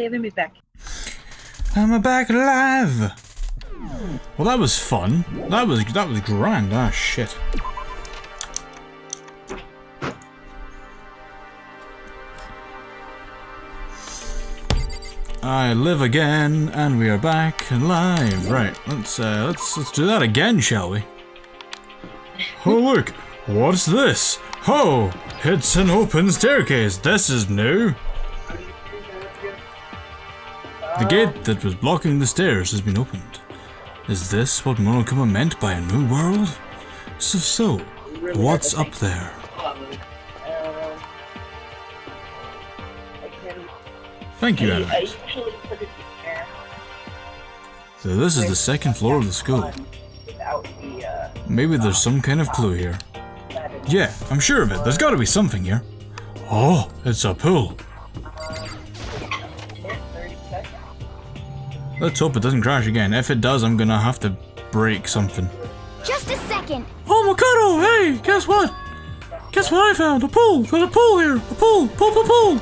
let me back. I'm back alive. Well, that was fun. That was grand. Ah, shit. I live again, and we are back alive. Right, let's do that again, shall we? Oh look, what's this? Oh, it's an open staircase. This is new. The gate that was blocking the stairs has been opened. Is this what Monokuma meant by a new world? So, what's up there? Thank you, Adam. So this is the second floor of the school. Maybe there's some kind of clue here. Yeah, I'm sure of it. There's gotta be something here. Oh, it's a pool. Let's hope it doesn't crash again. If it does, I'm gonna have to break something. Just a second. Oh, Makoto! Hey, guess what? Guess what I found? A pool! There's a pool here! A pool! Pool, pool, pool!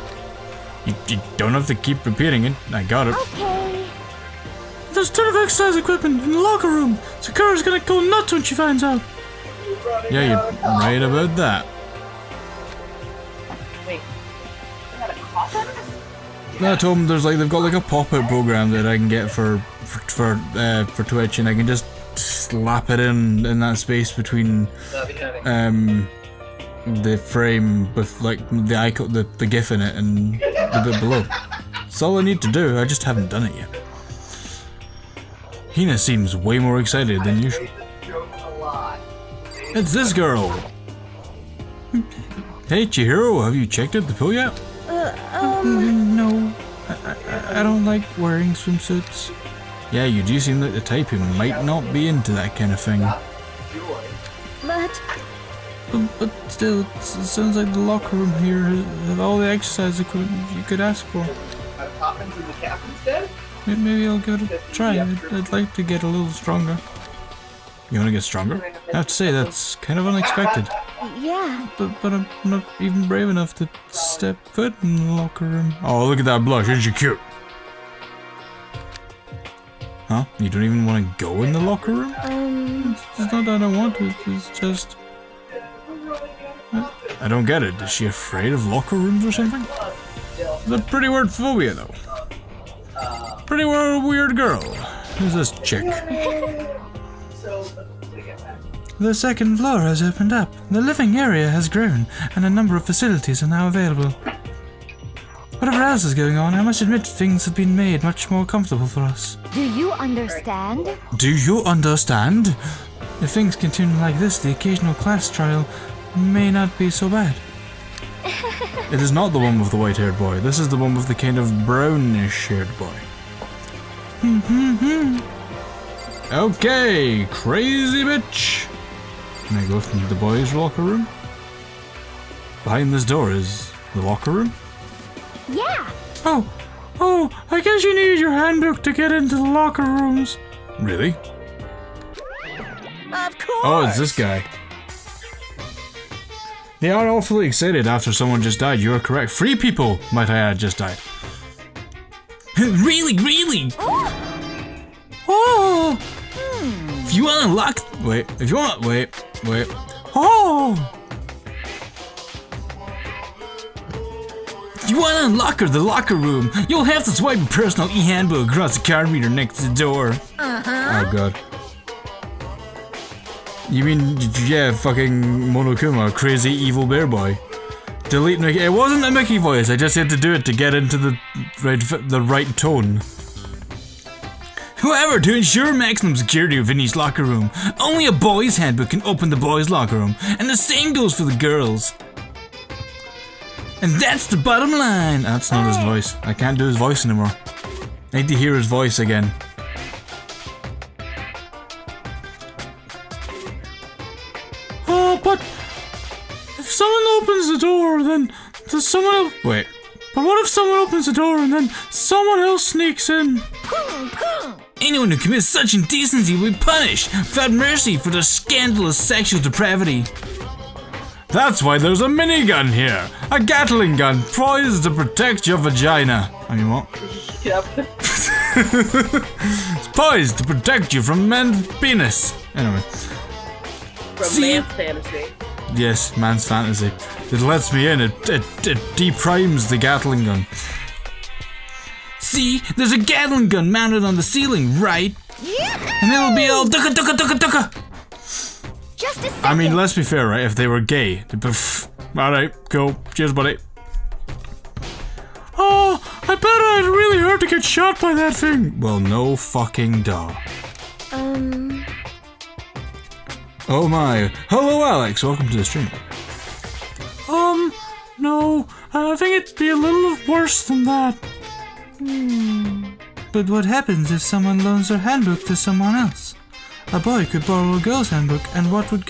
You don't have to keep repeating it. I got it. Okay. There's a ton of exercise equipment in the locker room. Sakura's gonna go nuts when she finds out. Yeah, you're right about that. Wait, they got a coffin? I told them they've got like a pop-out program that I can get for Twitch, and I can just slap it in that space between the frame with like the icon, the GIF in it, and the bit below. That's all I need to do. I just haven't done it yet. Hina seems way more excited than usual. It's this girl. Hey Chihiro, have you checked out the pool yet? No. I don't like wearing swimsuits. Yeah, you do seem like the type who might not be into that kind of thing. But still, it sounds like the locker room here has all the exercise equipment you could ask for. Maybe I'll give it a try. I'd like to get a little stronger. You want to get stronger? I have to say, that's kind of unexpected. Yeah. But I'm not even brave enough to step foot in the locker room. Oh, look at that blush. Isn't she cute? Huh? You don't even want to go in the locker room? It's not that I want to. It's just... I don't get it. Is she afraid of locker rooms or something? It's a pretty weird phobia, though. Pretty weird girl. Who's this chick? The second floor has opened up. The living area has grown, and a number of facilities are now available. Whatever else is going on, I must admit things have been made much more comfortable for us. Do you understand? Do you understand? If things continue like this, the occasional class trial may not be so bad. It is not the one with the white-haired boy. This is the one with the kind of brownish-haired boy. Okay, crazy bitch. Can I go from the boys' locker room? Behind this door is the locker room? Yeah. Oh, I guess you need your handbook to get into the locker rooms. Really? Of course. Oh, it's this guy. They are awfully excited after someone just died. You are correct. 3 people, might I add, just died. Really? Oh! If you want to unlock... Wait. Oh! If you want to unlock the locker room, you'll have to swipe your personal e-handbook across the card reader next to the door. Oh god. You mean, yeah, fucking Monokuma, crazy evil bear boy. Delete Mickey. It wasn't a Mickey voice, I just had to do it to get into the right tone. However, to ensure maximum security within each locker room, only a boys' handbook can open the boys' locker room, and the same goes for the girls. And that's the bottom line. That's not his voice. I can't do his voice anymore. I need to hear his voice again. Oh, but if someone opens the door, then does someone else... Wait. But what if someone opens the door and then someone else sneaks in? Anyone who commits such indecency will be punished without mercy for their scandalous sexual depravity. That's why there's a minigun here. A Gatling gun poised to protect your vagina. I mean, what? Yep. It's poised to protect you from man's penis. Anyway. From man's fantasy. Yes, man's fantasy. It lets me in. It deprimes the Gatling gun. See, there's a Gatling gun mounted on the ceiling, right? And it'll be all ducka ducka ducka ducka. Just a second. I mean, let's be fair, right? If they were gay, they'd be alright, cool. Cheers, buddy. Oh, I bet I'd really hurt to get shot by that thing. Well, no fucking duh. Oh my. Hello, Alex. Welcome to the stream. No. I think it'd be a little worse than that. But what happens if someone loans their handbook to someone else? A boy could borrow a girl's handbook, and that would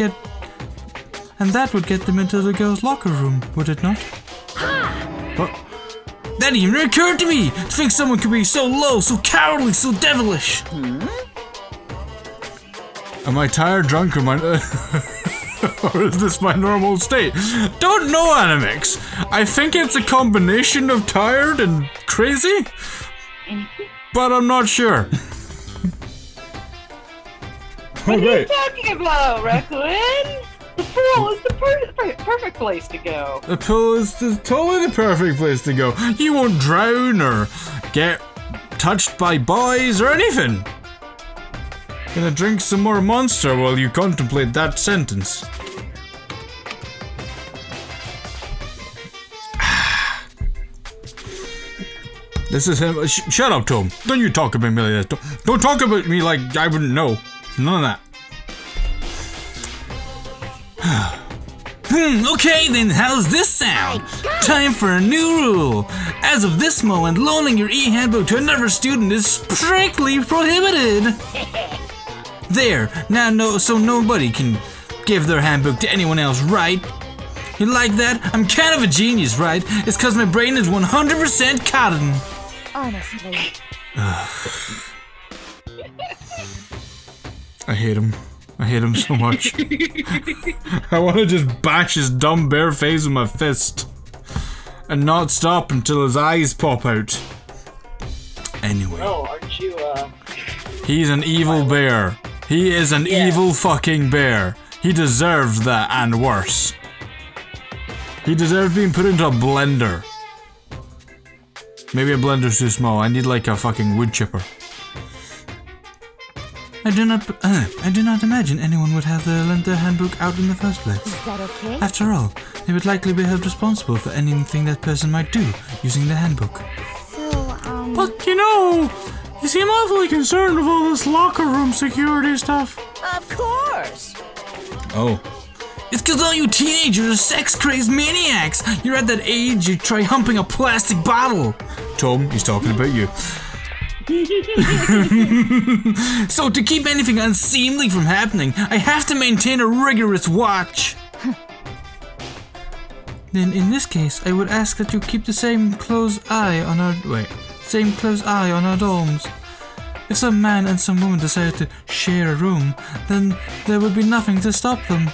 get them into the girl's locker room, would it not? What? That even occurred to me! To think someone could be so low, so cowardly, so devilish! Am I tired, drunk, or or is this my normal state? Don't know, Animix! I think it's a combination of tired and crazy, but I'm not sure. What are you talking about, Raccoon? The pool is the perfect place to go. The pool is totally the perfect place to go. You won't drown or get touched by boys or anything. Gonna drink some more Monster while you contemplate that sentence. This is him. Shut up, Tom. Don't you talk about me like that. Don't talk about me like I wouldn't know. None of that. Okay, then how's this sound? Time for a new rule. As of this moment, loaning your e-handbook to another student is strictly prohibited. There, now so nobody can give their handbook to anyone else, right? You like that? I'm kind of a genius, right? It's cause my brain is 100% cotton. Honestly. I hate him. I hate him so much. I want to just bash his dumb bare face with my fist. And not stop until his eyes pop out. Anyway. Oh, aren't you, He's an evil bear. He is an evil fucking bear. He deserves that and worse. He deserves being put into a blender. Maybe a blender's too small. I need like a fucking wood chipper. I do not imagine anyone would have lent their handbook out in the first place. Is that okay? After all, they would likely be held responsible for anything that person might do using the handbook. So, But you know, you seem awfully concerned with all this locker room security stuff. Of course. Oh. It's cause all you teenagers are sex-crazed maniacs. You're at that age you try humping a plastic bottle. Tom, he's talking about you. So to keep anything unseemly from happening, I have to maintain a rigorous watch. Then in this case, I would ask that you keep the same close eye on our dorms. If some man and some woman decided to share a room, then there would be nothing to stop them.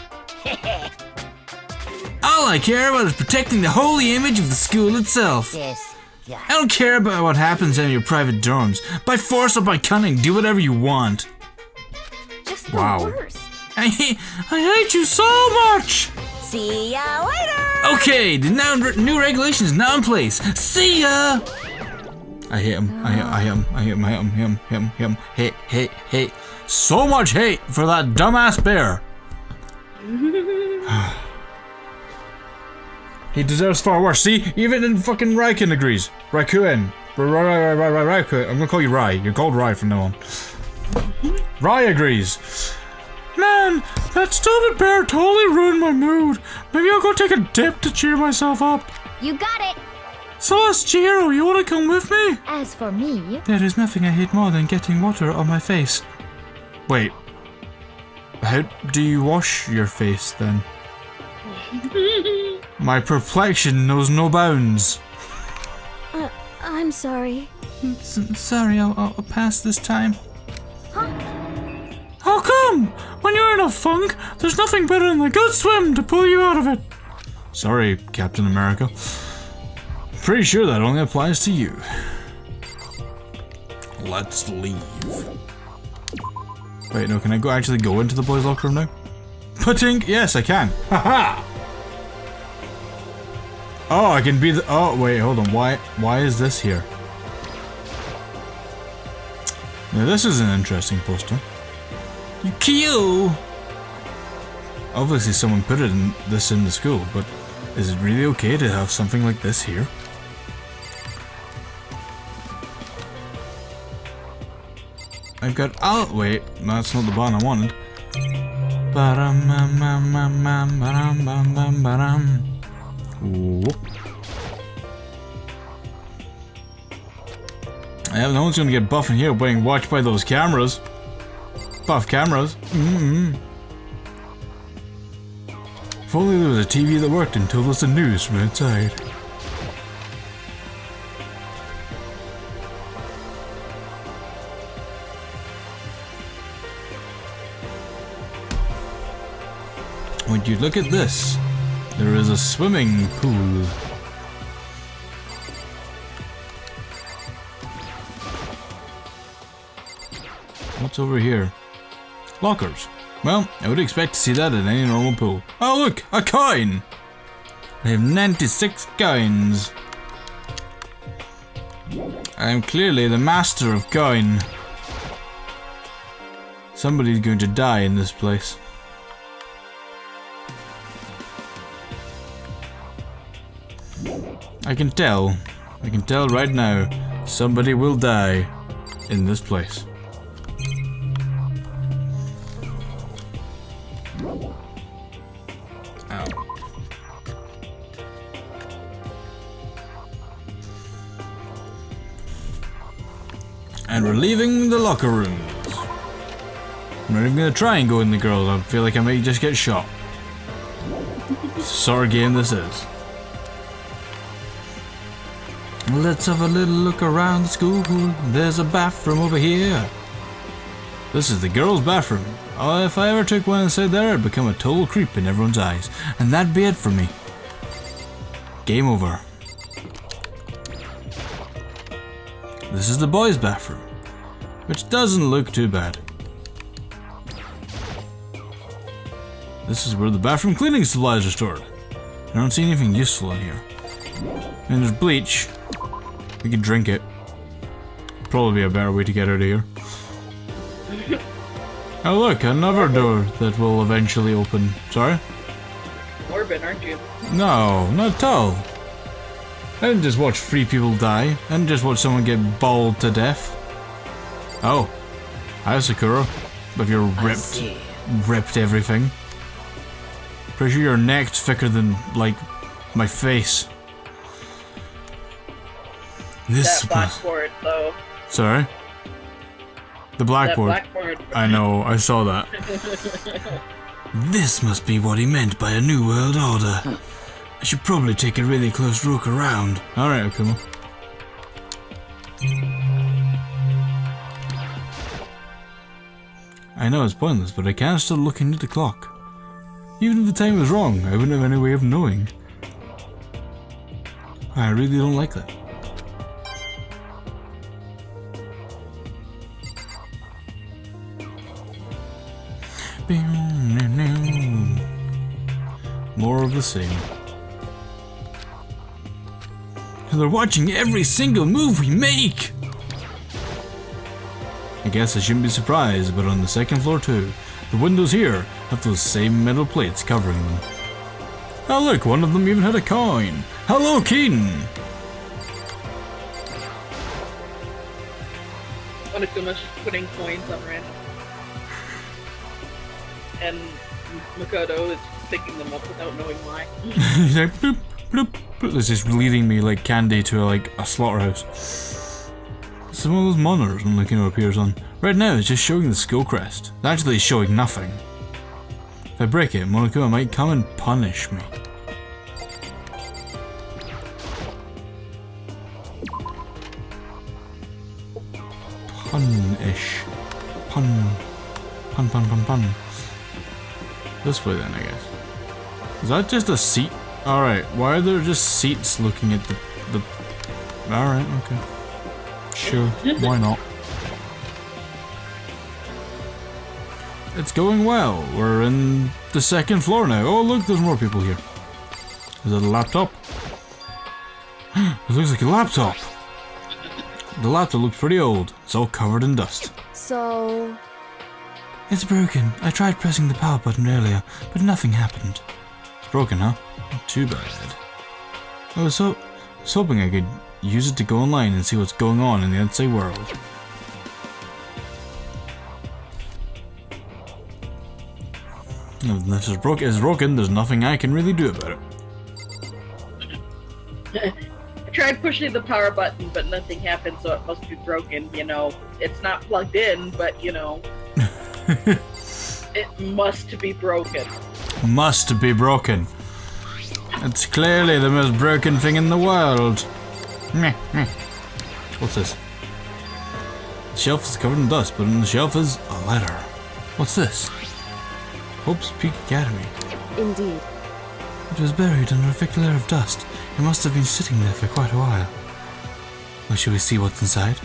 All I care about is protecting the holy image of the school itself. Yes. Yeah. I don't care about what happens in your private dorms. By force or by cunning, do whatever you want. just the Wow. worst. I hate you so much! See ya later. Okay, the new regulation is now in place. See ya! I hate him. I hate him. Hate. So much hate for that dumbass bear. He deserves far worse. See, even in fucking Raikin agrees. Raccoon. Raccoon. I'm gonna call you Rai. You're called Rai from now on. Rai agrees. Man, that stupid bear totally ruined my mood. Maybe I'll go take a dip to cheer myself up. You got it. Celestiero, you wanna come with me? As for me, There is nothing I hate more than getting water on my face. Wait. How do you wash your face then? My perplexion knows no bounds. I'm sorry. Sorry, I'll pass this time. How come? When you're in a funk, there's nothing better than a good swim to pull you out of it. Sorry, Captain America. Pretty sure that only applies to you. Let's leave. Wait, no, can I actually go into the boys' locker room now? Putting? Yes, I can. Haha! Oh, I can be the. Oh, wait, hold on. Why is this here? Now, this is an interesting poster. Cute! Obviously, someone put this in the school, but is it really okay to have something like this here? I've got. Oh, wait, no, that's not the button I wanted. Whoop. Yeah, no one's gonna get buff in here being watched by those cameras. Buff cameras. If only there was a TV that worked and told us the news from outside. Would you look at this? There is a swimming pool. What's over here? Lockers. Well, I would expect to see that at any normal pool. Oh look, a coin! I have 96 coins. I am clearly the master of coin. Somebody's going to die in this place. I can tell right now, somebody will die in this place. Ow. And we're leaving the locker rooms. I'm not even gonna try and go in the girls, I feel like I may just get shot. Sort of game this is. Let's have a little look around the school. There's a bathroom over here. This is the girls' bathroom. Oh, if I ever took one and stayed there, I'd become a total creep in everyone's eyes. And that'd be it for me. Game over. This is the boys' bathroom, which doesn't look too bad. This is where the bathroom cleaning supplies are stored. I don't see anything useful in here. And there's bleach. We can drink it. Probably be a better way to get out of here. Oh look, another door that will eventually open. Sorry? Morbid, aren't you? No, not at all. I didn't just watch 3 people die. I didn't just watch someone get bawled to death. Oh. Hi, Sakura. With your ripped everything. Pretty sure your neck's thicker than, like, my face. This That blackboard, though. Sorry? The blackboard. That blackboard. I know, I saw that. This must be what he meant by a new world order. I should probably take a really close look around. Alright, Akuma. I know it's pointless, but I can still look into the clock. Even if the time was wrong, I wouldn't have any way of knowing. I really don't like that. More of the same. They're watching every single move we make! I guess I shouldn't be surprised, but on the second floor too, the windows here have those same metal plates covering them. Oh look, one of them even had a coin! Hello, Keaton! Onakuma's just putting coins on random. And Makoto is picking them up without knowing why. He's like, bloop, bloop, bloop. This is leading me like candy to a slaughterhouse. It's one of those monitors when Luckino appears on. Right now it's just showing the skull crest. It's actually showing nothing. If I break it, Monokuma might come and punish me. Pun-ish. Pun. Pun, pun, pun, pun. This way then, I guess. Is that just a seat? Alright, why are there just seats looking at the... Alright, okay. Sure, why not? It's going well. We're in the 2nd floor now. Oh, look, there's more people here. Is that a laptop? It looks like a laptop. The laptop looks pretty old. It's all covered in dust. So... It's broken. I tried pressing the power button earlier, but nothing happened. It's broken, huh? Not too bad. I was hoping I could use it to go online and see what's going on in the outside world. If it's broken, there's nothing I can really do about it. I tried pushing the power button, but nothing happened, so it must be broken, you know. It's not plugged in, but, you know. It must be broken. Must be broken. It's clearly the most broken thing in the world. Meh, meh. What's this? The shelf is covered in dust, but on the shelf is a letter. What's this? Hope's Peak Academy. Indeed. It was buried under a thick layer of dust. It must have been sitting there for quite a while. Well, shall we see what's inside?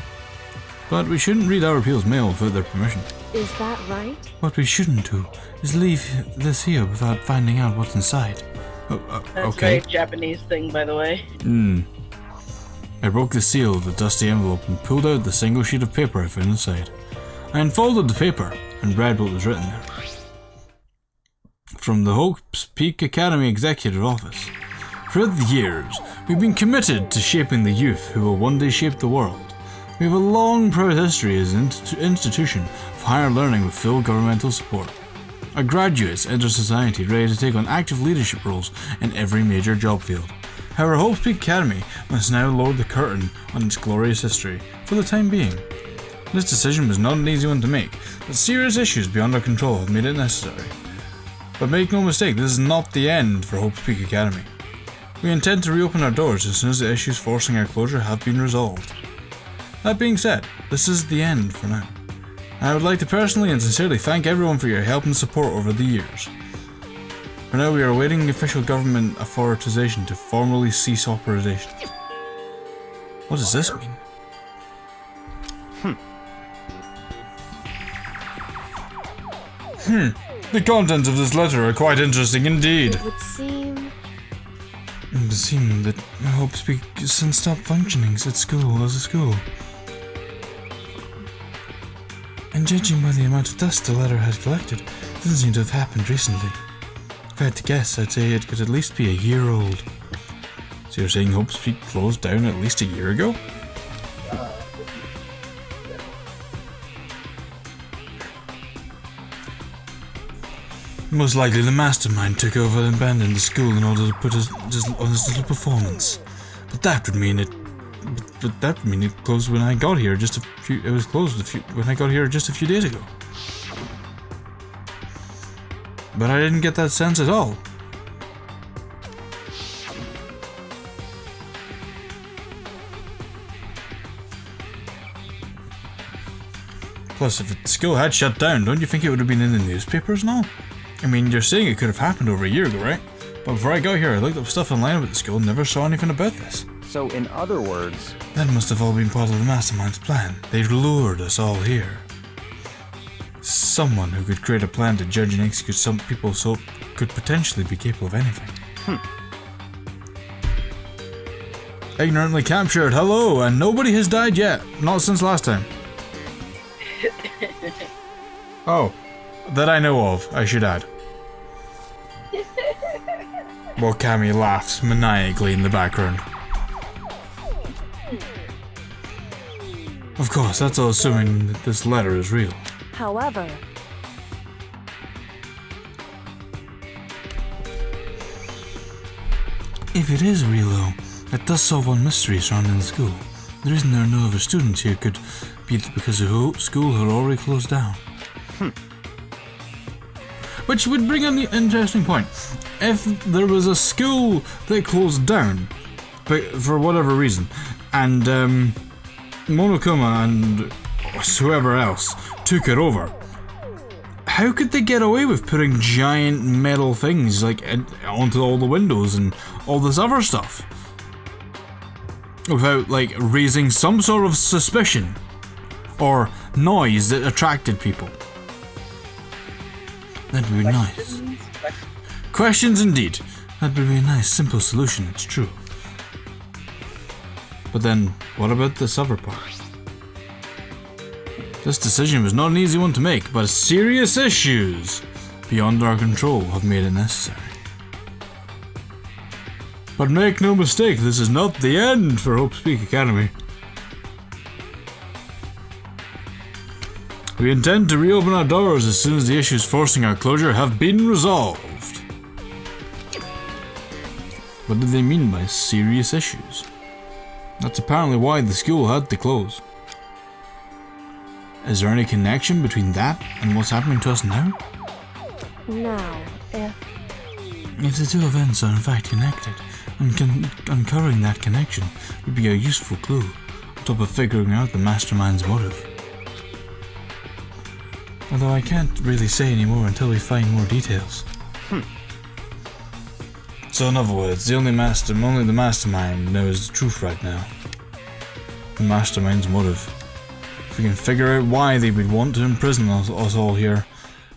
But we shouldn't read our people's mail without their permission. Is that right? What we shouldn't do is leave this here without finding out what's inside. That's Okay. a very Japanese thing, by the way. I broke the seal of the dusty envelope and pulled out the single sheet of paper I found inside. I unfolded the paper and read what was written there. From the Hope's Peak Academy Executive Office. Throughout the years, we've been committed to shaping the youth who will one day shape the world. We have a long, proud history as an institution of higher learning with full governmental support. Our graduates enter society ready to take on active leadership roles in every major job field. However, Hope's Peak Academy must now lower the curtain on its glorious history, for the time being. This decision was not an easy one to make, but serious issues beyond our control have made it necessary. But make no mistake, this is not the end for Hope's Peak Academy. We intend to reopen our doors as soon as the issues forcing our closure have been resolved. That being said, this is the end for now. I would like to personally and sincerely thank everyone for your help and support over the years. For now, we are awaiting official government authorization to formally cease operations. What does this mean? The contents of this letter are quite interesting indeed. It would seem... It would seem that Hope's Peak since stopped functioning as a school. And judging by the amount of dust the letter had collected, it doesn't seem to have happened recently. If I had to guess, I'd say it could at least be a year old. So you're saying Hope's Peak closed down at least a year ago? Most likely the mastermind took over and abandoned the school in order to put us on this little performance. But that would mean it closed when I got here it was closed when I got here just a few days ago. But I didn't get that sense at all. Plus, if the school had shut down, don't you think it would have been in the newspapers now? I mean, you're saying it could have happened over a year ago, right? But before I got here, I looked up stuff online about the school and never saw anything about this. So, in other words... That must have all been part of the mastermind's plan. They lured us all here. Someone who could create a plan to judge and execute some people so could potentially be capable of anything. Ignorantly captured, hello, and nobody has died yet. Not since last time. Oh, that I know of, I should add. While Cammy laughs maniacally in the background. Of course, that's all assuming that this letter is real. However... If it is real though, that does solve one mystery surrounding the school. The reason there are no other students here could be because the school had already closed down. Which would bring on the interesting point. If there was a school that closed down, but for whatever reason, and Monokuma and whoever else took it over, how could they get away with putting giant metal things like onto all the windows and all this other stuff without like raising some sort of suspicion or noise that attracted people? That'd be nice. Questions? Questions indeed. That would be a nice, simple solution, it's true. But then, what about this other part? This decision was not an easy one to make, but serious issues beyond our control have made it necessary. But make no mistake, this is not the end for Hope Speak Academy. We intend to reopen our doors as soon as the issues forcing our closure have been resolved. What did they mean by serious issues? That's apparently why the school had to close. Is there any connection between that and what's happening to us now? Now, If the two events are in fact connected, uncovering that connection would be a useful clue, on top of figuring out the mastermind's motive. Although I can't really say any more until we find more details. So in other words, only the mastermind knows the truth right now. The mastermind's motive. If we can figure out why they would want to imprison us all here,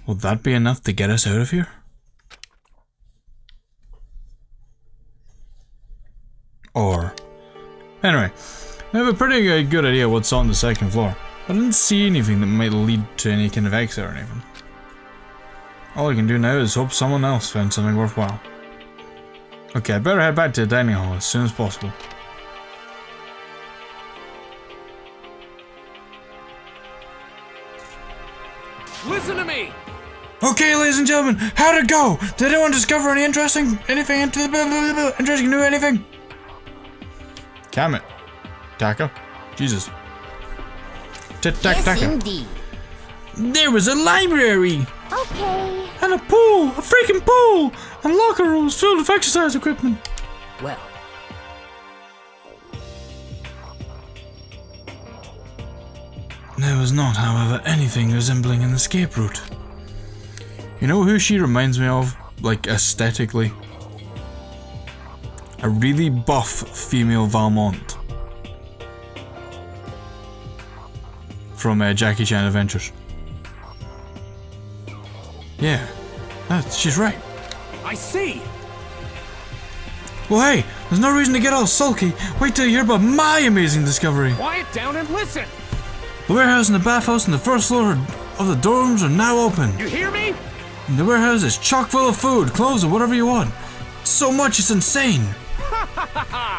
will that be enough to get us out of here? Or... Anyway, I have a pretty good idea what's on the second floor. I didn't see anything that might lead to any kind of exit or anything. All I can do now is hope someone else found something worthwhile. Okay, I better head back to the dining hall as soon as possible. Listen to me! Okay, ladies and gentlemen, how'd it go? Did anyone discover any interesting new anything? Camychan. Taka? Jesus. Yes, indeed. There was a library! Okay. And a pool! A freaking pool! And locker rooms filled with exercise equipment! Well, There was not, however, anything resembling an escape route. You know who she reminds me of, like, aesthetically? A really buff female Valmont. From Jackie Chan Adventures. Yeah, she's right. I see! Well hey, there's no reason to get all sulky. Wait till you hear about my amazing discovery. Quiet down and listen! The warehouse and the bathhouse on the first floor of the dorms are now open. You hear me? And the warehouse is chock full of food, clothes, and whatever you want. So much it's insane.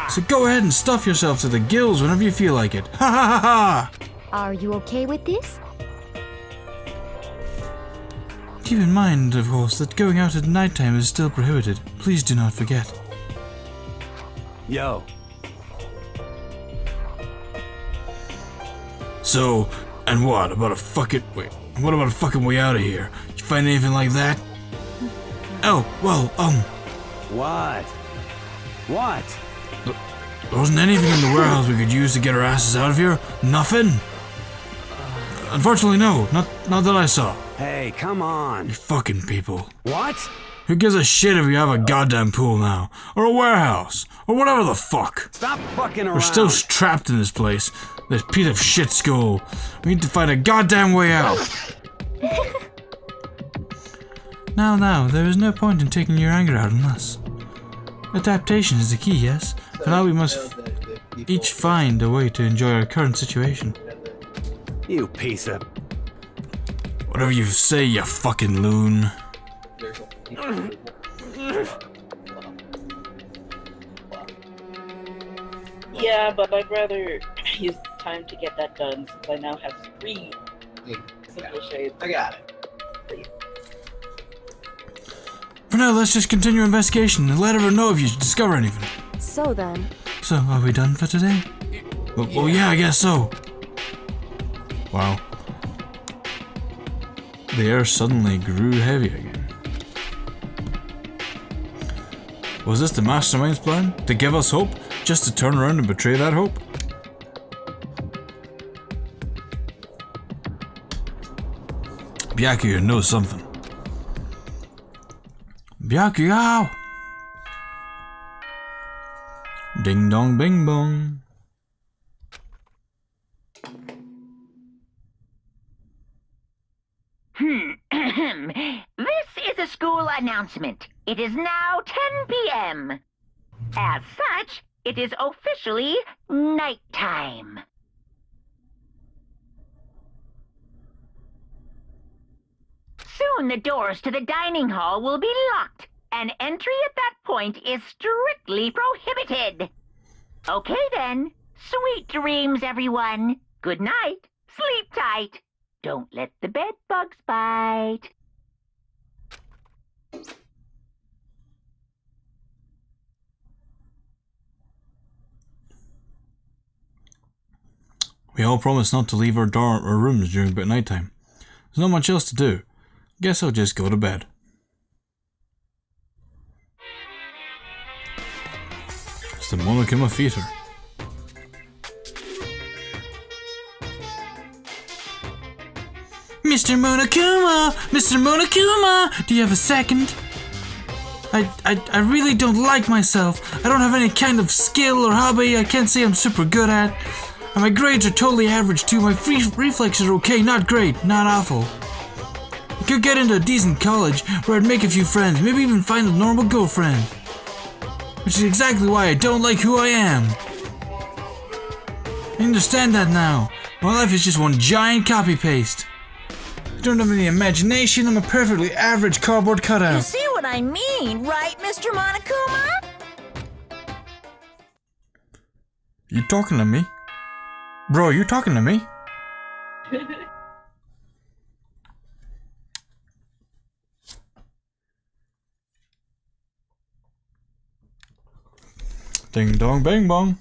So go ahead and stuff yourself to the gills whenever you feel like it. Ha ha ha ha! are you okay with this? Keep in mind, of course, that going out at nighttime is still prohibited. Please do not forget. Yo. So, and what about a fucking way out of here? You find anything like that? Oh, well, What? What? there wasn't anything in the warehouse we could use to get our asses out of here? Nothing? Unfortunately, no. Not that I saw. Hey, come on. You fucking people. What? Who gives a shit if you have a goddamn pool now? Or a warehouse? Or whatever the fuck? Stop fucking around. We're still trapped in this place. This piece of shit school. We need to find a goddamn way out. Now, there is no point in taking your anger out on us. Adaptation is the key, yes? For now we must each find a way to enjoy our current situation. You piece of... Whatever you say, you fucking loon. Yeah, but I'd rather use the time to get that done since I now have 3 simple shades. I got it. For now, let's just continue investigation and let everyone know if you discover anything. So then, So, are we done for today? Well, yeah, I guess so. Wow. The air suddenly grew heavy again. Was this the mastermind's plan? To give us hope? Just to turn around and betray that hope? Byakuya knows something. Byakuya! Ding dong bing bong. This the school announcement. It is now 10 p.m. As such, it is officially nighttime. Soon the doors to the dining hall will be locked, and entry at that point is strictly prohibited. Okay then, sweet dreams, everyone. Good night, sleep tight. Don't let the bed bugs bite. We all promised not to leave our rooms during about nighttime. There's not much else to do. Guess I'll just go to bed. It's the Monokuma Theater. Mr. Monokuma! Mr. Monokuma! Do you have a second? I really don't like myself. I don't have any kind of skill or hobby I can't say I'm super good at. And my grades are totally average too. My reflexes are okay, not great, not awful. I could get into a decent college where I'd make a few friends, maybe even find a normal girlfriend. Which is exactly why I don't like who I am. I understand that now. My life is just one giant copy-paste. I don't have any imagination, I'm a perfectly average cardboard cutout. You see what I mean, right, Mr. Monokuma? You talking to me? Bro, you talking to me? Ding dong bang bong.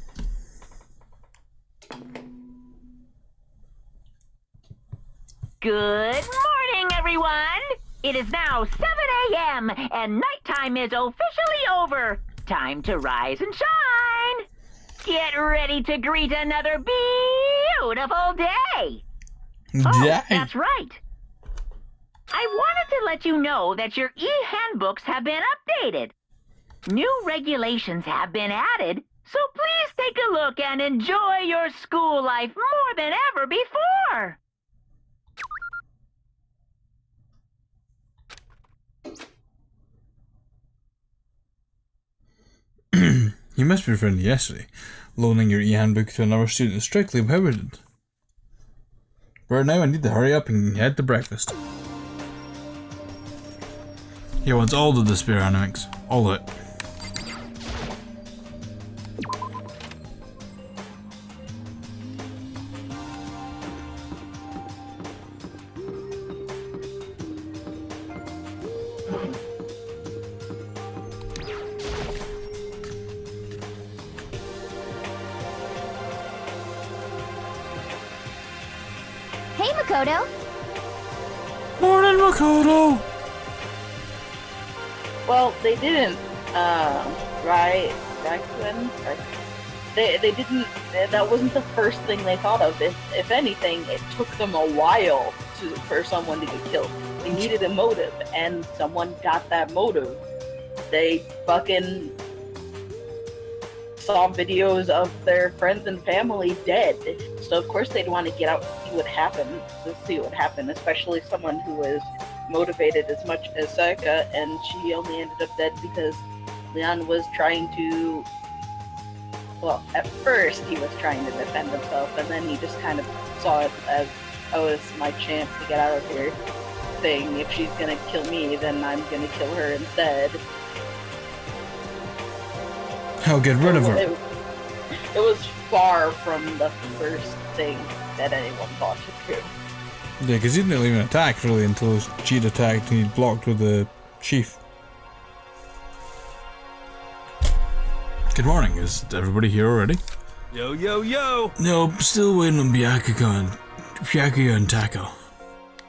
Good morning, everyone! It is now 7 a.m. and nighttime is officially over. Time to rise and shine. Get ready to greet another beautiful day. Oh, that's right. I wanted to let you know that your e-handbooks have been updated. New regulations have been added, so please take a look and enjoy your school life more than ever before. You must be referring to yesterday. Loaning your e-handbook to another student is strictly prohibited. Right now I need to hurry up and head to breakfast. He wants all the despair animax. All of it. Hey, Makoto. Morning, Makoto! Well, they didn't, right, Quinn? They didn't, that wasn't the first thing they thought of. If anything, it took them a while for someone to get killed. They needed a motive, and someone got that motive. They fucking saw videos of their friends and family dead. So of course they'd want to get out and see what happened, especially someone who was motivated as much as Sayaka, and she only ended up dead because Leon was trying to, well, at first he was trying to defend himself, and then he just kind of saw it as, oh, it's my chance to get out of here, saying if she's gonna kill me, then I'm gonna kill her instead. I'll get rid of her. It was far from the first thing that anyone thought to do. Yeah, because he didn't even attack really until Cheat attacked and he blocked with the chief. Good morning, is everybody here already? Yo, yo, yo! No, still waiting on Byakuya and Tako.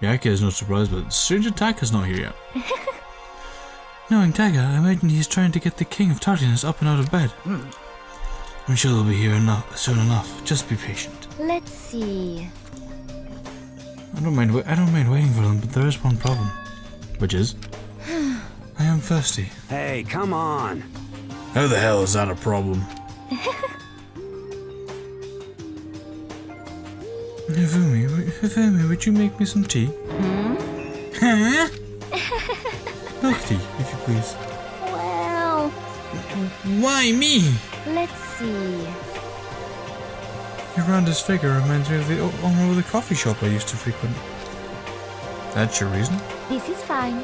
Byakuya is no surprise, but Stranger Taka's not here yet. Knowing Taka, I imagine he's trying to get the King of Tardiness up and out of bed. I'm sure they'll be here soon enough. Just be patient. Let's see. I don't mind waiting for them, but there is one problem. Which is? I am thirsty. Hey, come on! How the hell is that a problem? Hifumi, would you make me some tea? Huh? Milk tea, if you please. Well, Why me? let's see. Your roundest figure reminds me of the owner of the coffee shop I used to frequent. That's your reason? This is fine.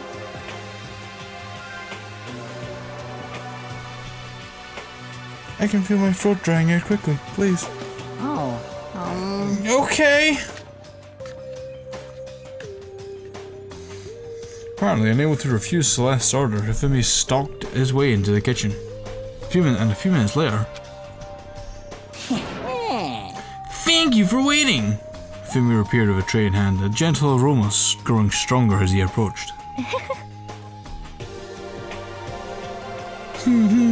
I can feel my throat drying out quickly, please. Oh. Okay! Apparently, unable to refuse Celeste's order, Hifumi stalked his way into the kitchen. A few minutes later... Thank you for waiting! Hifumi appeared with a tray in hand, a gentle aroma growing stronger as he approached.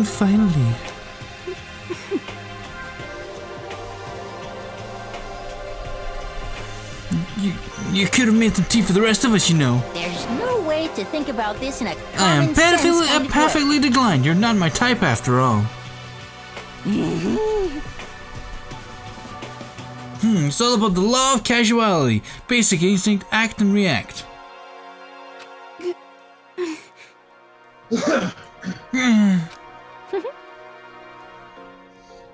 Finally. You could have made some tea for the rest of us, you know. There's no way to think about this in a I am common sense kind of way. perfectly declined. You're not my type after all. It's all about the law of casuality. Basic instinct, act and react. Well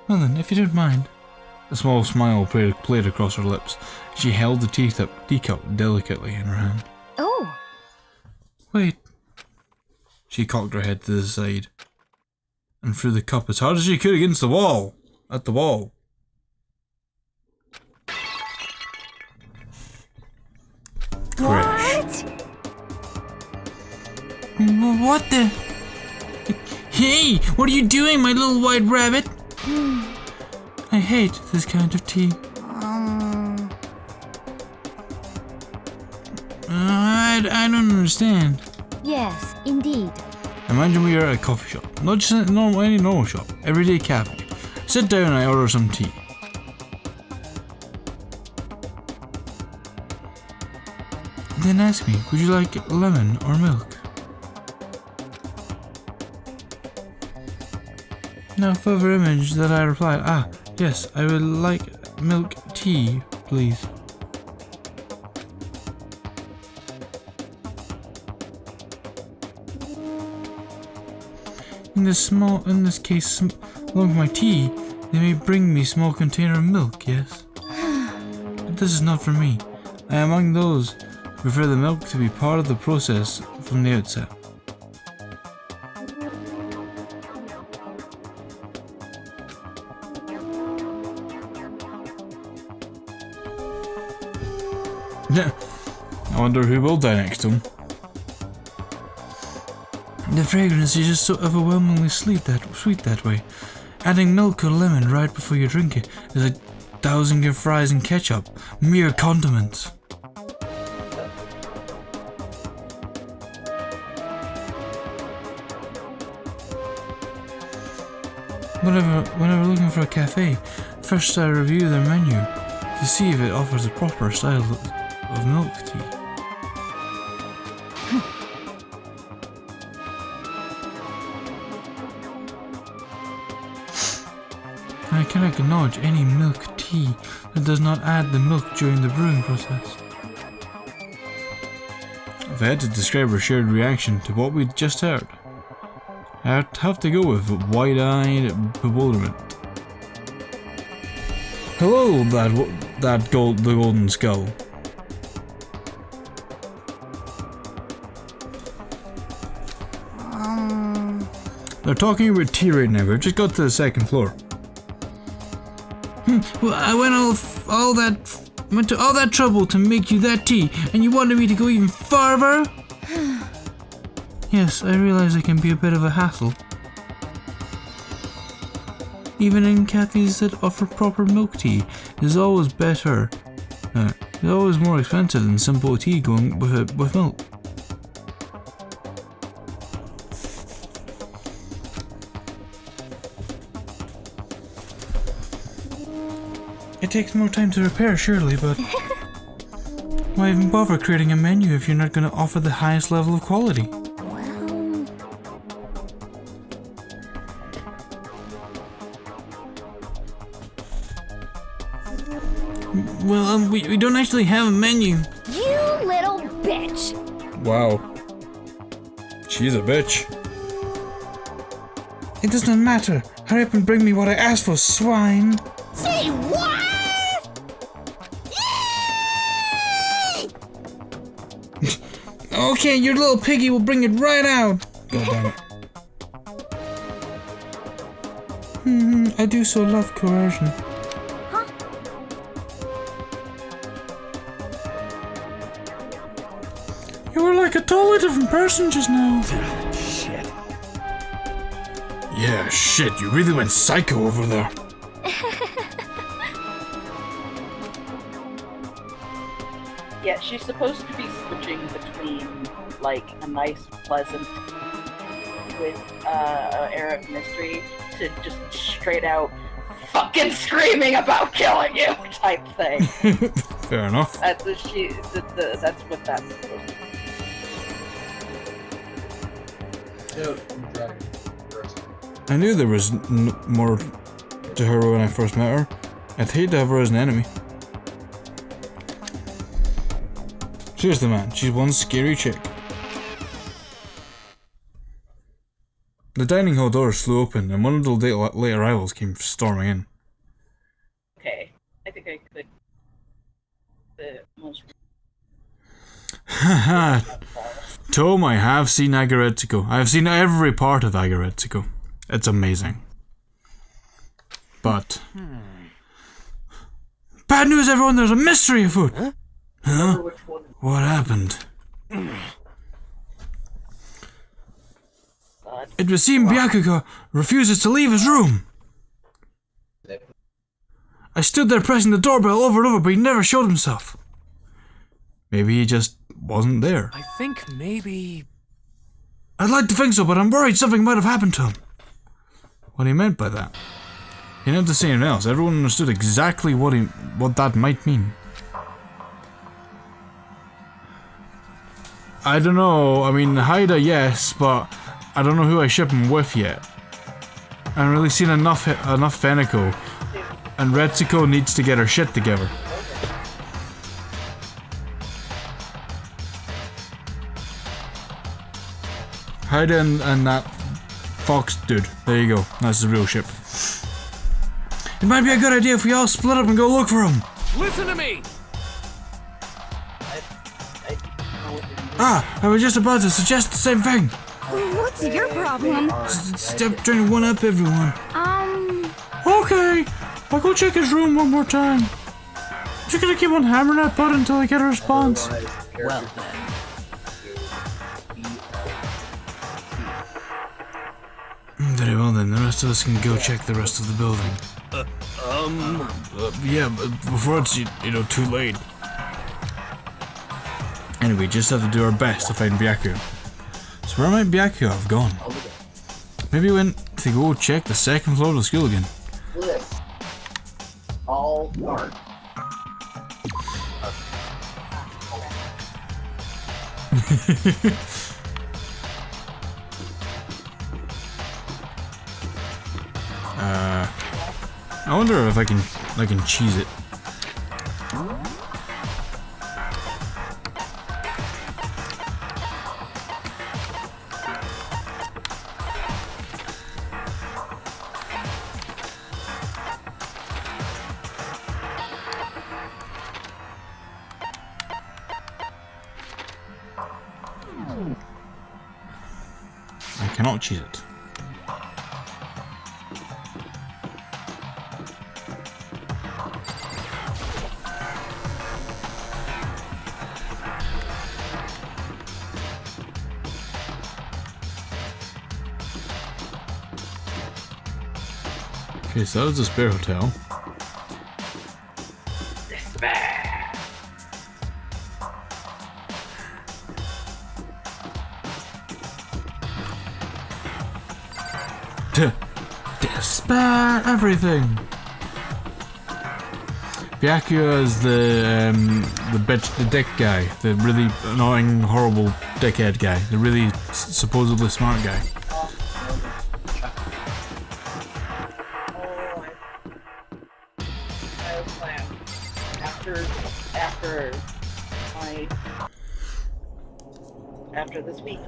then, if you don't mind. A small smile played across her lips. She held the teacup delicately in her hand. Oh, Wait. She cocked her head to the side and threw the cup as hard as she could against the wall. At the wall. Crash. What the? Hey, what are you doing, my little white rabbit? I hate this kind of tea. I don't understand. yes, indeed. Imagine we are at a coffee shop, not just any normal shop, everyday cafe. Sit down and I order some tea. Then ask me, would you like lemon or milk? Now further image that I replied, yes, I would like milk tea, please. In this case, along with my tea, they may bring me small container of milk, yes? But this is not for me. I am among those who prefer the milk to be part of the process from the outset. I wonder who will die next to him. The fragrance is just so overwhelmingly sweet that way. Adding milk or lemon right before you drink it is like dousing your fries in ketchup. Mere condiments. Whenever looking for a cafe, first I review their menu to see if it offers a proper style of milk tea. I cannot acknowledge any milk tea that does not add the milk during the brewing process. If I had to describe our shared reaction to what we'd just heard, I'd have to go with wide-eyed bewilderment. Hello, the golden skull. They're talking about tea right now. We've just got to the second floor. Well, I went to all that trouble to make you that tea, and you wanted me to go even farther? Yes, I realize it can be a bit of a hassle. Even in cafes that offer proper milk tea, is always better. It's always more expensive than simple tea going with milk. It takes more time to repair, surely, but why even bother creating a menu if you're not going to offer the highest level of quality? Well, we don't actually have a menu. You little bitch! Wow. She's a bitch. It does not matter. Hurry up and bring me what I asked for, swine. Say what? Okay, your little piggy will bring it right out. God damn it. I do so love coercion. Huh? You were like a totally different person just now. Shit. Yeah, shit, you really went psycho over there. Yeah, she's supposed to be switching between, like, a nice, pleasant, with an air of mystery, to just straight out fucking screaming about killing you type thing. Fair enough. That's what that's what that's supposed to be. I knew there was more to her when I first met her. I'd hate to have her as an enemy. Seriously, man, she's one scary chick. The dining hall doors flew open, and one of the late arrivals came storming in. Okay, I think I could. The most. Haha. Tom, I have seen Agaretsuko. I have seen every part of Agaretsuko. It's amazing. But... Bad news, everyone! There's a mystery afoot! Huh? What happened? It would seem Byakuga refuses to leave his room. I stood there pressing the doorbell over and over, but he never showed himself. Maybe he just wasn't there. I think maybe... I'd like to think so, but I'm worried something might have happened to him. What he meant by that? He didn't have to say anything else. Everyone understood exactly what that might mean. I don't know. I mean, Haida, yes, but I don't know who I ship him with yet. I haven't really seen enough Feneko, and Retsuko needs to get her shit together. Haida and that fox dude. There you go. That's the real ship. It might be a good idea if we all split up and go look for him. Listen to me! I was just about to suggest the same thing. What's your problem? Stop trying to one-up everyone. Okay, I'll go check his room one more time. I'm just gonna keep on hammering that button until I get a response. Well then. Very well then, the rest of us can go check the rest of the building. Yeah, but before it's, too late. Anyway, just have to do our best to find Byakuya. So where might Byakuya have gone? Maybe he went to go check the second floor of the school again. All dark. I wonder if I can cheese it. I cannot cheese it. Okay, so that was the spare hotel. Despair. Despair everything. Byakuya is the dick guy, the really annoying, horrible dickhead guy, the really supposedly smart guy. After this week,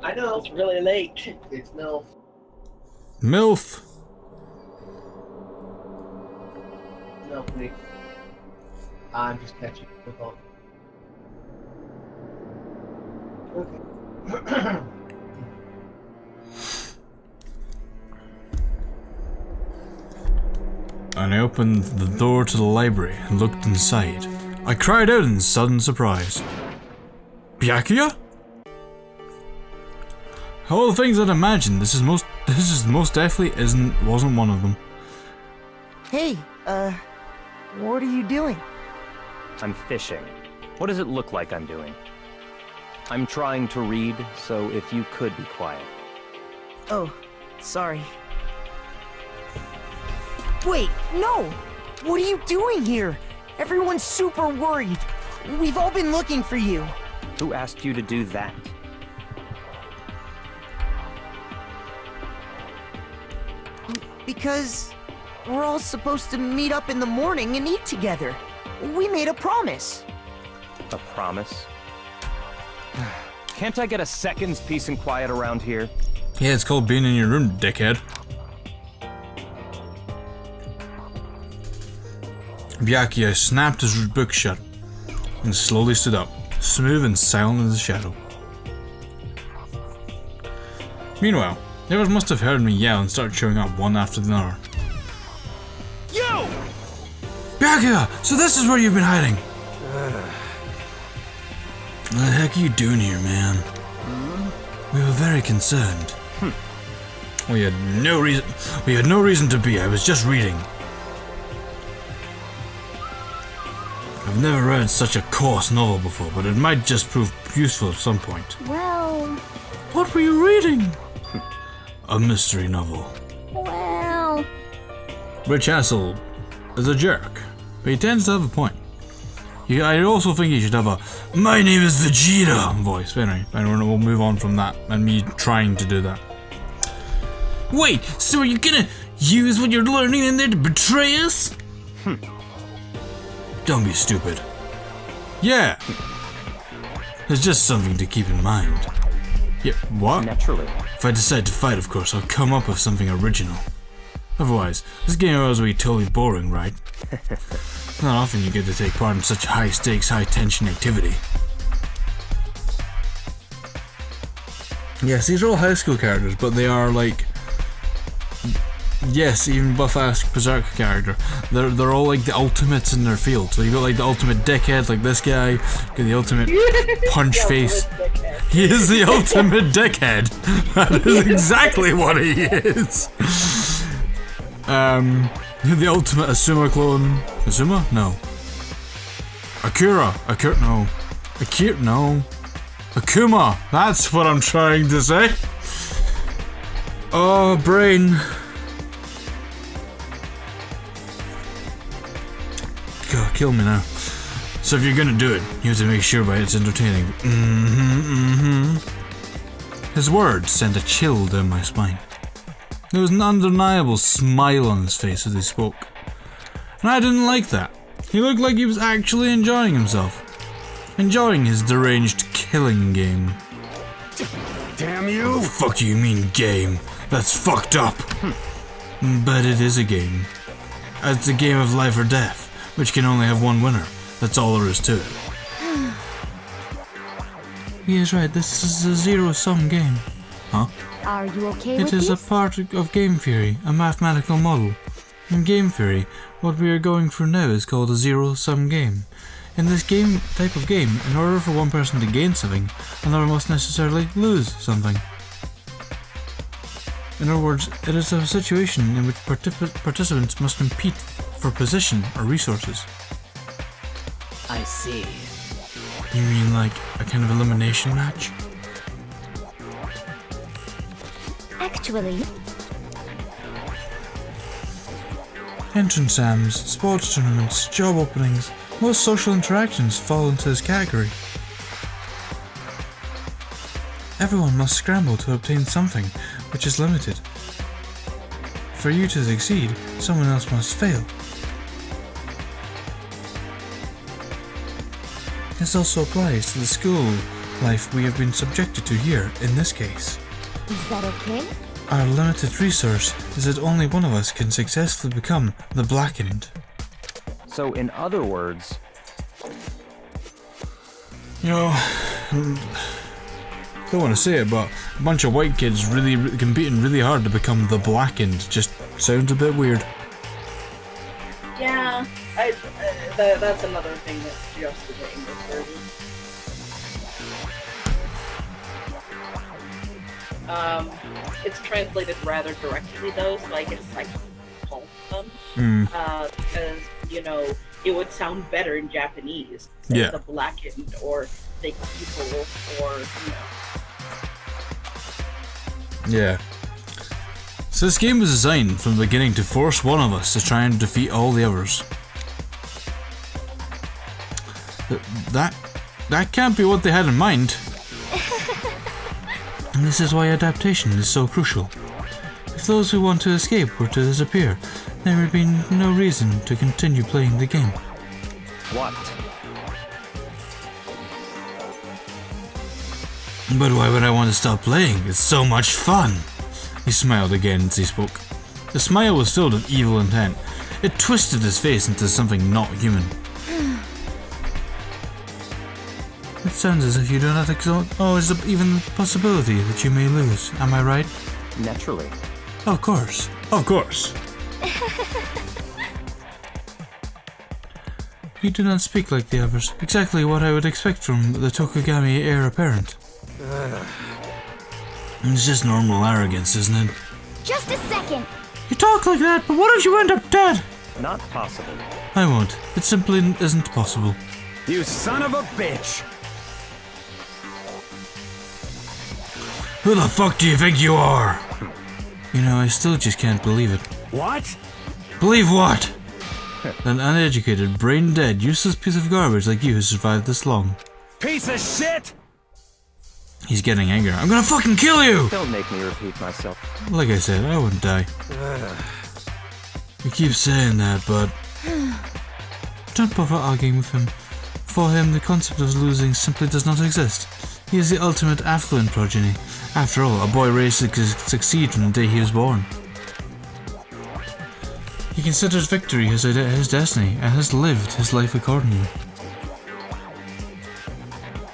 I know. It's really late. It's MILF. MILF. MILF me. I'm just catching up with all. Okay. And I opened the door to the library and looked inside. I cried out in sudden surprise. Byakuya? All the things I'd imagined, this is most definitely wasn't one of them. Hey, what are you doing? I'm fishing. What does it look like I'm doing? I'm trying to read, so if you could be quiet. Oh, sorry. Wait, no! What are you doing here? Everyone's super worried. We've all been looking for you. Who asked you to do that? Because we're all supposed to meet up in the morning and eat together. We made a promise. A promise? Can't I get a second's peace and quiet around here? Yeah, it's called being in your room, dickhead. Byakuya snapped his book shut and slowly stood up, smooth and silent as a shadow. Meanwhile, neighbors must have heard me yell and started showing up one after the other. You! Byakuya, so this is where you've been hiding. What the heck are you doing here, man? We were very concerned. We had no reason to be. I was just reading. I've never read such a coarse novel before, but it might just prove useful at some point. Well, What were you reading? A mystery novel. well. Rich Hassel is a jerk, but he tends to have a point. I also think he should have a "My name is Vegeta" voice. Anyway, we'll move on from that and me trying to do that. Wait, so are you gonna use what you're learning in there to betray us? Don't be stupid. Yeah. It's just something to keep in mind. Yeah, what? Naturally. If I decide to fight, of course, I'll come up with something original. Otherwise, this game always will be totally boring, right? Not often you get to take part in such high-stakes, high-tension activity. Yes, these are all high school characters, but they are like... Yes, even buff-ass Berserk character. They're all like the ultimates in their field. So you got like the ultimate dickhead, like this guy. You got the ultimate punch face. He is the ultimate dickhead. That is exactly what he is. The ultimate Asuma clone. Asuma? No. Akira. No. Akira? No. Akuma. That's what I'm trying to say. Oh, brain. God, kill me now. So if you're gonna do it, you have to make sure it's entertaining. His words sent a chill down my spine. There was an undeniable smile on his face as he spoke. And I didn't like that. He looked like he was actually enjoying himself. Enjoying his deranged killing game. Damn you! What the fuck do you mean, game? That's fucked up. But it is a game. It's a game of life or death, which can only have one winner. That's all there is to it. He is right, this is a zero-sum game. Huh? Are you okay It with is a this? part of game theory, a mathematical model. In game theory, what we are going through now is called a zero-sum game. In this type of game, in order for one person to gain something, another must necessarily lose something. In other words, it is a situation in which participants must compete for position or resources. I see. You mean like a kind of elimination match? Actually, Entrance exams, sports tournaments, job openings, most social interactions fall into this category. Everyone must scramble to obtain something which is limited. For you to succeed, someone else must fail. This also applies to the school life we have been subjected to here, in this case. Is that okay? Our limited resource is that only one of us can successfully become the Blackened. So, in other words, You know, don't want to say it, but a bunch of white kids really competing really hard to become the Blackened just sounds a bit weird. Yeah, that's another thing that just the English version. It's translated rather directly though, so I guess I can call them. Because, you know, it would sound better in Japanese. Yeah. The Blackened or Thick People or, you know. Yeah. So this game was designed from the beginning to force one of us to try and defeat all the others. That can't be what they had in mind. And this is why adaptation is so crucial. If those who want to escape were to disappear, there would be no reason to continue playing the game. what? But why would I want to stop playing? It's so much fun! He smiled again as he spoke. The smile was filled with evil intent. It twisted his face into something not human. It sounds as if you do not acknowledge even the possibility that you may lose. Am I right? Naturally. Of course. Of course. You do not speak like the others. Exactly what I would expect from the Tokugami heir apparent. It's just normal arrogance, isn't it? Just a second. You talk like that, but what if you end up dead? Not possible. I won't. It simply isn't possible. You son of a bitch! Who the fuck do you think you are? You know, I still just can't believe it. What? Believe what? An uneducated, brain-dead, useless piece of garbage like you has survived this long. Piece of shit! He's getting angry. I'm gonna fucking kill you! Don't make me repeat myself. Like I said, I wouldn't die. You keep saying that, but... Don't bother arguing with him. For him, the concept of losing simply does not exist. He is the ultimate affluent progeny. After all, a boy raised to succeed from the day he was born. He considers victory his destiny, and has lived his life accordingly.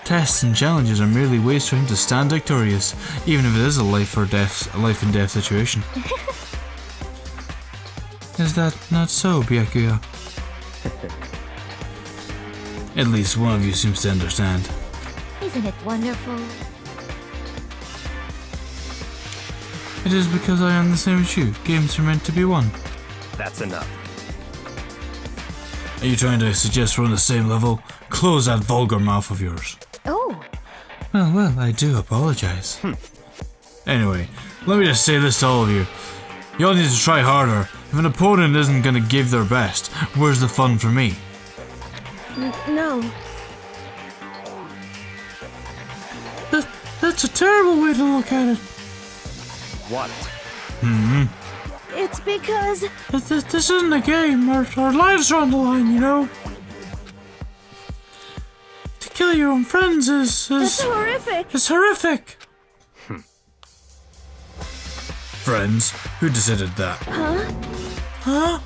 Tests and challenges are merely ways for him to stand victorious, even if it is a life and death situation. Is that not so, Byakuya? At least one of you seems to understand. Isn't it wonderful? It is because I am the same as you. Games are meant to be won. That's enough. Are you trying to suggest we're on the same level? Close that vulgar mouth of yours. Oh, Well, I do apologize. Anyway, let me just say this to all of you. You all need to try harder. If an opponent isn't gonna give their best, where's the fun for me? no. That's a terrible way to look at it. What? It's because This isn't a game. Our lives are on the line, you know? To kill your own friends it's is horrific. it's horrific. Friends? Who decided that? Huh?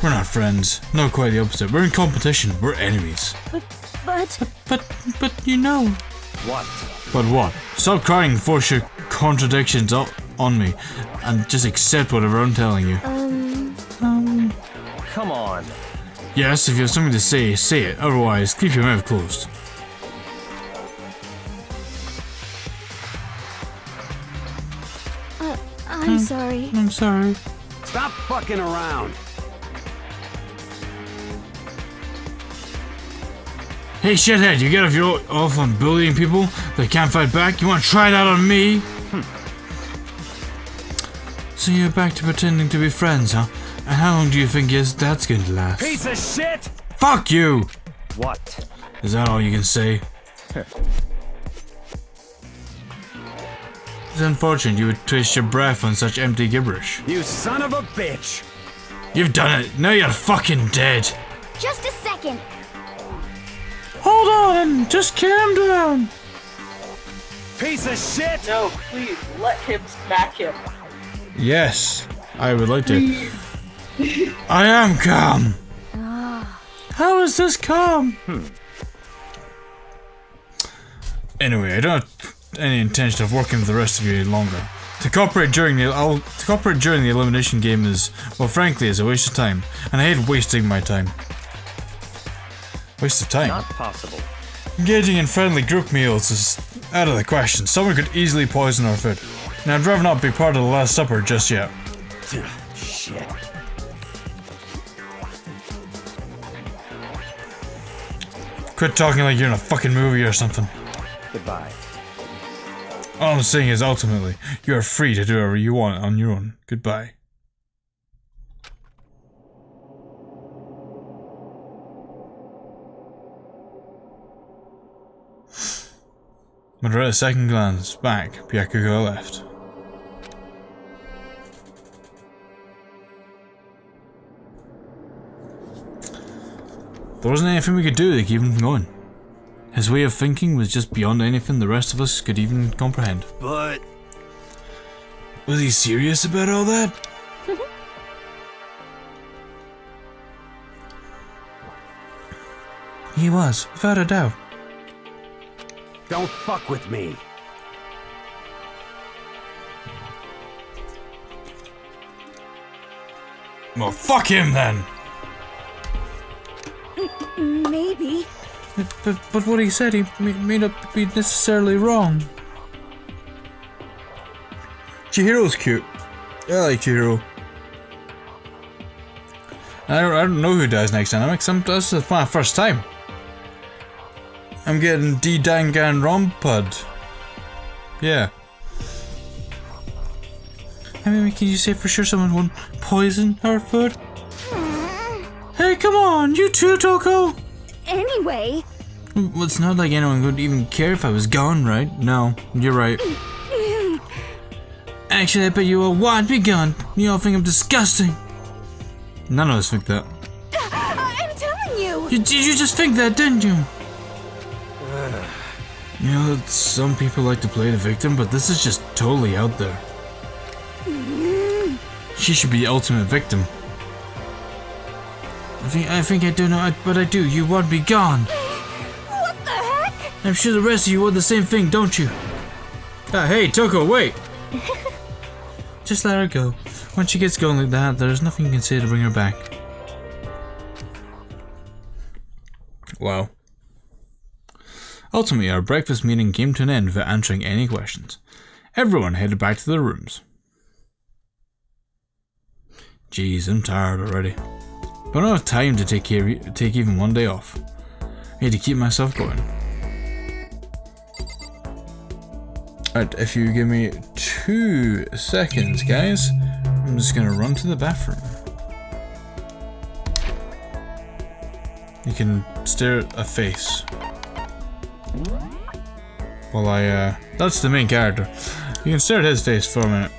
We're not friends. No, quite the opposite. We're in competition. We're enemies. But you know. What? But what? Stop crying and force your contradictions on me, and just accept whatever I'm telling you. Come on. Yes, if you have something to say, say it. Otherwise, keep your mouth closed. I'm sorry. I'm sorry. Stop fucking around! Hey shithead, you get off on bullying people that can't fight back? You wanna try that on me? So you're back to pretending to be friends, huh? And how long do you think that's going to last? Piece of shit! Fuck you! What? Is that all you can say? It's unfortunate you would twist your breath on such empty gibberish. You son of a bitch! You've done it! Now you're fucking dead! Just a second. second. Hold on, just calm down. Piece of shit! No, please, let him smack him. Yes, I would like to. I am calm. How is this calm? Anyway, I don't have any intention of working with the rest of you any longer. To cooperate during the elimination game is, well, frankly, is a waste of time, and I hate wasting my time. Waste of time. Not possible. Engaging in friendly group meals is out of the question. Someone could easily poison our food, and I'd rather not be part of the Last Supper just yet. Shit. Quit talking like you're in a fucking movie or something. Goodbye. All I'm saying is, ultimately, you are free to do whatever you want on your own. Goodbye. But at a second glance back, Byakugo left. There wasn't anything we could do to keep him going. His way of thinking was just beyond anything the rest of us could even comprehend. But... Was he serious about all that? He was, without a doubt. don't fuck with me. Well, fuck him then! Maybe. But what he said, he may not be necessarily wrong. Chihiro's cute. I like Chihiro. I don't know who dies next dynamic. This is my first time. I'm getting D-Dangan Rompud. Yeah. I mean, can you say for sure someone won't poison our food? Hey, come on, you too, Toko! Anyway. Well, it's not like anyone would even care if I was gone, right? No, you're right. Actually, I bet you all want me gone. You all think I'm disgusting. None of us think that. I'm telling you. You just think that, didn't you? You know, some people like to play the victim, but this is just totally out there. She should be the ultimate victim. I think I don't know, but I do. You want me gone. What the heck? I'm sure the rest of you want the same thing, don't you? Hey, Toko, wait! Just let her go. Once she gets going like that, there's nothing you can say to bring her back. Wow. Ultimately, our breakfast meeting came to an end without answering any questions. Everyone headed back to their rooms. Jeez, I'm tired already. But I don't have time to take even one day off. I need to keep myself going. Alright, if you give me 2 seconds, guys, I'm just gonna run to the bathroom. You can stare at a face. While that's the main character. You can stare at his face for a minute.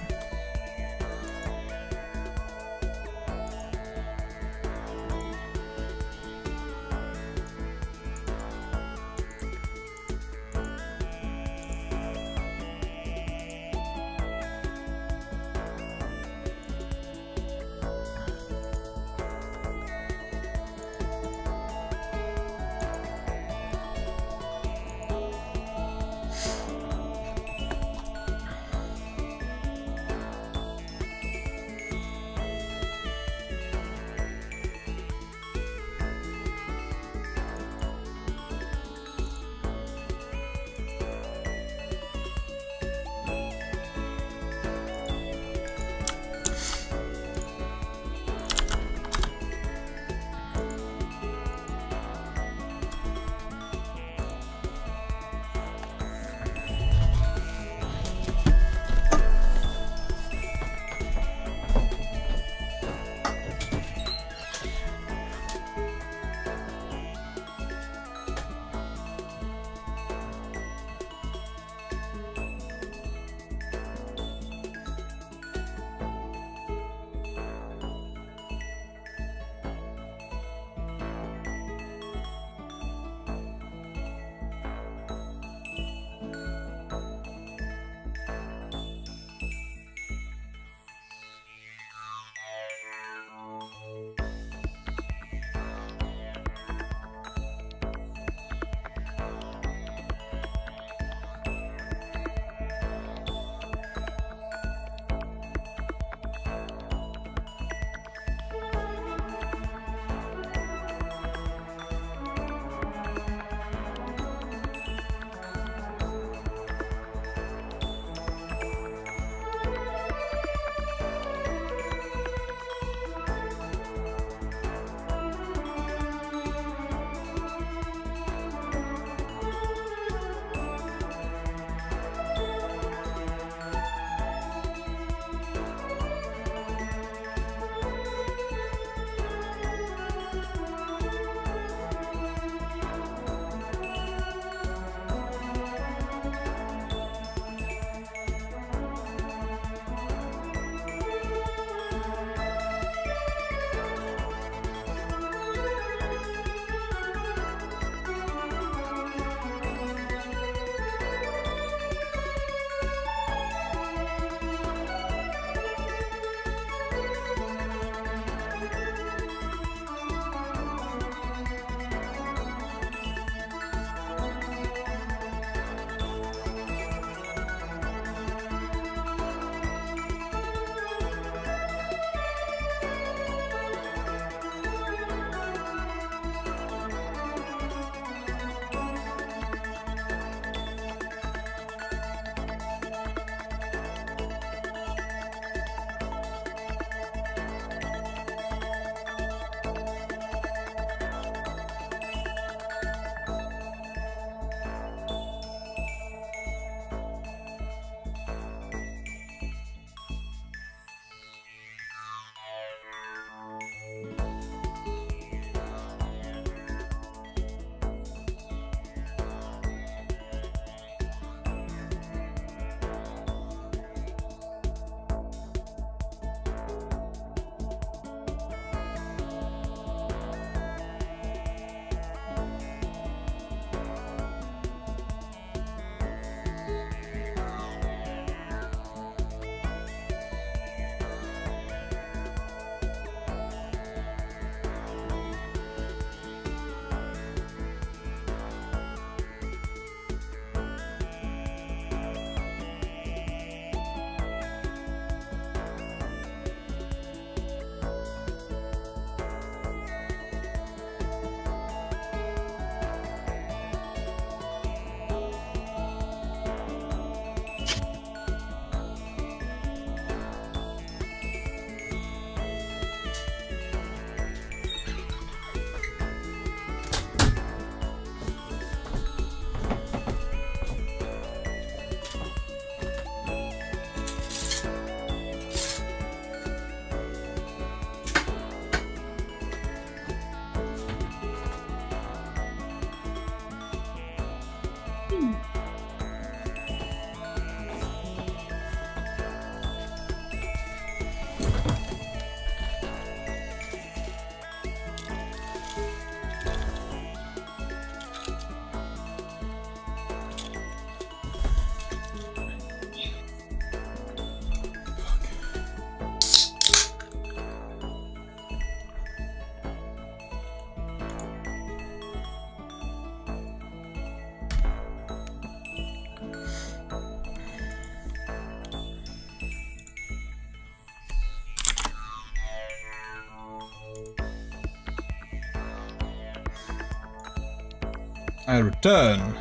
I return.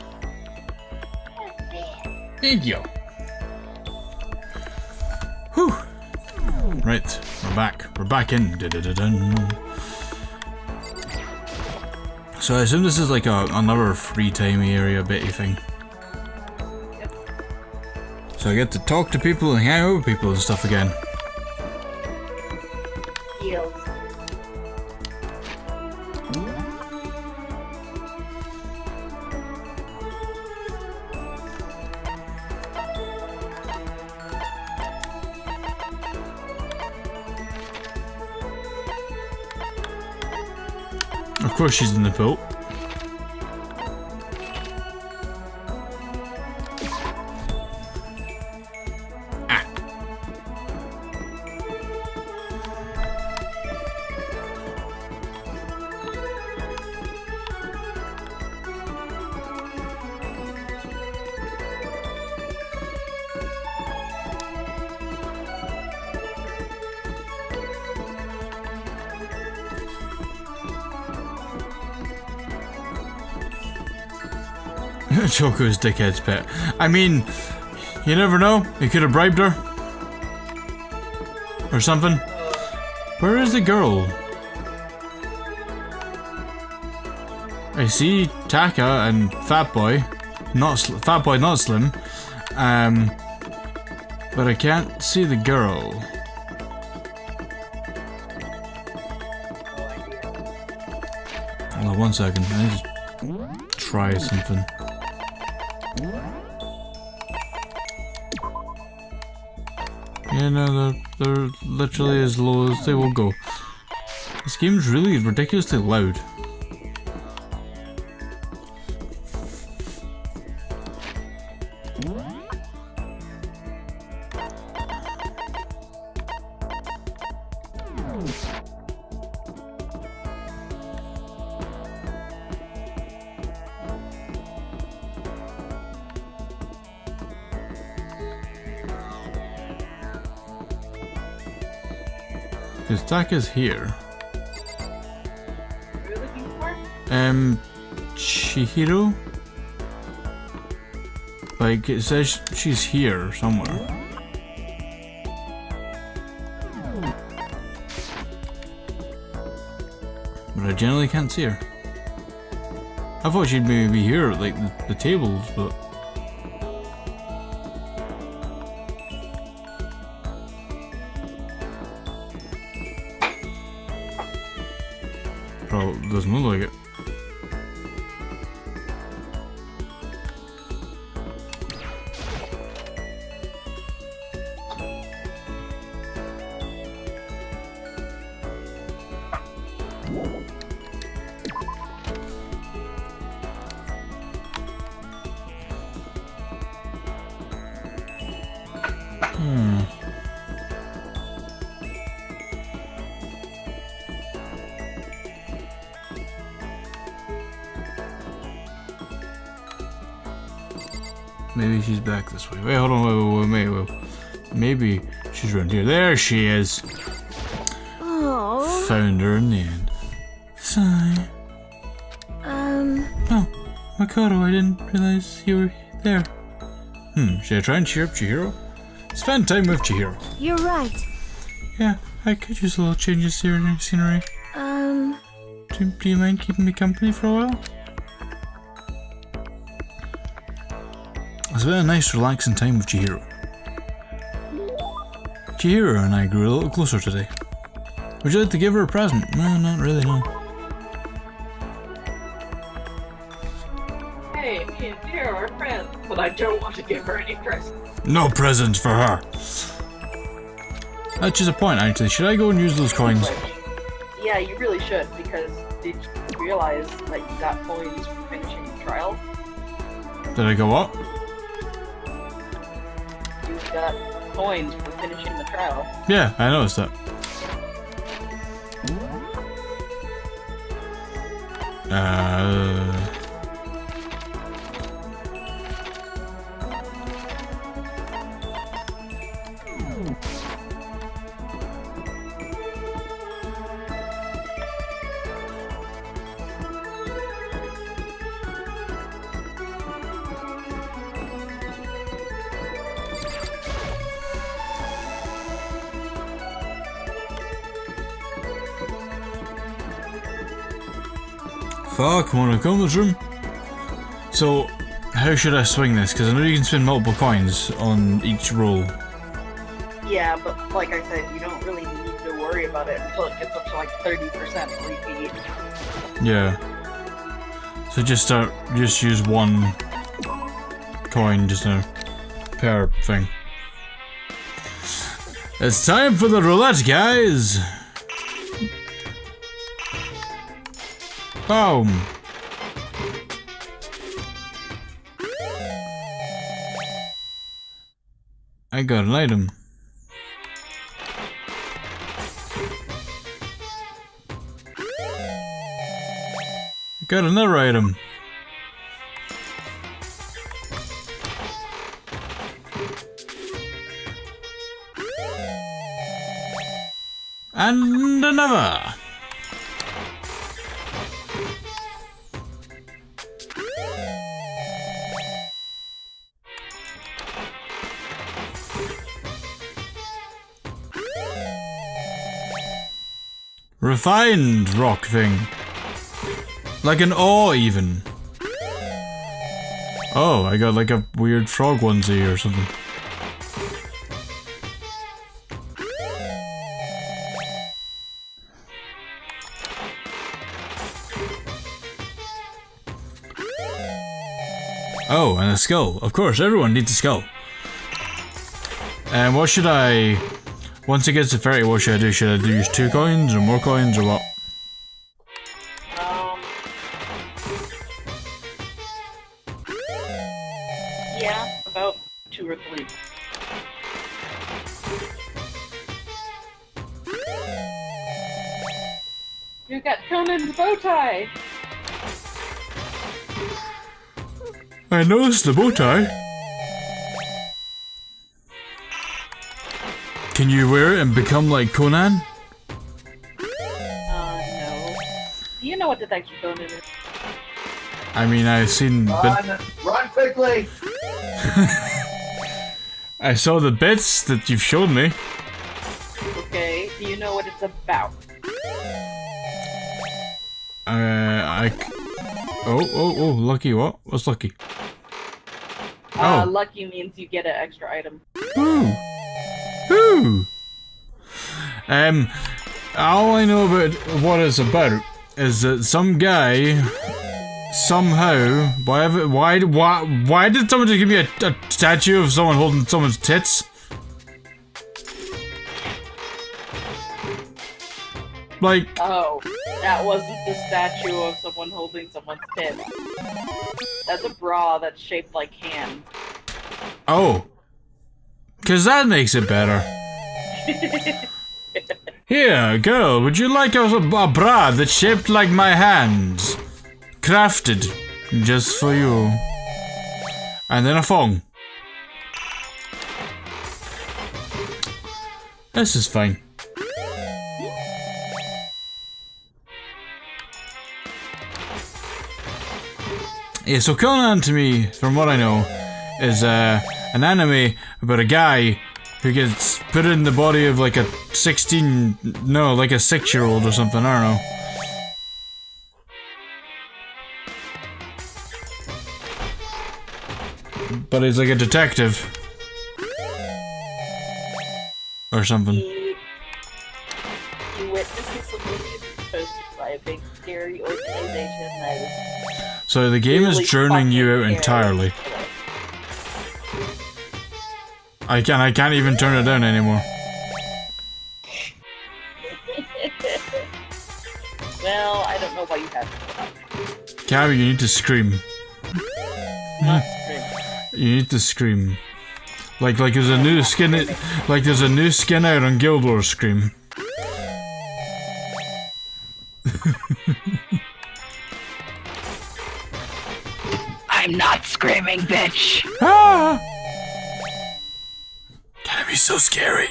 Thank you. Whew. Right, we're back. We're back in. Dun-dun-dun-dun. So I assume this is like another free time area bitty thing. Yep. So I get to talk to people and hang out with people and stuff again. Heels. Of course she's in the pool. Ah. Choco's dickhead's pet. I mean, you never know. You could have bribed her. Or something. Where is the girl? I see Taka and Fat Boy. Fat Boy, not Slim. But I can't see the girl. Hold on 1 second. I need to try something. Yeah, no, they're literally as low as they will go. This game's really ridiculously loud. Because Taka's here. What are you looking for? Chihiro? Like, it says she's here somewhere. But I generally can't see her. I thought she'd maybe be here at, like, the tables, but... Probably doesn't look like it. Maybe she's back this way. Wait, hold on, wait. Maybe she's around here. There she is. Oh. Found her in the end. Sigh. Oh, Makoto, I didn't realize you were there. Should I try and cheer up Chihiro? Spend time with Chihiro. You're right. Yeah, I could use a little change of scenery. Do you mind keeping me company for a while? It's been a nice relaxing time with Chihiro. Chihiro and I grew a little closer today. Would you like to give her a present? No, not really, no. Hey, me and Tara are friends, but I don't want to give her any presents. No presents for her! That's just a point, actually. Should I go and use those coins? Yeah, you really should, because did you realize that you got coins for finishing the trial? Did I go up? You got coins for finishing the trial. Yeah, I noticed that. Fuck, wanna come this room? So, how should I swing this? Because I know you can spend multiple coins on each roll. Yeah, but like I said, you don't really need to worry about it until it gets up to like 30% repeat. Yeah. So just use one coin just now per thing. It's time for the roulette, guys! Boom! I got an item. Got another item. And another. Refined rock thing. Like an ore, even. Oh, I got like a weird frog onesie or something. Oh, and a skull. Of course, everyone needs a skull. And what should I... Once it gets to 30, what should I do? Should I use 2 coins or more coins or what? Yeah, about 2 or 3. You got Conan's bow tie! I noticed the bow tie. Can you wear it and become like Conan? No. Do you know what Detective Conan is? I mean, I've seen... Run quickly! I saw the bits that you've showed me. Okay, do you know what it's about? Oh, lucky what? What's lucky? Lucky means you get an extra item. Ooh. Ooh. All I know about what it's about is that some guy, somehow, why did someone just give me a statue of someone holding someone's tits? Like... Oh, that wasn't the statue of someone holding someone's tits. That's a bra that's shaped like hands. Oh. 'Cause that makes it better. Here, girl, would you like a bra that's shaped like my hands? Crafted. Just for you. And then a thong. This is fine. Yeah, so Conan to me, from what I know, is an anime about a guy who gets put in the body of like a 6-year-old or something, I don't know. But he's like a detective. Or something. He witnesses something he's supposed to by a big scary organization that is... So the game is churning you out entirely. I can't even turn it down anymore. Well, I don't know why you have to. Cabby, you need to scream. Not screaming. You need to scream. Like there's a new skin like there's a new skin out on Guild Wars Scream. I'm not screaming, bitch! Ah! Can it be so scary?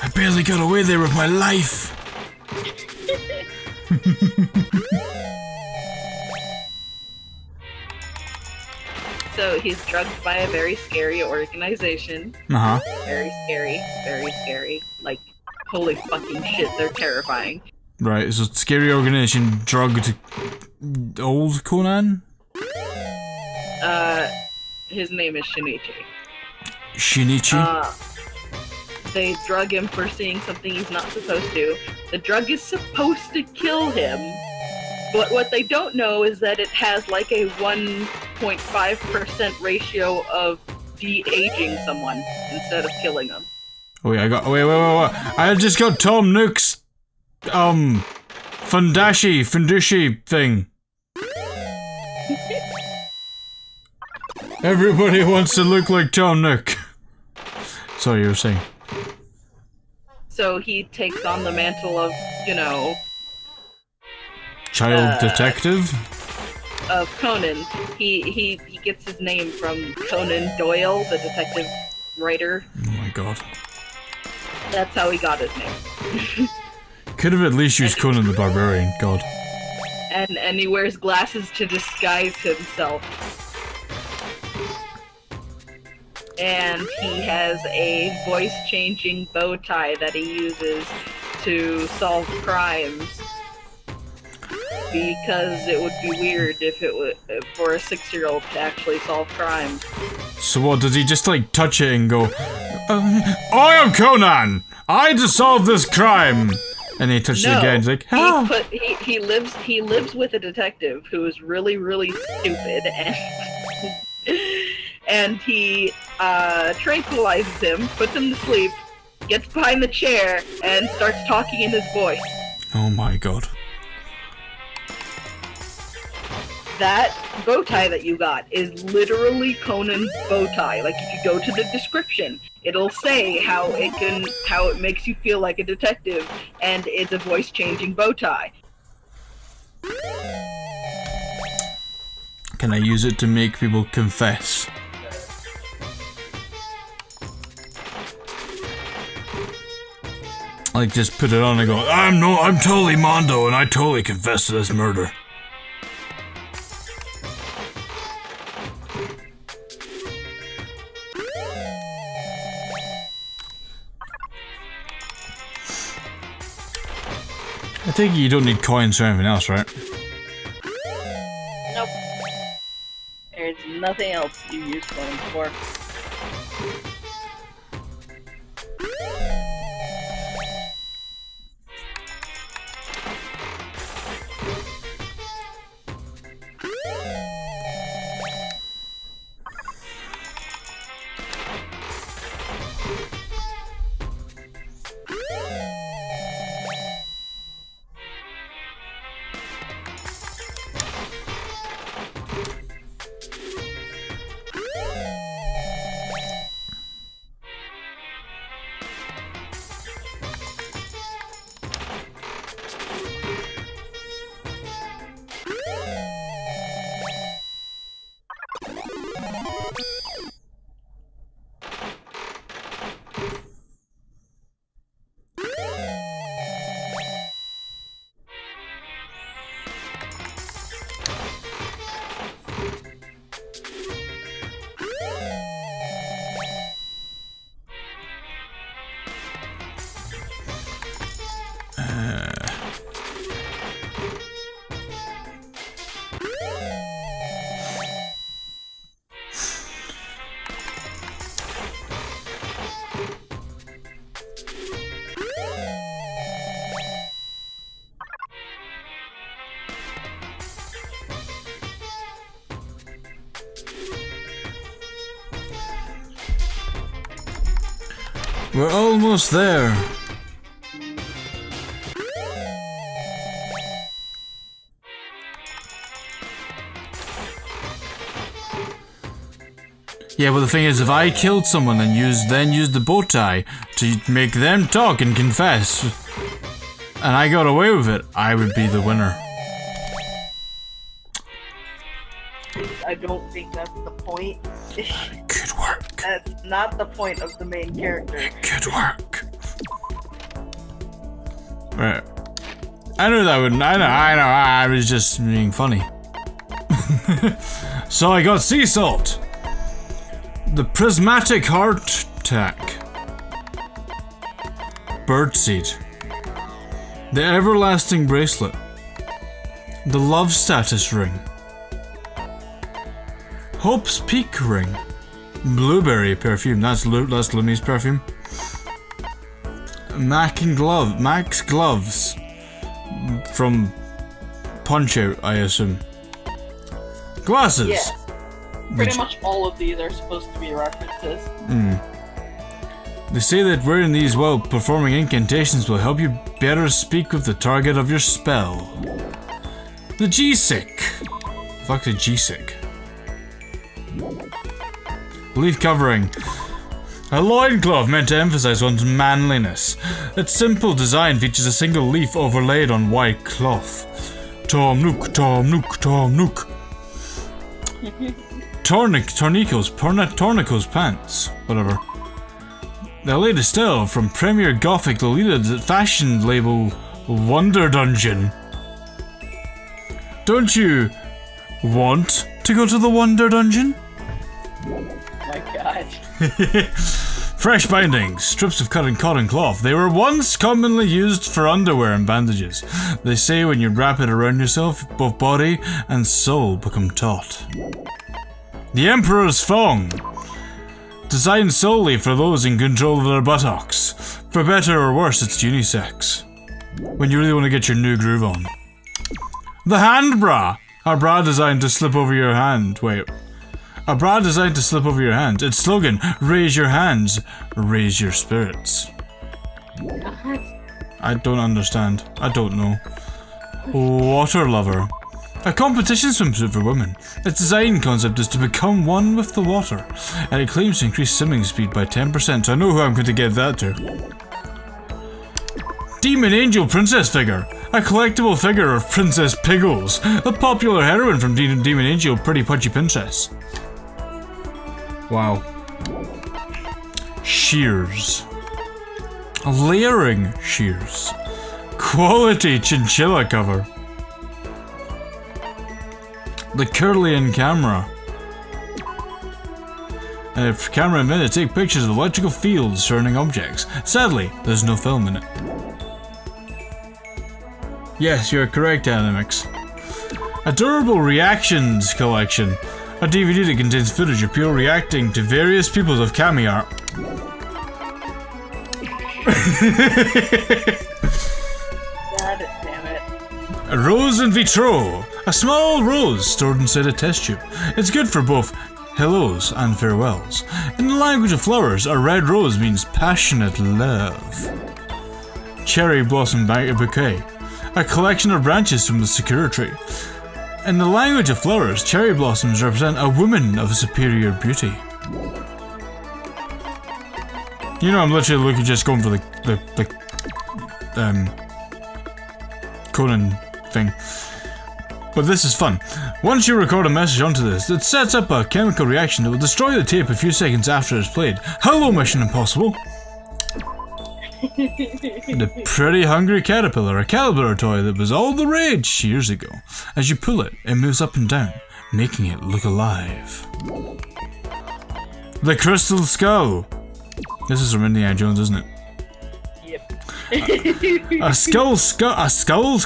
I barely got away there with my life. So he's drugged by a very scary organization. Uh-huh. Very scary, very scary. Like, holy fucking shit, they're terrifying. Right, so scary organization drugged Old Conan? His name is Shinichi. Shinichi? They drug him for seeing something he's not supposed to. The drug is supposed to kill him, but what they don't know is that it has like a 1.5% ratio of de-aging someone instead of killing them. Wait, wait. I just got Tom Nook's, fundashi thing. Everybody wants to look like Tom Nook. Sorry, you were saying. So he takes on the mantle of, you know... Child detective? Of Conan. He gets his name from Conan Doyle, the detective writer. Oh my god. That's how he got his name. Could have at least used Conan the Barbarian, god. And he wears glasses to disguise himself. And he has a voice-changing bow tie that he uses to solve crimes. Because it would be weird if it would for a 6-year-old to actually solve crimes. So what, does he just like touch it and go, I am Conan! I to solve this crime! And he touches it again, he's like, ah! He lives with a detective who is really, really stupid, and he tranquilizes him, puts him to sleep, gets behind the chair, and starts talking in his voice. Oh my god. That bow tie that you got is literally Conan's bow tie. Like, if you go to the description, it'll say how it makes you feel like a detective, and it's a voice-changing bow tie. Can I use it to make people confess? Like, just put it on and go, I'm totally Mondo and I totally confess to this murder. I think you don't need coins or anything else, right? Nope. There's nothing else you use coins for. We're almost there. Yeah, but the thing is, if I killed someone and then used the bow tie to make them talk and confess, and I got away with it, I would be the winner. I don't think that's the point. It could work. That's not the point of the main character. It could work. Right. I knew that wouldn't. I know. I was just being funny. So I got sea salt. The prismatic heart tack. Birdseed. The everlasting bracelet. The love status ring. Hope's Peak ring. Blueberry perfume. That's Lumi's perfume. Max gloves. From Punch Out, I assume. Glasses. Yeah. Pretty much all of these are supposed to be references. They say that wearing these while performing incantations will help you better speak with the target of your spell. The G-Sick. Fuck the G-Sick. Leaf covering. A loincloth meant to emphasize one's manliness. Its simple design features a single leaf overlaid on white cloth. Tom Nook, Tom Nook, Tom Nook. Tornico's pants. Whatever. The latest style from Premier Gothic Lolita fashion label Wonder Dungeon. Don't you want to go to the Wonder Dungeon? My god. Fresh bindings, strips of cut and cotton cloth. They were once commonly used for underwear and bandages. They say when you wrap it around yourself, both body and soul become taut. The Emperor's Thong. Designed solely for those in control of their buttocks. For better or worse, it's unisex. When you really want to get your new groove on. The Hand Bra. A bra designed to slip over your hand. Wait. A bra designed to slip over your hand. Its slogan, raise your hands, raise your spirits. I don't understand. I don't know. Water Lover. A competition swimsuit for women. Its design concept is to become one with the water, and it claims to increase swimming speed by 10%. I know who I'm going to get that to. Demon Angel Princess Figure. A collectible figure of Princess Piggles, the popular heroine from Demon Angel Pretty Punchy Princess. Wow. Shears. Layering shears. Quality chinchilla cover. The Curlian camera. A camera invented to take pictures of electrical fields surrounding objects. Sadly, there's no film in it. Yes, you're correct, Animix. A durable reactions collection. A DVD that contains footage of people reacting to various peoples of Camychan. God damn it. A rose in vitro. A small rose stored inside a test tube. It's good for both hellos and farewells. In the language of flowers, a red rose means passionate love. Cherry blossom bouquet. A collection of branches from the sakura tree. In the language of flowers, cherry blossoms represent a woman of superior beauty. You know, I'm literally just going for the Conan thing. But this is fun. Once you record a message onto this, it sets up a chemical reaction that will destroy the tape a few seconds after it's played. Hello, Mission Impossible! The Pretty Hungry Caterpillar, a caterpillar toy that was all the rage years ago. As you pull it, it moves up and down, making it look alive. The Crystal Skull. This is from Indiana Jones, isn't it? A skull's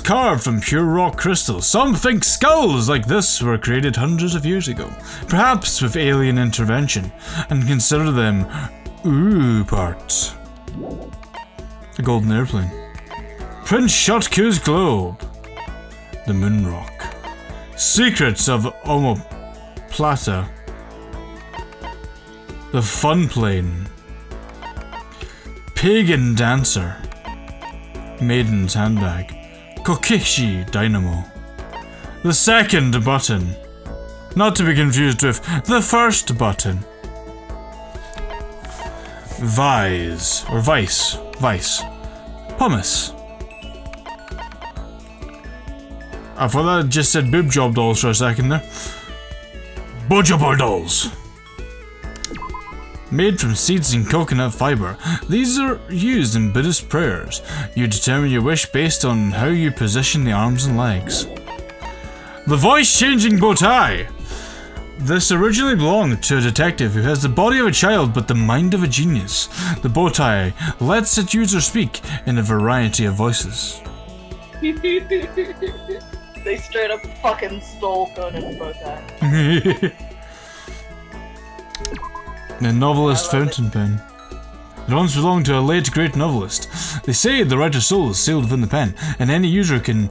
carved from pure rock crystal. Some think skulls like this were created hundreds of years ago, perhaps with alien intervention, and consider them ooh parts. A golden airplane. Prince Shotku's globe. The moon rock. Secrets of Omoplata. The fun plane. Pagan dancer. Maiden's handbag. Kokishi dynamo. The second button. Not to be confused with the first button. Vice. Pumice. I thought that just said boob job dolls for a second there. Bojobo dolls. Made from seeds and coconut fiber, these are used in Buddhist prayers. You determine your wish based on how you position the arms and legs. The voice-changing bow tie. This originally belonged to a detective who has the body of a child but the mind of a genius. The bow tie lets its user speak in a variety of voices. They straight up fucking stole Conan Botai. The novelist fountain pen. It once belonged to a late great novelist. They say the writer's soul is sealed within the pen, and any user can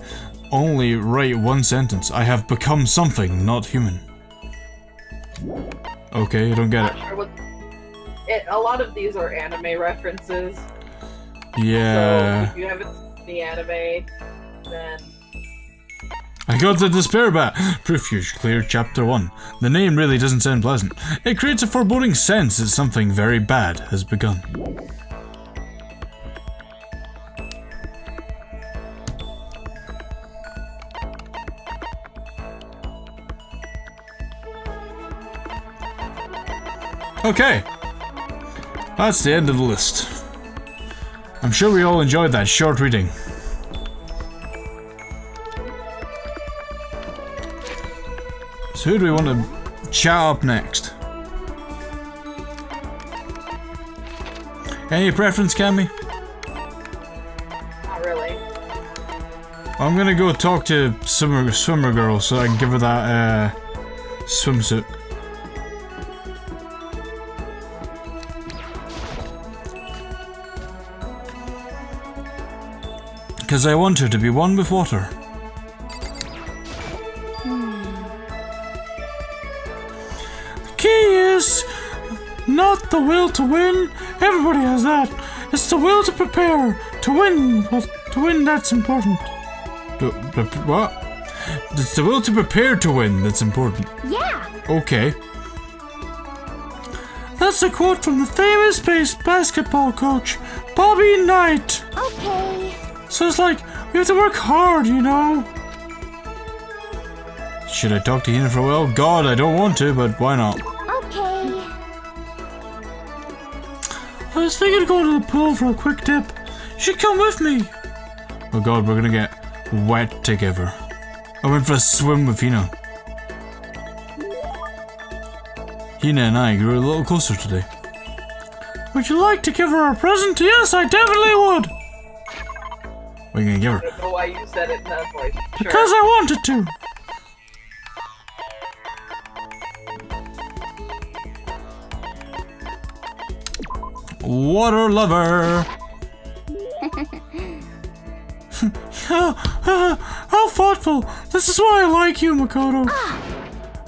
only write one sentence. I have become something, not human. Okay, I don't get Not sure what. A lot of these are anime references. Yeah. So if you haven't seen the anime, then. I got the despair bat. Proof you clear chapter 1. The name really doesn't sound pleasant. It creates a foreboding sense that something very bad has begun. Okay. That's the end of the list. I'm sure we all enjoyed that short reading. So who do we want to chat up next? Any preference, Cammy? Not really. I'm gonna go talk to swimmer girl so I can give her that swimsuit. Because I want her to be one with water. The key is not the will to win. Everybody has that. It's the will to prepare to win. But to win, that's important. What? It's the will to prepare to win that's important. Yeah. Okay. That's a quote from the famous basketball coach, Bobby Knight. Okay. So it's like, we have to work hard, you know? Should I talk to Hina for a while? God, I don't want to, but why not? Okay. I was thinking of going to the pool for a quick dip. You should come with me. Oh God, we're gonna get wet together. I went for a swim with Hina. Hina and I grew a little closer today. Would you like to give her a present? Yes, I definitely would. What are you gonna give her? I don't know why you said it in that voice. Sure. Because I wanted to. Water lover. How thoughtful. This is why I like you, Makoto.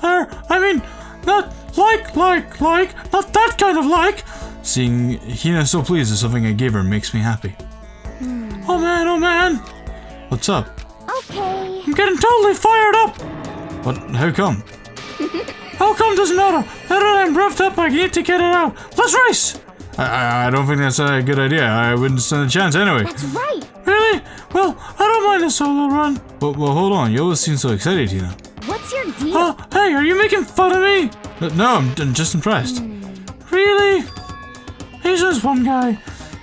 I mean, not like, not that kind of like. Seeing Hina so pleased with something I gave her makes me happy. Oh man. What's up? Okay. I'm getting totally fired up. What? How come? How come doesn't matter. Now that I'm revved up, I need to get it out. Let's race. I don't think that's a good idea. I wouldn't stand a chance anyway. That's right. Really? Well, I don't mind a solo run. Well, hold on. You always seem so excited, Hina. What's your deal? Oh, hey, are you making fun of me? No, I'm just impressed. Really? He's just one guy.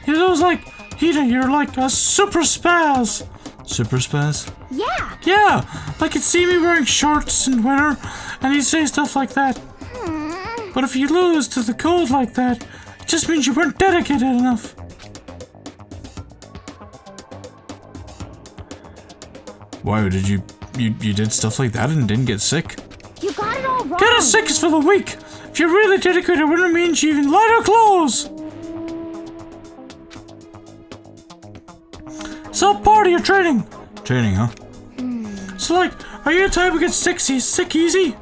He's always like, Hina, you're like a super spaz. Super spaz? Yeah. Yeah, like he'd see me wearing shorts in winter, and he'd say stuff like that. But if you lose to the cold like that, it just means you weren't dedicated enough. Wow, did you did stuff like that and didn't get sick? You got it all wrong. Getting sick is for the weak. If you're really dedicated, it wouldn't mean you even lighter clothes. So part of your training. Training, huh? So like, are you the type who gets sick easy?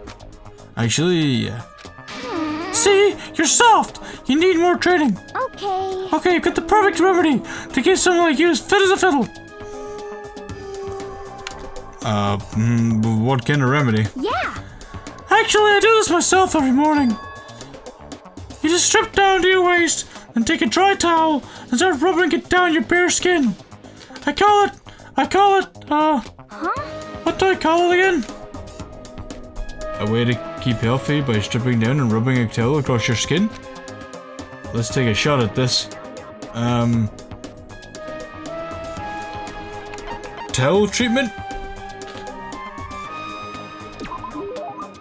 Actually, yeah. See, you're soft. You need more training. Okay. Okay, you've got the perfect remedy to keep someone like you as fit as a fiddle. What kind of remedy? Yeah. Actually, I do this myself every morning. You just strip down to your waist, and take a dry towel, and start rubbing it down your bare skin. I call it, what do I call it again? A way to keep healthy by stripping down and rubbing a towel across your skin? Let's take a shot at this. Towel treatment?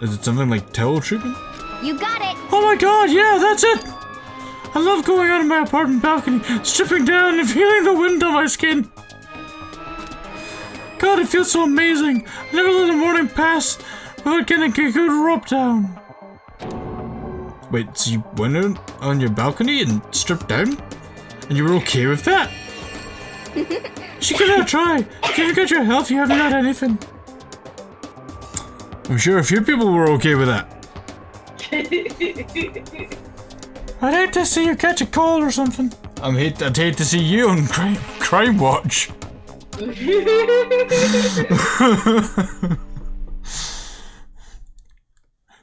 Is it something like towel treatment? You got it. Oh my God, yeah, that's it! I love going out of my apartment balcony, stripping down and feeling the wind on my skin. god, it feels so amazing. I never let a morning pass without getting a good rub down. Wait, so you went out on your balcony and stripped down? And you were okay with that? You should give it a try. If you forget your health, you haven't got anything. I'm sure a few people were okay with that. I'd hate to see you catch a cold or something. I'd hate to see you on Crime Watch.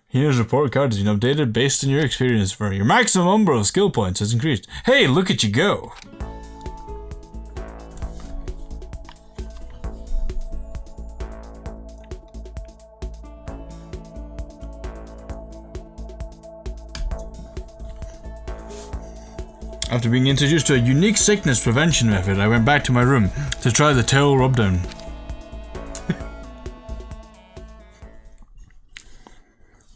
Here's report card has been updated based on your experience for your maximum number of skill points has increased. Hey, look at you go! After being introduced to a unique sickness prevention method, I went back to my room to try the towel rubdown.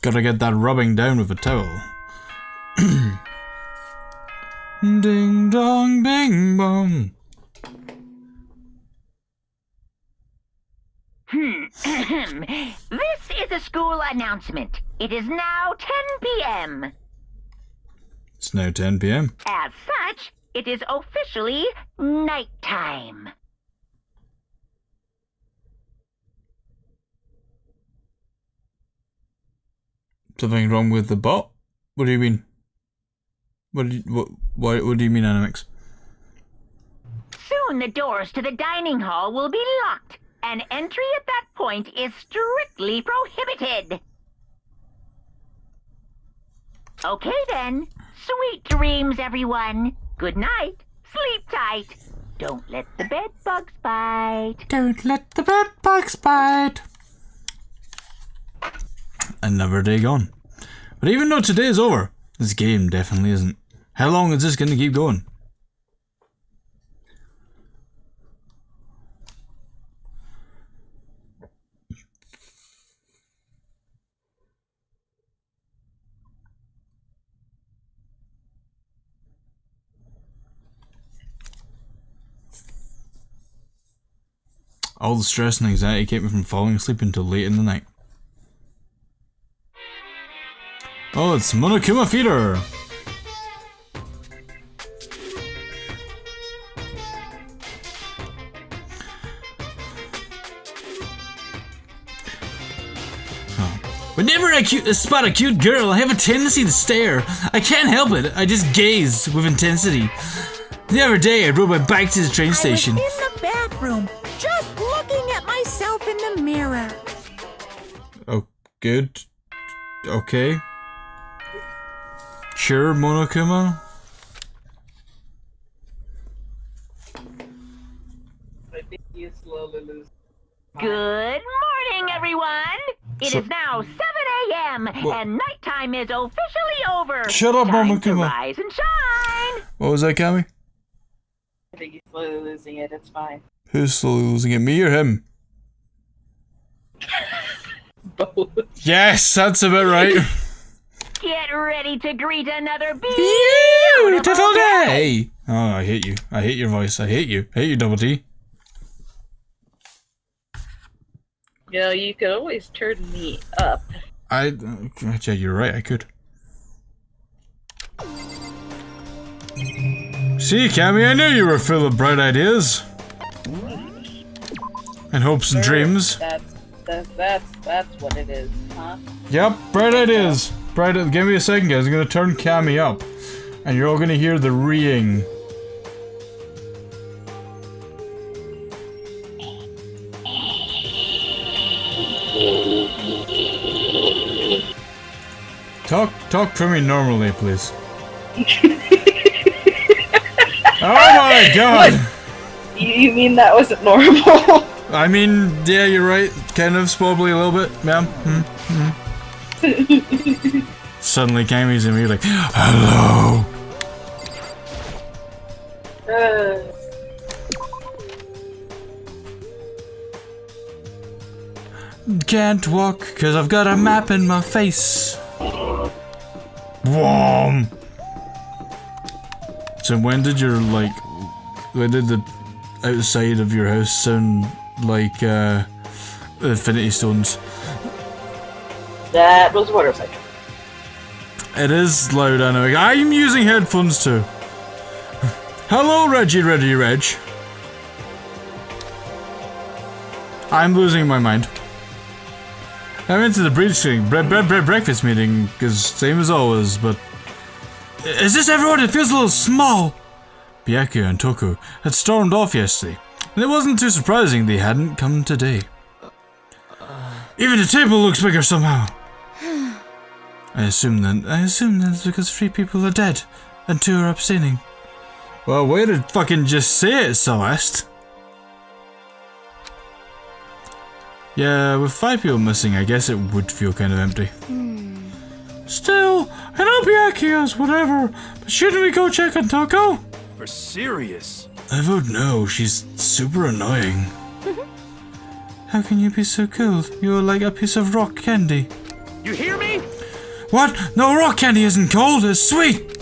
Gotta get that rubbing down with a towel. Ding dong bing bong. This is a school announcement. It is now 10 p.m. It's now 10 p.m. As such, it is officially nighttime. Something wrong with the bot? What do you mean? What do you mean, Animix? Soon the doors to the dining hall will be locked, and entry at that point is strictly prohibited. Okay then. Sweet dreams, everyone. Good night. Sleep tight. Don't let the bed bugs bite. Don't let the bed bugs bite. Another day gone. But even though today is over, this game definitely isn't. How long is this going to keep going? All the stress and anxiety kept me from falling asleep until late in the night. Oh, it's Monokuma Feeder! Whenever I spot a cute girl, I have a tendency to stare. I can't help it, I just gaze with intensity. The other day, I rode my bike to the train station. I was in the bathroom, just looking at myself in the mirror. Oh, good. Okay. Sure, Monokuma. I think you slowly lose. Good morning, everyone. It is now 7 a.m. and nighttime is officially over. Shut up, Time to Monokuma. rise and shine. What was that, Cammy? I think he's slowly losing it. It's fine. Who's slowly losing it, me or him? Both. Yes, that's about right. Get ready to greet another Beautiful day! Oh, I hate you. I hate your voice. I hate you. I hate you, Double T. You know, you could always turn me up. Yeah, you're right, I could. See, Cammy, I knew you were full of bright ideas. And hopes and dreams. That's what it is, huh? Yep, bright ideas. Give me a second, guys. I'm gonna turn Cammy up. And you're all gonna hear the reeing. Talk to me normally, please. Oh my god! What? You mean that wasn't normal? I mean, yeah, you're right. Kind of, probably a little bit. Yeah. Suddenly, Cammy's in me like, hello. Can't walk because I've got a map in my face. Whom. So when did the outside of your house sound like Infinity Stones. That was what I was like. It is loud, I know. I'm using headphones too. Hello, Reggie Reg. I'm losing my mind. I went to the breakfast meeting, because same as always, but... Is this everyone? It feels a little small. Byakuya and Toku had stormed off yesterday, and it wasn't too surprising they hadn't come today. Even the table looks bigger somehow. I assume that's because 3 people are dead, and 2 are abstaining. Well, way to fucking just say it, Celeste. Yeah, with 5 people missing, I guess it would feel kind of empty. Still, I know Byakuya's whatever, but shouldn't we go check on Toko? For serious? I vote no, she's super annoying. How can you be so cold? You're like a piece of rock candy. You hear me? What? No, rock candy isn't cold, it's sweet!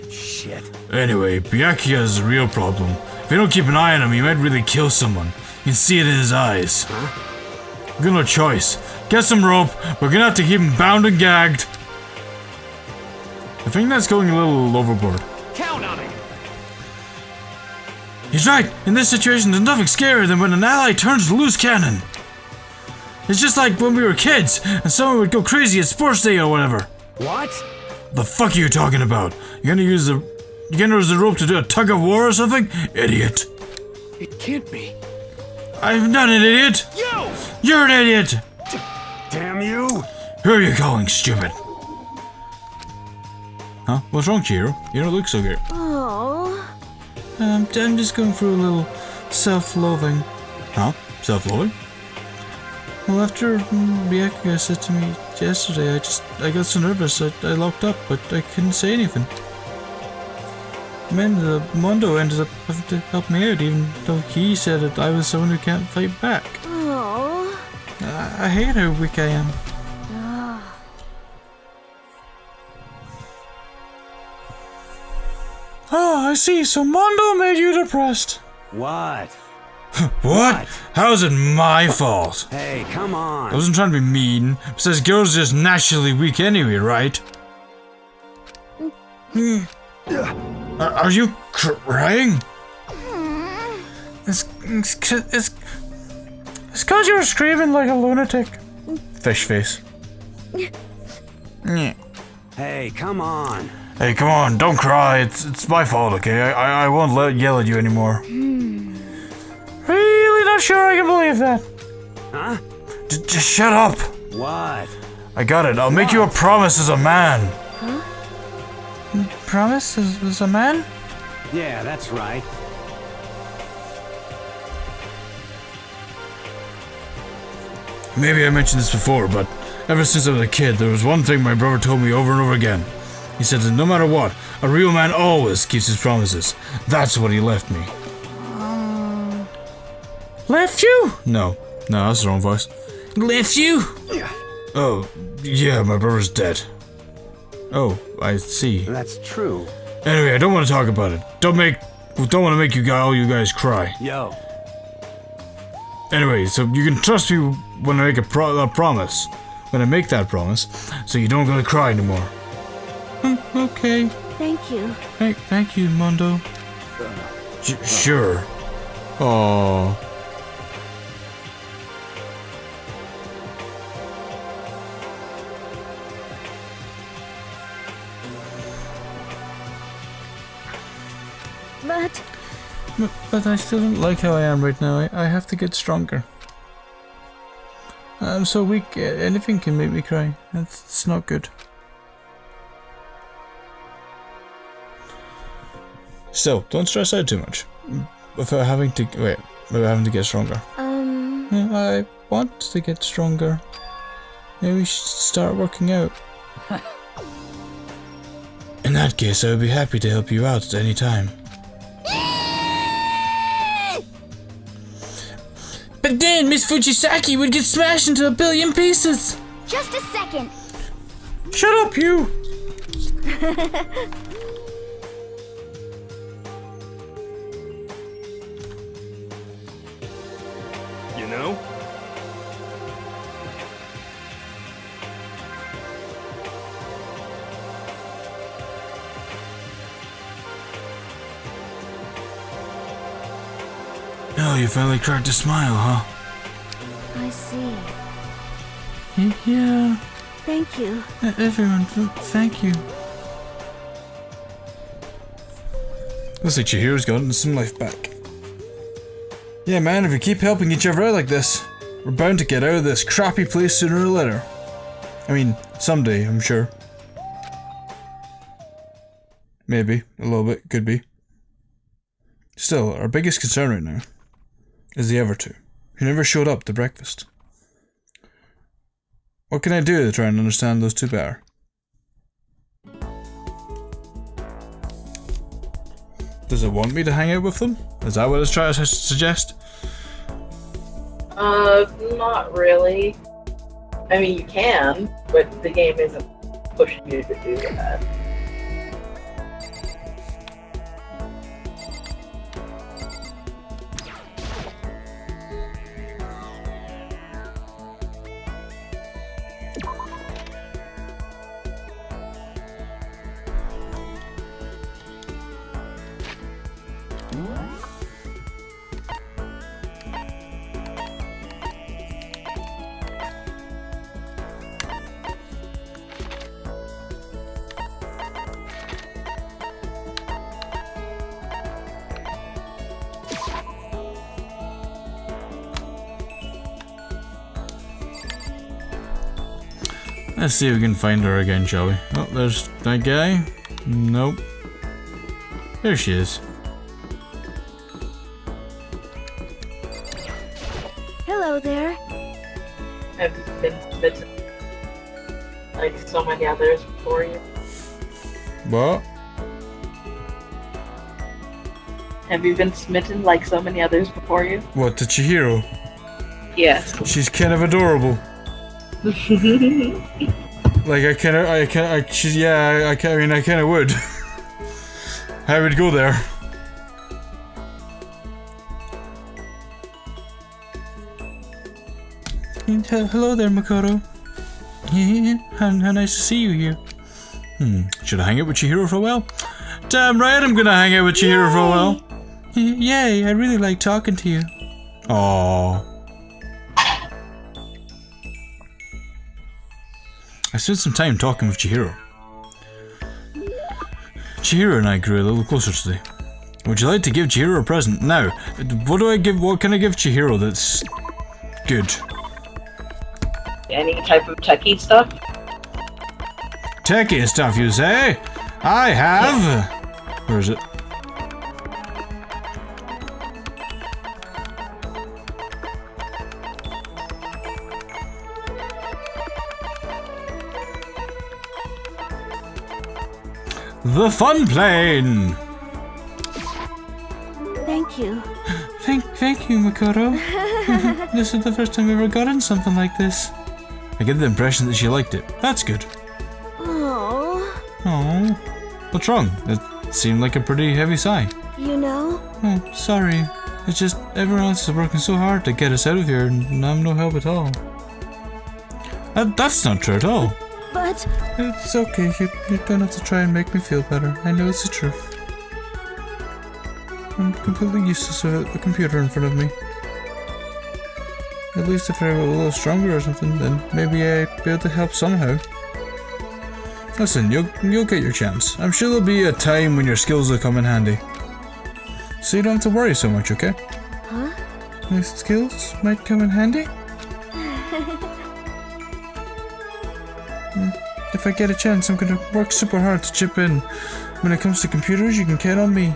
Shit. Anyway, Byakuya's a real problem. If you don't keep an eye on him, he might really kill someone. You can see it in his eyes. Huh? We've got no choice. Get some rope, we're gonna have to keep him bound and gagged. I think that's going a little overboard. Count on it! He's right! In this situation, there's nothing scarier than when an ally turns to loose cannon. It's just like when we were kids, and someone would go crazy at sports day or whatever. What? The fuck are you talking about? You're gonna use the rope to do a tug of war or something? Idiot. It can't be. I'm not an idiot! You! You're an idiot! Damn you! Who are you calling stupid? Huh? What's wrong, Chiro? You don't look so good. Oh. I'm just going through a little self-loathing. Huh? Self-loathing? Well, after Byakuya said to me yesterday, I got so nervous I locked up, but I couldn't say anything. Man, the Mondo ended up having to help me out, even though he said that I was someone who can't fight back. Oh. I hate how weak I am. Oh, I see. So Mondo made you depressed. What? What? How is it my fault? Hey, come on. I wasn't trying to be mean. Besides, girls are just naturally weak anyway, right? Are you crying? It's cause you're screaming like a lunatic. Fish face. Hey, come on. Hey, come on, don't cry. It's my fault, okay? I won't yell at you anymore. Really not sure I can believe that. Huh? Just shut up. What? I got it. I'll make you a promise as a man. Huh? Promise as a man? Yeah, that's right. Maybe I mentioned this before, but ever since I was a kid, there was one thing my brother told me over and over again. He said that no matter what, a real man always keeps his promises. That's what he left me. Left you? No, that's the wrong voice. Left you? Yeah. Oh, yeah, my brother's dead. Oh, I see. That's true. Anyway, I don't want to talk about it. Don't want to make all you guys cry. Yo. Anyway, so you can trust me when I make a promise. When I make that promise, so you don't gotta cry anymore. Okay. Thank you. Thank you, Mondo. Sure. Aww. But I still don't like how I am right now. I have to get stronger. I'm so weak, anything can make me cry. It's not good. Still, don't stress out too much. Without having to get stronger. I want to get stronger. Maybe we should start working out. In that case, I would be happy to help you out at any time. But then Miss Fujisaki would get smashed into a billion pieces! Just a second. Shut up, you! you finally cracked a smile, huh? I see. Yeah. Thank you. Everyone, thank you. Looks like Chihiro's gotten some life back. Yeah, man, if we keep helping each other out like this, we're bound to get out of this crappy place sooner or later. I mean, someday, I'm sure. Maybe, a little bit, could be. Still, our biggest concern right now is the other two, who never showed up to breakfast. What can I do to try and understand those two better? Does it want me to hang out with them? Is that what it's trying to suggest? Not really. I mean, you can, but the game isn't pushing you to do that. Let's see if we can find her again, shall we? Oh, there's that guy. Nope. There she is. Hello there. Have you been smitten like so many others before you? What? Have you been smitten like so many others before you? What, to Chihiro? Yes. She's kind of adorable. Like I kind of would. I would go there. Hello there, Makoto. How nice to see you here. Should I hang out with Chihiro for a while? Damn right, I'm gonna hang out with Chihiro for a while. Yay! I really like talking to you. Aww. I spent some time talking with Chihiro. Chihiro and I grew a little closer today. Would you like to give Chihiro a present? Now, what can I give Chihiro that's good? Any type of techie stuff? Techie stuff, you say? I have! Where is it? The fun plane! Thank you. Thank you, Makoto. This is the first time I've ever gotten something like this. I get the impression that she liked it. That's good. Oh, what's wrong? It seemed like a pretty heavy sigh. You know? Oh, sorry. It's just everyone else is working so hard to get us out of here, and I'm no help at all. That's not true at all. But... It's okay, you don't have to try and make me feel better. I know it's the truth. I'm completely useless without the computer in front of me. At least if I were a little stronger or something, then maybe I'd be able to help somehow. Listen, you'll get your chance. I'm sure there'll be a time when your skills will come in handy. So you don't have to worry so much, okay? Huh? My skills might come in handy? If I get a chance, I'm gonna work super hard to chip in. When it comes to computers, you can count on me.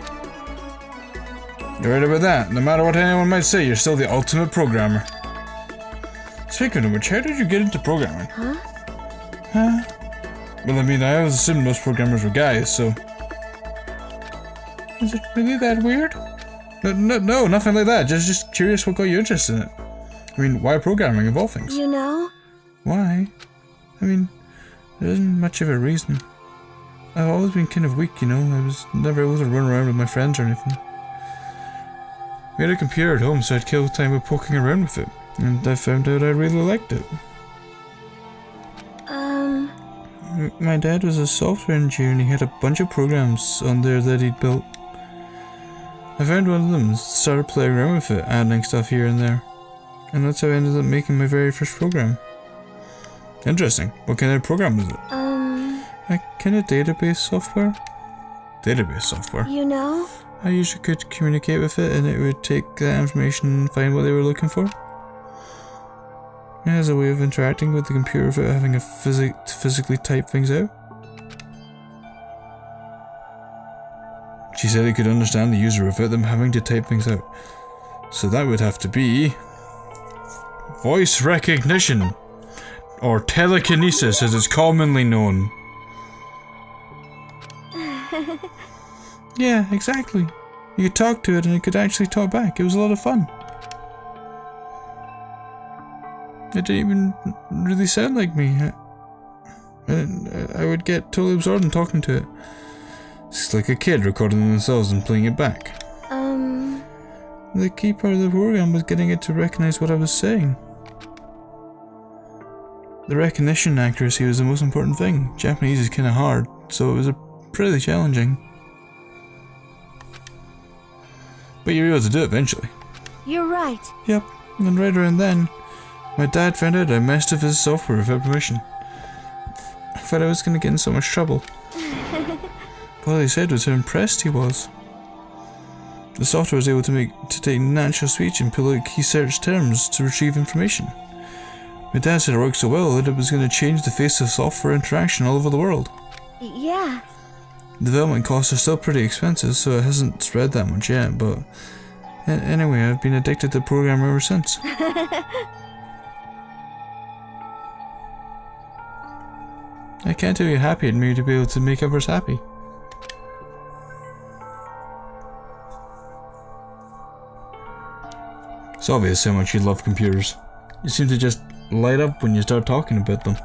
You're right about that. No matter what anyone might say, you're still the ultimate programmer. Speaking of which, how did you get into programming? Huh? Well, I mean, I always assumed most programmers were guys, so... Is it really that weird? No, nothing like that. Just curious what got you interested in it. I mean, why programming of all things? You know? Why? I mean, there isn't much of a reason. I've always been kind of weak, you know. I was never able to run around with my friends or anything. We had a computer at home, so I'd kill time with poking around with it. And I found out I really liked it. My dad was a software engineer and he had a bunch of programs on there that he'd built. I found one of them and started playing around with it, adding stuff here and there. And that's how I ended up making my very first program. Interesting. What kind of program was it? A kind of database software? Database software? You know? I usually could communicate with it and it would take that information and find what they were looking for. It has a way of interacting with the computer without having to physically type things out. She said it could understand the user without them having to type things out. So that would have to be... voice recognition! Or telekinesis as it's commonly known. Yeah, exactly. You could talk to it and it could actually talk back. It was a lot of fun. It didn't even really sound like me. I would get totally absorbed in talking to it. It's like a kid recording themselves and playing it back. The key part of the program was getting it to recognize what I was saying. The recognition accuracy was the most important thing. Japanese is kinda hard, so it was pretty challenging. But you were able to do it eventually. You're right. Yep, and right around then, my dad found out I messed with his software without permission. I thought I was gonna get in so much trouble. All he said was how impressed he was. The software was able to take natural speech and pull out key search terms to retrieve information. My dad said it worked so well that it was going to change the face of software interaction all over the world. Yeah. Development costs are still pretty expensive, so it hasn't spread that much yet, but... Anyway, I've been addicted to the program ever since. I can't tell you how happy it made me to be able to make others happy. It's obvious how much you love computers. You seem to just light up when you start talking about them.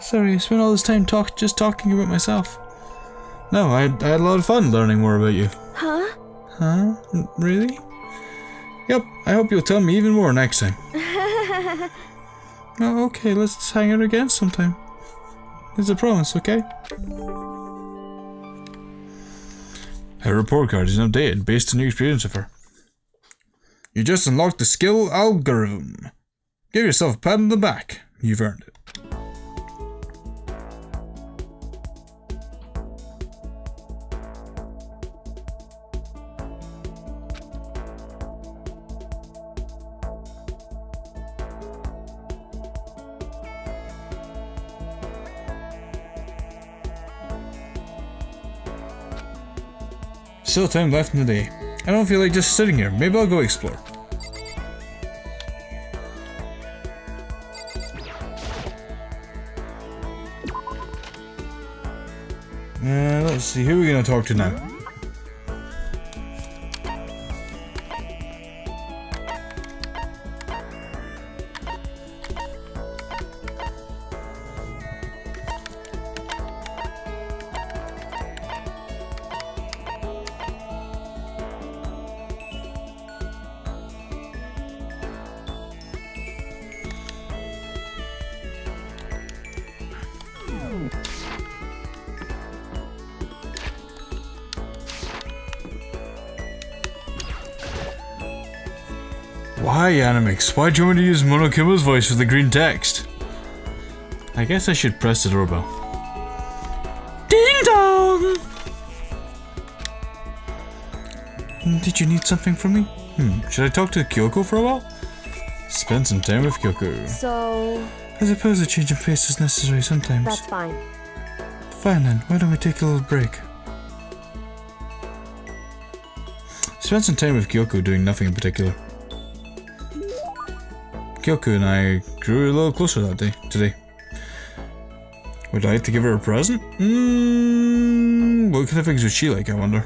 Sorry, I spent all this time just talking about myself. No, I had a lot of fun learning more about you. Huh? Huh? Really? Yep, I hope you'll tell me even more next time. Oh, okay, let's hang out again sometime. It's a promise, okay? Her report card is updated based on your experience of her. You just unlocked the skill algorithm. Give yourself a pat on the back. You've earned it. Still time left in the day. I don't feel like just sitting here. Maybe I'll go explore. Let's see, who are we gonna talk to now? Why, Animix? Why do you want me to use Monokuma's voice for the green text? I guess I should press the doorbell. Ding dong! Did you need something from me? Should I talk to Kyoko for a while? Spend some time with Kyoko. So... I suppose a change of pace is necessary sometimes. That's fine. Fine then, why don't we take a little break? Spent some time with Kyoko doing nothing in particular. Kyoko and I grew a little closer today. Would I like to give her a present? What kind of things would she like, I wonder?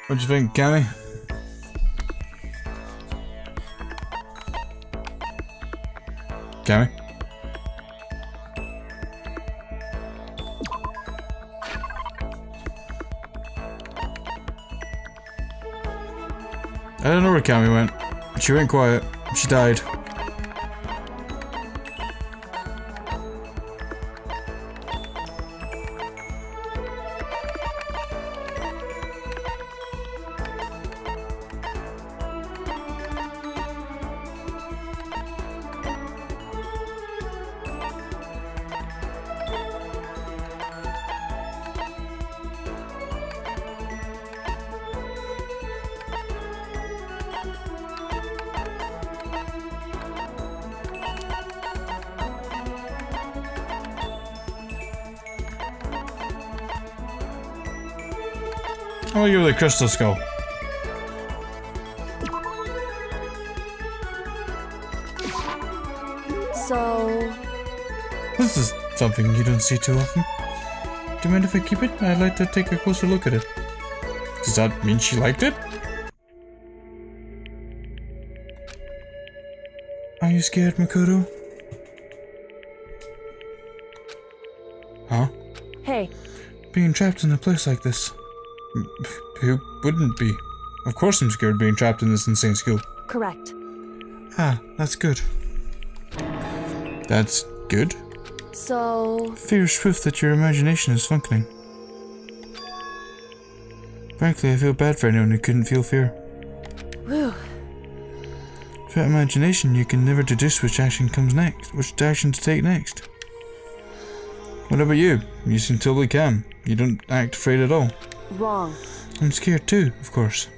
What'd you think, Cammy? Cammy? I don't know where Cammy went. She went quiet. She died. How about you with a crystal skull? So, This is something you don't see too often. Do you mind if I keep it? I'd like to take a closer look at it. Does that mean she liked it? Are you scared, Makoto? Huh? hey, Being trapped in a place like this. Who wouldn't be? Of course I'm scared being trapped in this insane school. correct. Ah, that's good. That's good? So, Fear is proof that your imagination is functioning. Frankly, I feel bad for anyone who couldn't feel fear. whew. Without imagination, you can never deduce which action comes next, which action to take next. What about you? You seem totally calm. You don't act afraid at all. Wrong. I'm scared too, of course.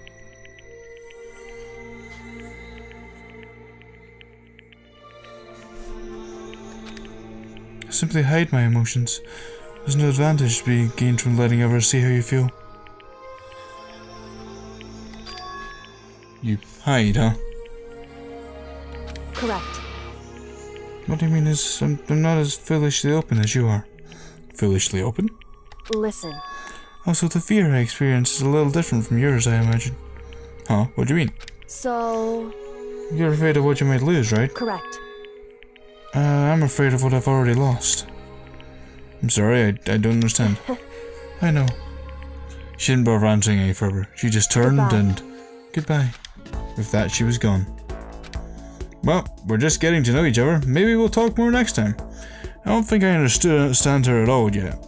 I simply hide my emotions. There's no advantage to be gained from letting others see how you feel. You hide, huh? Correct. What I mean is, I'm not as foolishly open as you are. Foolishly open? Listen. Also, the fear I experience is a little different from yours, I imagine. Huh? What do you mean? So, You're afraid of what you might lose, right? correct. I'm afraid of what I've already lost. I'm sorry, I don't understand. I know. She didn't bother answering any further. She just turned Goodbye. and... Goodbye. With that, she was gone. Well, we're just getting to know each other. Maybe we'll talk more next time. I don't think I understand her at all yet.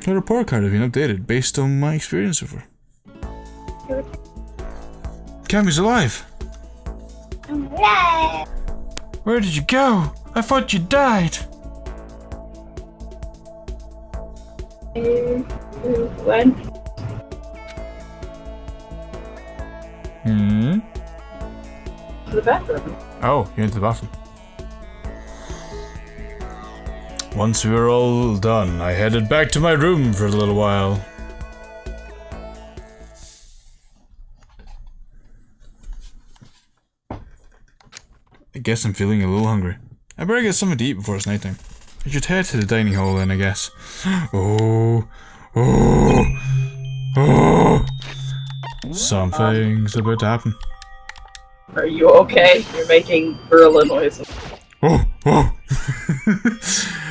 Her report card has been updated based on my experience with her. Cammy's alive! Where did you go? I thought you died! When? Hmm? To the bathroom. Oh, you went to the bathroom. Once we were all done, I headed back to my room for a little while. I guess I'm feeling a little hungry. I better get something to eat before it's nighttime. I should head to the dining hall then, I guess. Oh. Something's about to happen. Are you okay? You're making gorilla noises. Oh!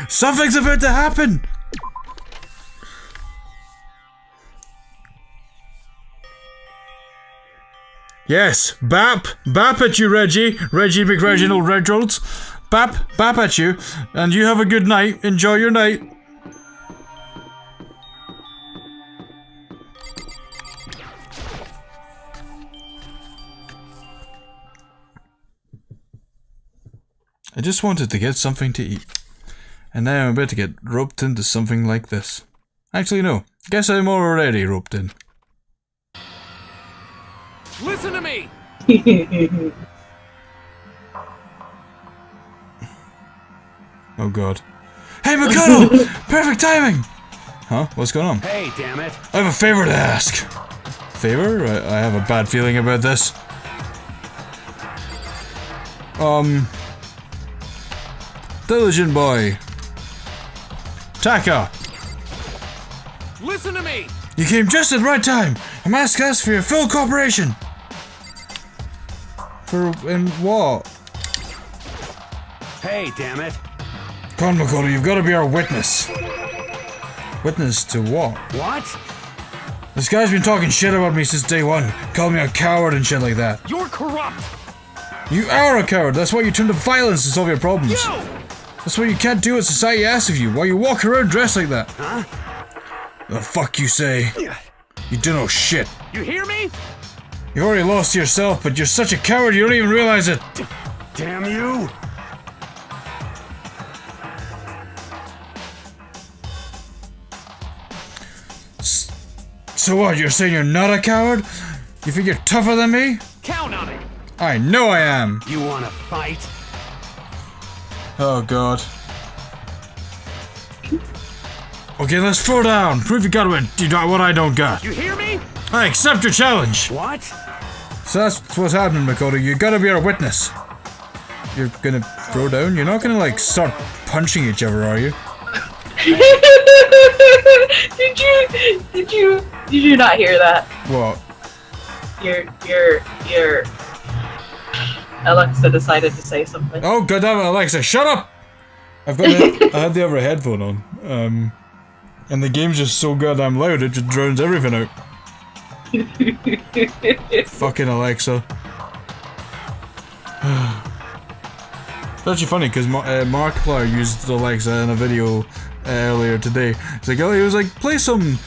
Something's about to happen! Yes, bap at you, Reggie McReginald Reginald. Bap at you, and you have a good night. Enjoy your night. I just wanted to get something to eat. And now I'm about to get roped into something like this. Actually, no. Guess I'm already roped in. Listen to me! Oh god. Hey, Makoto! Perfect timing! Huh? What's going on? Hey, damn it. I have a favor to ask. Favor? I have a bad feeling about this. Diligent boy. Taka. Listen to me! You came just at the right time. I'm asking for your full cooperation. In what? Hey, damn it. Come on, Makoto, you've got to be our witness. Witness to what? What? This guy's been talking shit about me since day one. Calling me a coward and shit like that. You're corrupt! You are a coward. That's why you turn to violence to solve your problems. You! That's why you can't do what society asks of you. Why you walk around dressed like that. Huh? The fuck you say? You do no shit. You hear me? You already lost to yourself, but you're such a coward you don't even realize it. Damn you! So what, you're saying you're not a coward? You think you're tougher than me? Count on it! I know I am! You wanna fight? Oh god. Okay, let's throw down. Prove you got what I don't got. You hear me? I accept your challenge. What? So that's what's happening, Makoto. You gotta be our witness. You're gonna throw down? You're not gonna, like, start punching each other, are you? Did you not hear that? What? Your Alexa decided to say something. Oh, goddammit, Alexa, shut up! I had the other headphone on. And the game's just so goddamn loud, it just drowns everything out. Fucking Alexa. It's actually funny because Markiplier used Alexa in a video earlier today. It's like, oh, he was like, play some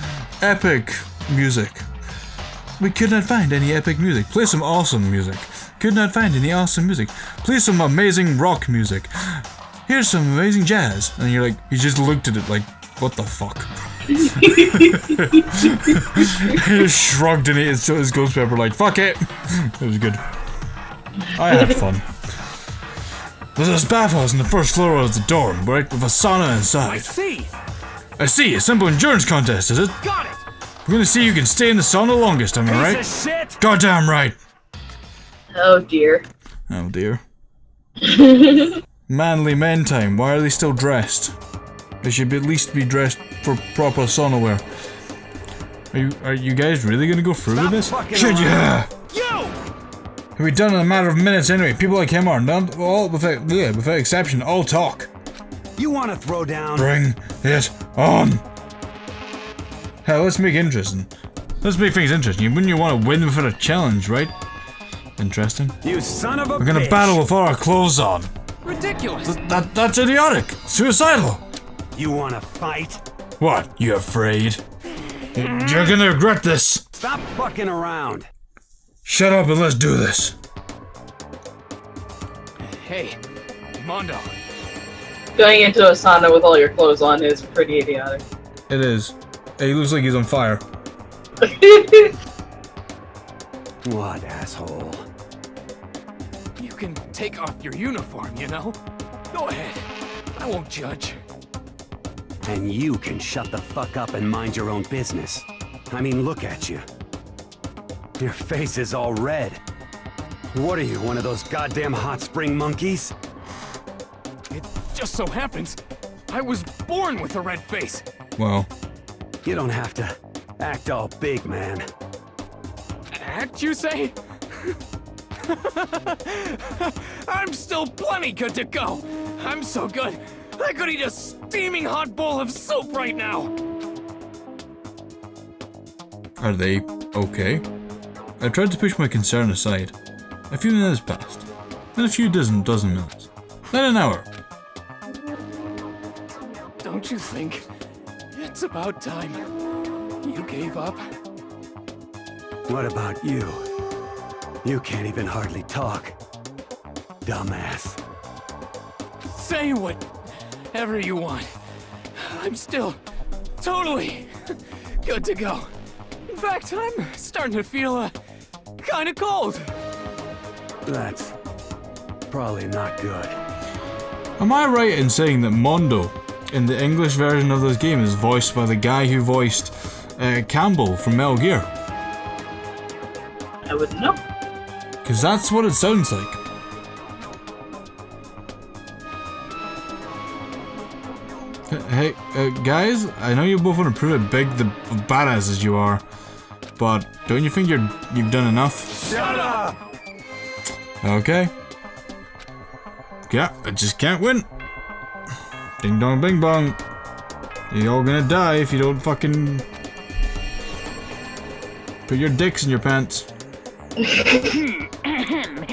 epic music. We could not find any epic music. Play some awesome music. Could not find any awesome music. Play some amazing rock music. Here's some amazing jazz. And you're like, he just looked at it like, what the fuck? He just shrugged and ate his ghost pepper like, fuck it. It was good. I had fun. There's this bathhouse on the first floor of the dorm, right, with a sauna inside. I see. A simple endurance contest, is it? Got it. We're gonna see who can stay in the sauna longest, am I right? Piece of shit. Goddamn right. Oh dear. Oh dear. Manly men time. Why are they still dressed? They should at least be dressed for proper sauna wear. Are you guys really gonna go through with this? Should ya? Can be done in a matter of minutes anyway. People like him are none, all without exception, all talk. You want to throw down? Bring it on. Hell, let's make it interesting. Let's make things interesting. Wouldn't you want to win without a challenge, right? Interesting. You son of a We're gonna bitch. battle with all our clothes on. Ridiculous. That's idiotic. Suicidal. You want to fight? What? You afraid? You're gonna regret this. Stop fucking around. Shut up and let's do this. Hey, Mondo. Going into a sauna with all your clothes on is pretty idiotic. It is. He looks like he's on fire. What asshole? You can take off your uniform, you know? Go ahead. I won't judge. And you can shut the fuck up and mind your own business. I mean, look at you. Your face is all red. What are you, one of those goddamn hot spring monkeys? It just so happens I was born with a red face. Well. You don't have to act all big, man. Act, you say? I'm still plenty good to go. I'm so good, I could eat a steaming hot bowl of soup right now. Are they okay? I tried to push my concern aside. A few minutes passed. Then a few dozen minutes. Then an hour. Don't you think it's about time you gave up? What about you? You can't even hardly talk. Dumbass. Say whatever you want. I'm still totally good to go. In fact, I'm starting to feel kinda cold. That's probably not good. Am I right in saying that Mondo, in the English version of this game, is voiced by the guy who voiced Campbell from Metal Gear? I wouldn't know. Because that's what it sounds like. Hey, guys, I know you both want to prove how big the badasses you are, but don't you think you've done enough? Shut up! Okay. Yeah, I just can't win. Ding dong bing bong. You're all gonna die if you don't fucking put your dicks in your pants.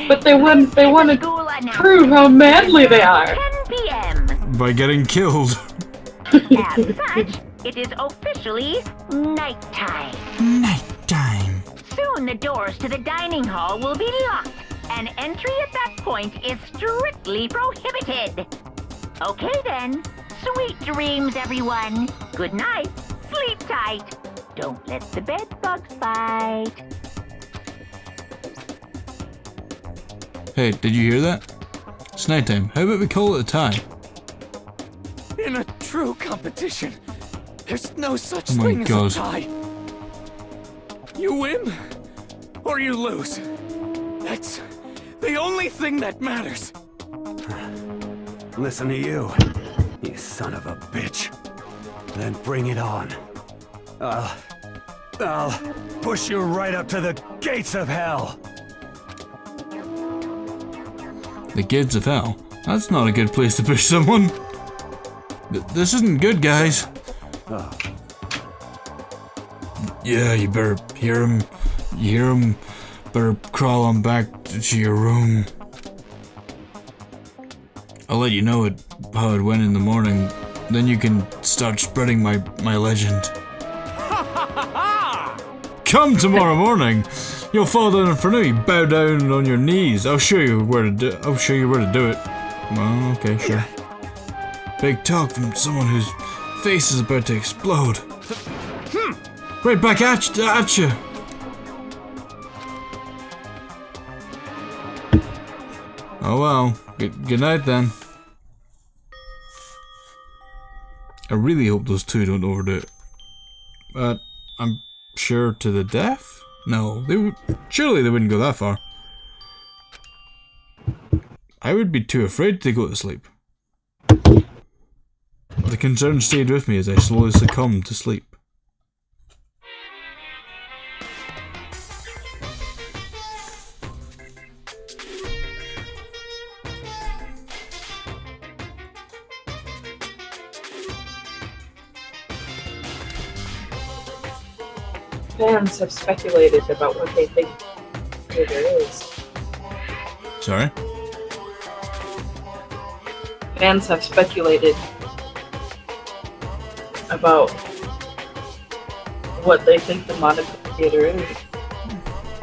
But they want to prove how manly they are. 10 p.m. By getting killed. As such, it is officially nighttime. Nighttime. Soon the doors to the dining hall will be locked, and entry at that point is strictly prohibited. Okay then. Sweet dreams, everyone. Good night. Sleep tight. Don't let the bed bugs bite. Hey, did you hear that? It's nighttime. How about we call it a tie? In a true competition, There's no such Oh my thing God. as a tie. You win, or you lose. That's the only thing that matters. Listen to you, you son of a bitch. Then bring it on. I'll push you right up to the gates of hell. The gates of hell? That's not a good place to push someone. This isn't good, guys. Oh. Yeah, you better hear him. You hear him. Better crawl on back to your room. I'll let you know how it went in the morning. Then you can start spreading my legend. Come tomorrow morning. You'll fall down in front of me. Bow down on your knees. I'll show you where to do it. Well, okay, sure. Big talk from someone whose face is about to explode. Right back at you. Oh well. Good night then. I really hope those two don't overdo it. But I'm sure to the death? No, surely they wouldn't go that far. I would be too afraid to go to sleep. The concern stayed with me as I slowly succumbed to sleep. Fans have speculated about what they think there is. Sorry? Fans have speculated about what they think the Monaco Theater is.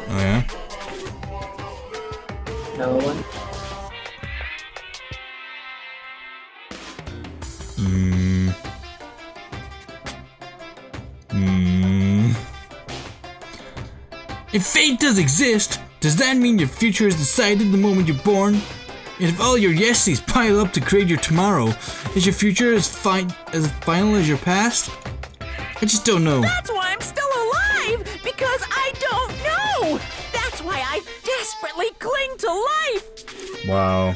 Oh yeah? No one. If fate does exist, does that mean your future is decided the moment you're born? And if all your yeses pile up to create your tomorrow, is your future as final as your past? I just don't know. That's why I'm still alive, because I don't know. That's why I desperately cling to life. Wow.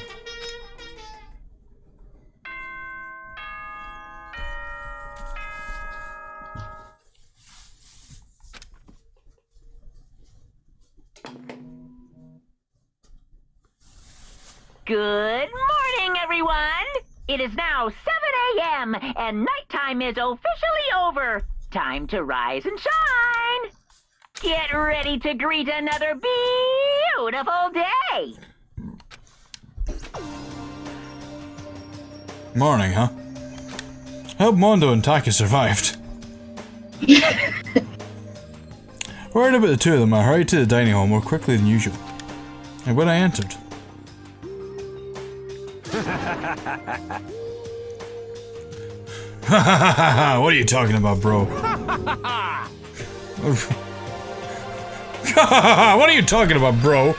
Good morning, everyone! It is now 7 a.m. and nighttime is officially over. Time to rise and shine! Get ready to greet another beautiful day! Morning, huh? I hope Mondo and Taka survived. Worried about the two of them, I hurried to the dining hall more quickly than usual. And when I entered... What are you talking about, bro? What are you talking about, bro?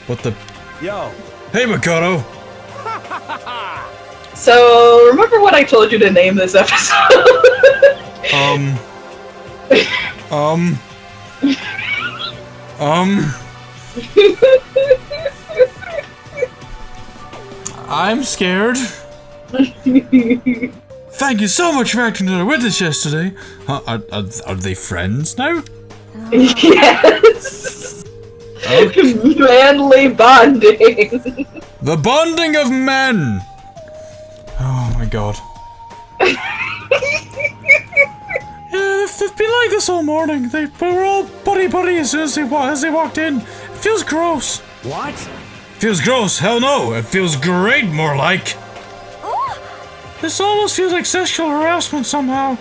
What the... Yo! Hey, Makoto! So, remember what I told you to name this episode? I'm scared. Thank you so much for acting to the witness yesterday. Are they friends now? Yes! Okay. Manly bonding! The bonding of men! Oh my god. Yeah, they've been like this all morning. They were all buddy as soon as they walked in. It feels gross. What? Feels gross? Hell no. It feels great, more like. This almost feels like sexual harassment somehow.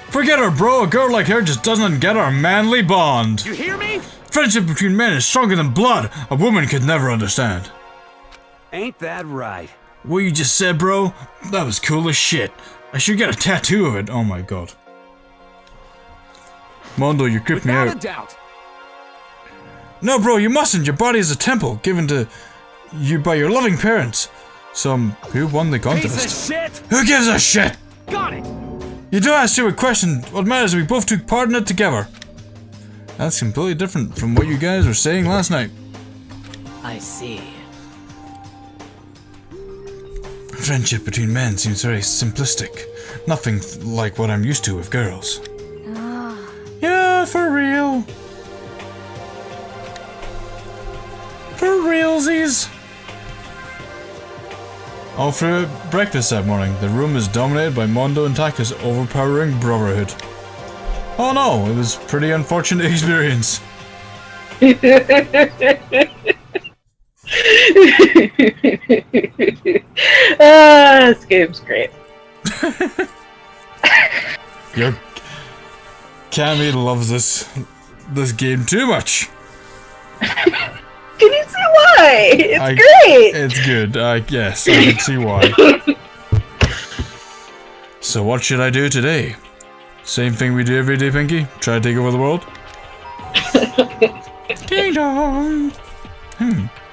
Forget her, bro. A girl like her just doesn't get our manly bond. You hear me? Friendship between men is stronger than blood. A woman could never understand. Ain't that right? What you just said, bro? That was cool as shit. I should get a tattoo of it. Oh my god. Mondo, you creeped me Without a out. doubt. No, bro, you mustn't. Your body is a temple given to you by your loving parents. Who won the contest? Piece of shit! Who gives a shit? Got it! You don't ask stupid questions. What matters is we both took part in it together. That's completely different from what you guys were saying last night. I see. Friendship between men seems very simplistic. Nothing like what I'm used to with girls. Yeah, for real. For realsies. All through breakfast that morning, the room is dominated by Mondo and Taka's overpowering brotherhood. Oh no, it was a pretty unfortunate experience. This game's great. Your Cammy loves this game too much. Can you see why? It's great. It's good. Yes, I can see why. So what should I do today? Same thing we do every day, Pinky? Try to take over the world? Ding dong!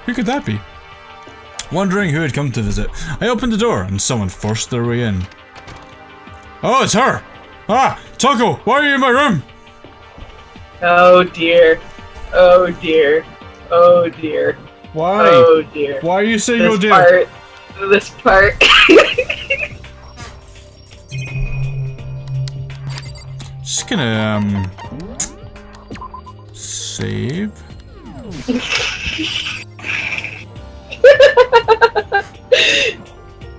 Who could that be? Wondering who had come to visit, I opened the door and someone forced their way in. Oh, it's her! Ah! Taco, why are you in my room? Oh dear. Oh dear. Oh dear. Why? Oh dear. Why are you saying oh dear? This part. Just gonna, save.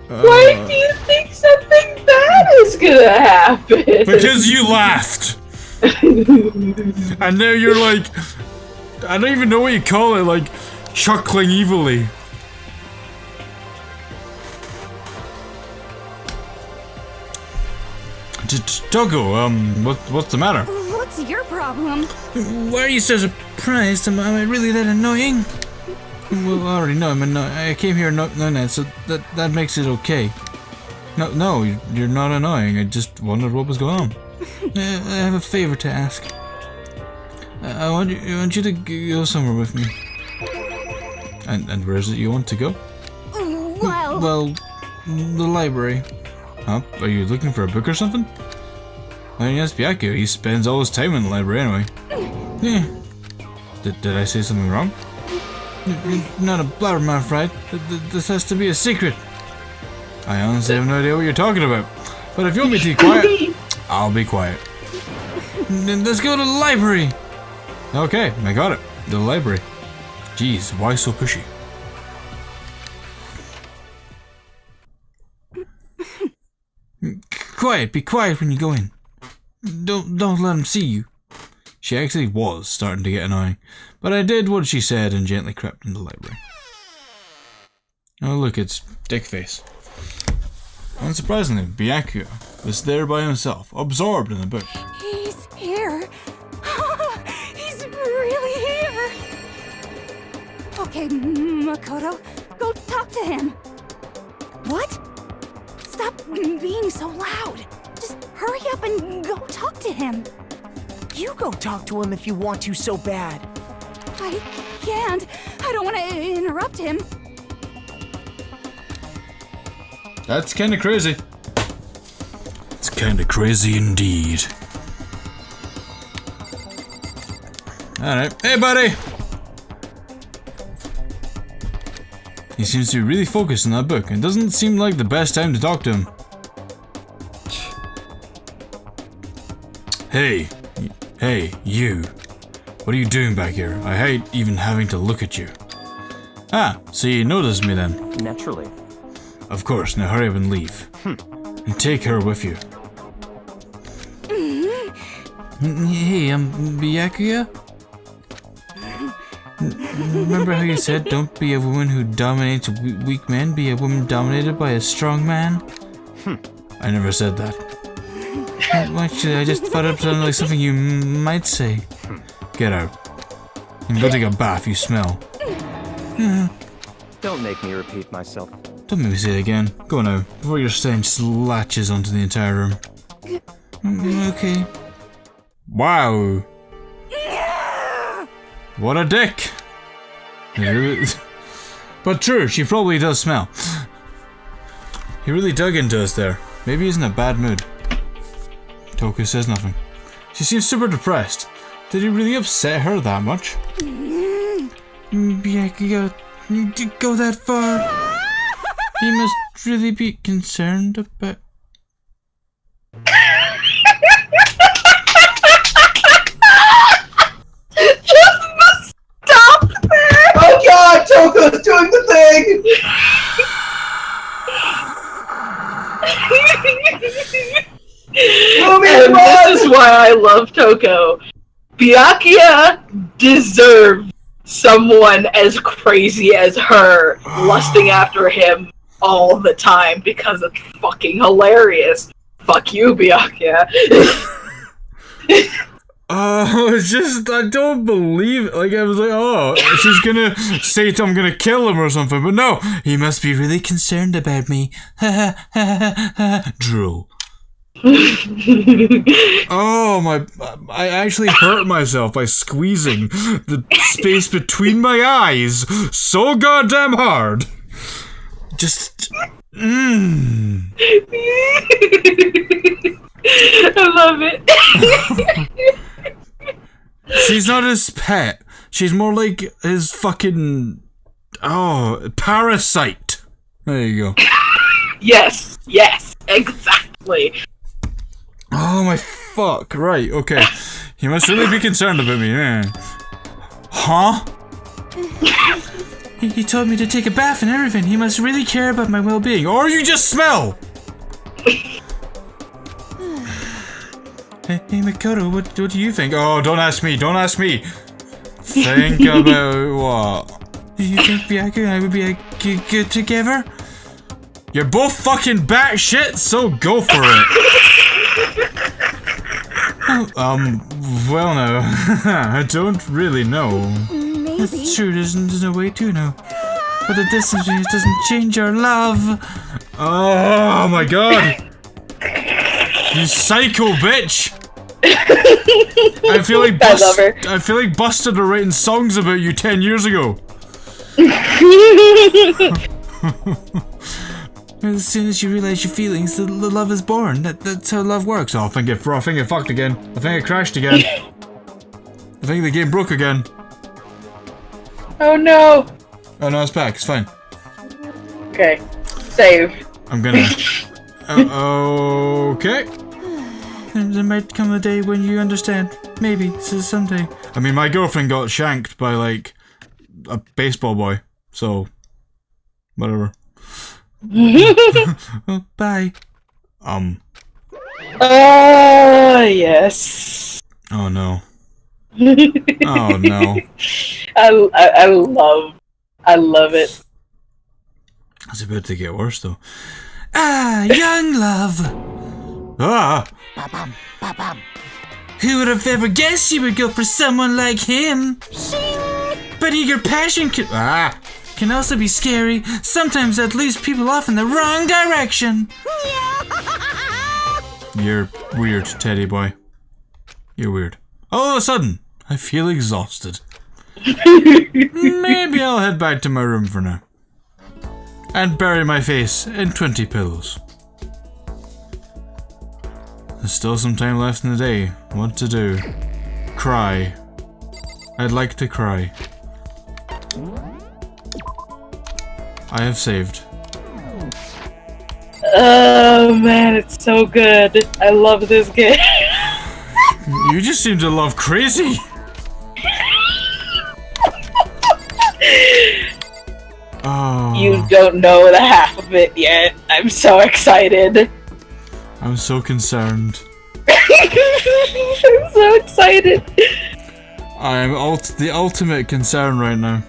Why do you think something bad is gonna happen? Because you laughed! And now you're like, I don't even know what you call it, like, chuckling evilly. Togo, what's the matter? What's your problem? Why are you so surprised? Am I really that annoying? Well, I already know I'm annoying. I came here no night, so that makes it okay. No, you're not annoying. I just wondered what was going on. I have a favor to ask. I want you to go somewhere with me. And where is it you want to go? Well, the library. Huh? Are you looking for a book or something? I mean, yes, Byaku. He spends all his time in the library anyway. Yeah. Did I say something wrong? Not a blabbermouth, right? This has to be a secret. I honestly have no idea what you're talking about. But if you want me to be quiet, I'll be quiet. Then let's go to the library. Okay, I got it. The library. Jeez, why so pushy? Quiet, be quiet when you go in. Don't let him see you. She actually was starting to get annoying, but I did what she said and gently crept into the library. Oh look, it's Dickface. Unsurprisingly, Byakuya was there by himself, absorbed in the book. He's here. He's really here. Okay, Makoto, go talk to him. What? Stop being so loud. Just hurry up and go talk to him. You go talk to him if you want to so bad. I can't. I don't want to interrupt him. That's kinda crazy. It's kinda crazy indeed. Alright. Hey, buddy! He seems to be really focused on that book, and doesn't seem like the best time to talk to him. Hey, you. What are you doing back here? I hate even having to look at you. Ah, so you noticed me then? Naturally. Of course, now hurry up and leave. And take her with you. Hey, I'm Byakuya? Remember how you said don't be a woman who dominates weak men, be a woman dominated by a strong man? I never said that. Actually, I just thought it sounded like something you might say. Get out. And go take a bath, you smell. Don't make me repeat myself. Don't make me say it again. Go now, before your stench latches onto the entire room. Okay. Wow. What a dick! But true, she probably does smell. He really dug into us there. Maybe he's in a bad mood. Toku says nothing. She seems super depressed. Did he really upset her that much? Yeah, go that far. He must really be concerned about... Just stop there! Oh god, Toko's doing the thing! And this is why I love Toko. Byakuya deserves someone as crazy as her lusting after him all the time because it's fucking hilarious. Fuck you, Byakuya. Just, I don't believe it. Like, I was like, oh, she's gonna say I'm gonna kill him or something, but no, he must be really concerned about me. Drool. Oh my, I actually hurt myself by squeezing the space between my eyes so goddamn hard. Just, I love it. She's not his pet. She's more like his fucking... Oh, parasite. There you go. Yes, exactly. Oh my fuck. Right, okay. He must really be concerned about me, yeah. Huh? He told me to take a bath and everything. He must really care about my well-being. Or you just smell! Hey Makoto, what do you think? Oh, don't ask me, don't ask me! Think about what? Do you think Byakuya and I would be good together? You're both fucking batshit, so go for it! Well no, I don't really know. Maybe. It's true, there's no way to know. But the distance doesn't change our love. Oh my god! You psycho bitch! I feel like I feel like Busted are writing songs about you 10 years ago. As soon as you realize your feelings, the love is born. That's how love works. Oh, I think I fucked again. I think I crashed again. I think the game broke again. Oh no! Oh no, it's back. It's fine. Okay, save. I'm gonna. Okay. There might come a day when you understand. Maybe someday. I mean, my girlfriend got shanked by like a baseball boy, so whatever. Well, bye. Yes. Oh no. Oh no. I love it. It's about to get worse though. Ah, young love. Ah. Who would have ever guessed you would go for someone like him? But eager passion can also be scary. Sometimes that leads people off in the wrong direction. You're weird, Teddy boy. You're weird. All of a sudden, I feel exhausted. Maybe I'll head back to my room for now. And bury my face in 20 pillows. There's still some time left in the day. What to do? Cry. I'd like to cry. I have saved. Oh man, it's so good. I love this game. You just seem to love crazy. Oh. You don't know the half of it yet. I'm so excited. I'm so concerned. I'm so excited. I'm the ultimate concern right now.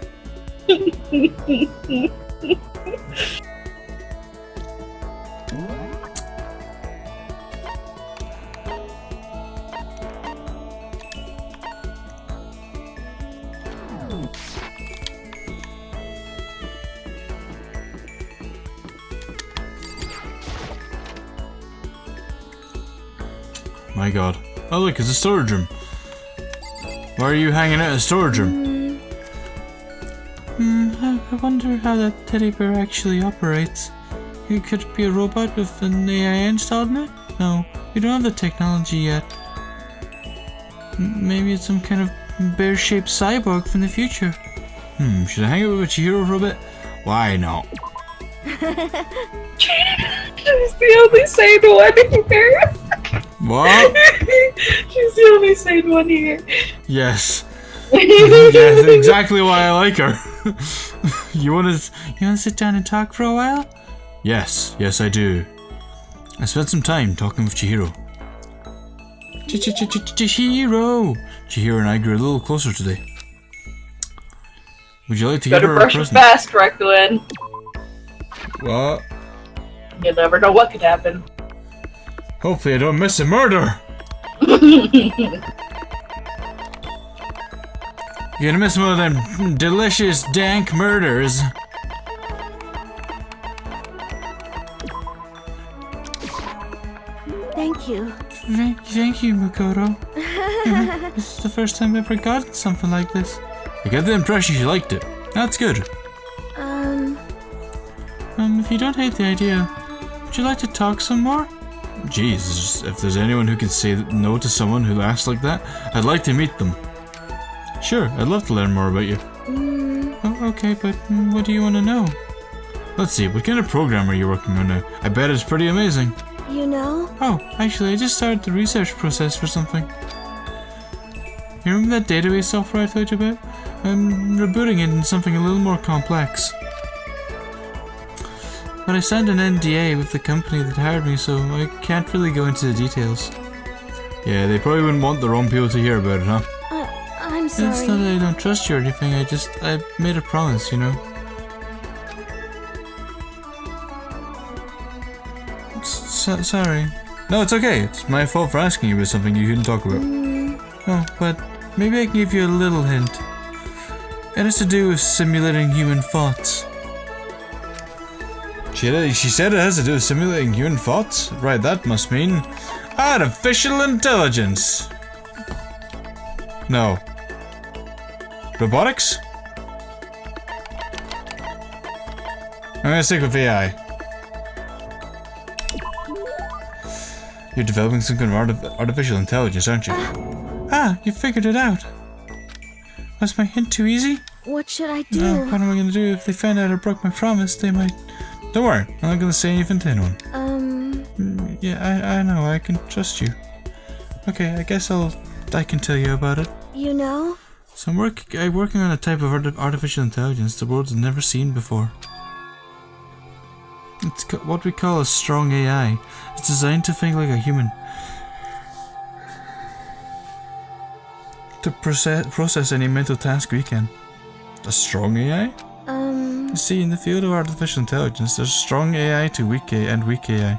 My god. Oh look, it's a storage room. Why are you hanging out in a storage room? I wonder how that teddy bear actually operates. Could it be a robot with an AI installed in it? No, we don't have the technology yet. Maybe it's some kind of bear-shaped cyborg from the future. Should I hang out with Chihiro for a bit? Why not? She's the only sane one here. What? She's the only sane one here. Yes. Yes, exactly why I like her. You wanna sit down and talk for a while? Yes, I do. I spent some time talking with Chihiro. Chihiro! Chihiro and I grew a little closer today. Would you like to give her a present? Better brush fast, Requin. What? You never know what could happen. Hopefully I don't miss a murder! You're gonna miss one of them delicious, dank murders. Thank you. Thank you, Makoto. This is the first time I've ever gotten something like this. I get the impression you liked it. That's good. If you don't hate the idea, would you like to talk some more? Jeez, if there's anyone who can say no to someone who acts like that, I'd like to meet them. Sure, I'd love to learn more about you. Oh, okay, but what do you want to know? Let's see, what kind of program are you working on now? I bet it's pretty amazing. You know? Oh, actually, I just started the research process for something. You remember that database software I told you about? I'm rebooting it into something a little more complex. But I signed an NDA with the company that hired me, so I can't really go into the details. Yeah, they probably wouldn't want the wrong people to hear about it, huh? I'm sorry. It's not that I don't trust you or anything, I made a promise, you know? Sorry. No, it's okay. It's my fault for asking you about something you couldn't talk about. Oh, but maybe I can give you a little hint. It has to do with simulating human thoughts. She said it has to do with simulating human thoughts? Right, that must mean artificial intelligence. No. Robotics? I'm gonna stick with AI. You're developing some kind of artificial intelligence, aren't you? Ah, you figured it out. Was my hint too easy? What should I do? No, what am I gonna do? If they find out I broke my promise, they might... Don't worry, I'm not gonna say anything to anyone. Yeah, I know, I can trust you. Okay, I guess I can tell you about it. You know? So I'm working on a type of artificial intelligence the world has never seen before. It's what we call a strong AI. It's designed to think like a human. To process any mental task we can. A strong AI? You see, in the field of artificial intelligence, there's strong AI to weak AI and weak AI.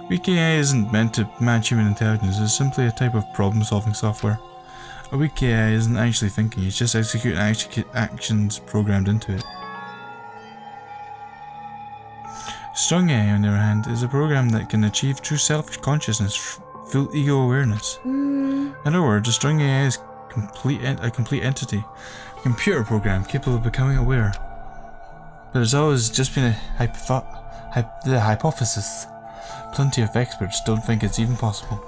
Weak AI isn't meant to match human intelligence, it's simply a type of problem-solving software. A weak AI isn't actually thinking, it's just executing actions programmed into it. Strong AI, on the other hand, is a program that can achieve true self-consciousness, full ego awareness. In other words, a strong AI is a complete entity, a computer program capable of becoming aware. But it's always just been a hypothesis. Plenty of experts don't think it's even possible.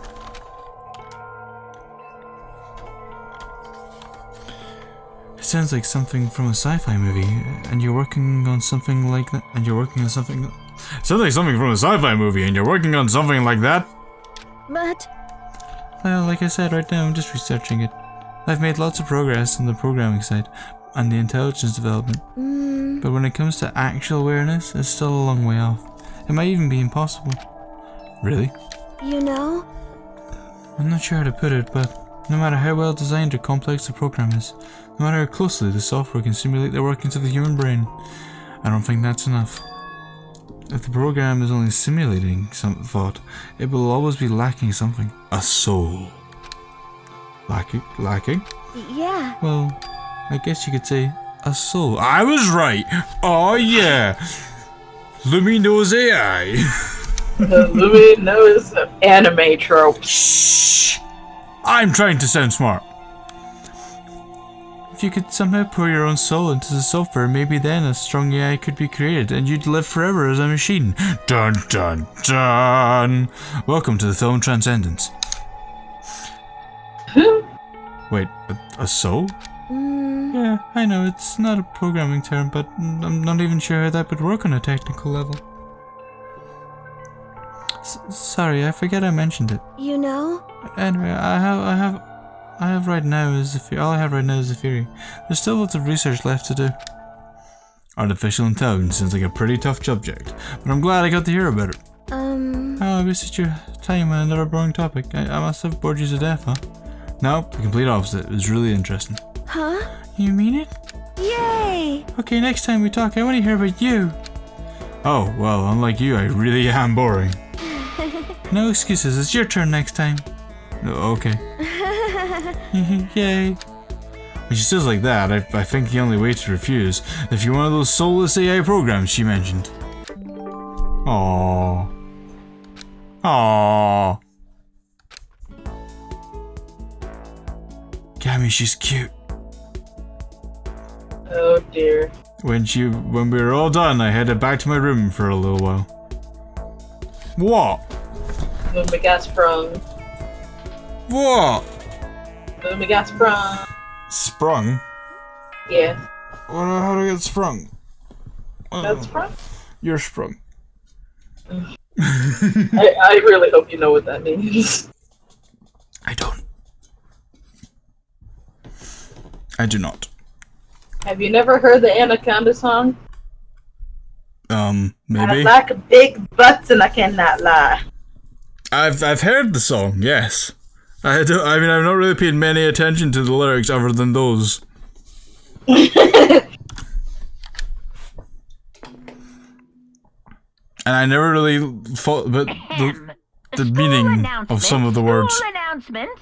It sounds like something from a sci-fi movie, and you're working on something like that. Sounds like something from a sci-fi movie, and you're working on something like that. But... Well, like I said, right now I'm just researching it. I've made lots of progress on the programming side, and the intelligence development. But when it comes to actual awareness, it's still a long way off. It might even be impossible. Really? You know? I'm not sure how to put it, but no matter how well designed or complex the program is, no matter how closely the software can simulate the workings of the human brain, I don't think that's enough. If the program is only simulating some thought, it will always be lacking something. A soul. Lacking? Yeah. Well, I guess you could say a soul. I was right! Oh yeah! Lumino's AI! Lumino's anime trope. Shh! I'm trying to sound smart. If you could somehow pour your own soul into the software, maybe then a strong AI could be created and you'd live forever as a machine. Dun dun dun! Welcome to the film Transcendence. Wait, a soul? Yeah, I know, it's not a programming term, but I'm not even sure how that would work on a technical level. Sorry, I forget I mentioned it. You know? Anyway, all I have right now is a theory. There's still lots of research left to do. Artificial intelligence seems like a pretty tough subject, but I'm glad I got to hear about it. Oh, I wasted your time on another boring topic. I must have bored you to death, huh? No, the complete opposite. It was really interesting. Huh? You mean it? Yay! Okay, next time we talk, I want to hear about you. Oh, well, unlike you, I really am boring. No excuses, it's your turn next time. Oh, okay. Yay. When she says like that, I think the only way to refuse if you're one of those soulless AI programs she mentioned. Aww. Aww. Cammy, she's cute. Oh dear. When we were all done, I headed back to my room for a little while. What? When we got sprung. What? When we got sprung. Sprung? Yeah. How do I get sprung? Got sprung? You're sprung. I really hope you know what that means. I don't. I do not. Have you never heard the Anaconda song? Maybe. I like big butts and I cannot lie. I've heard the song, yes. I've not really paid many attention to the lyrics other than those. And I never really thought about the meaning of some of the words. School announcement.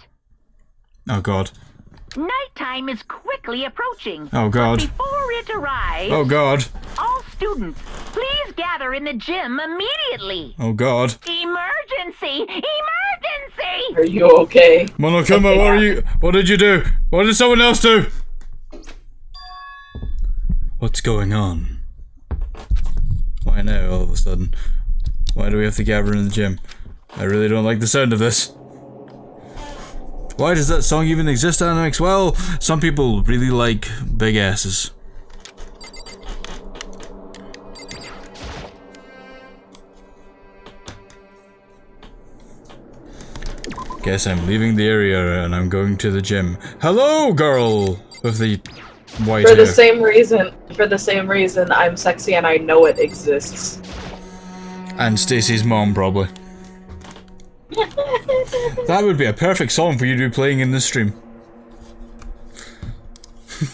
Oh god. Nighttime is quickly approaching. Oh god. But before it arrives, Oh god. all students, please gather in the gym immediately. Oh god. Emergency! Emergency! Are you okay? Monokuma, what did you do? What did someone else do? What's going on? Why now, all of a sudden? Why do we have to gather in the gym? I really don't like the sound of this. Why does that song even exist, Animix? Well, some people really like big asses. Guess I'm leaving the area and I'm going to the gym. Hello, girl! With the white hair. For the same reason, I'm sexy and I know it exists. And Stacy's mom, probably. That would be a perfect song for you to be playing in this stream.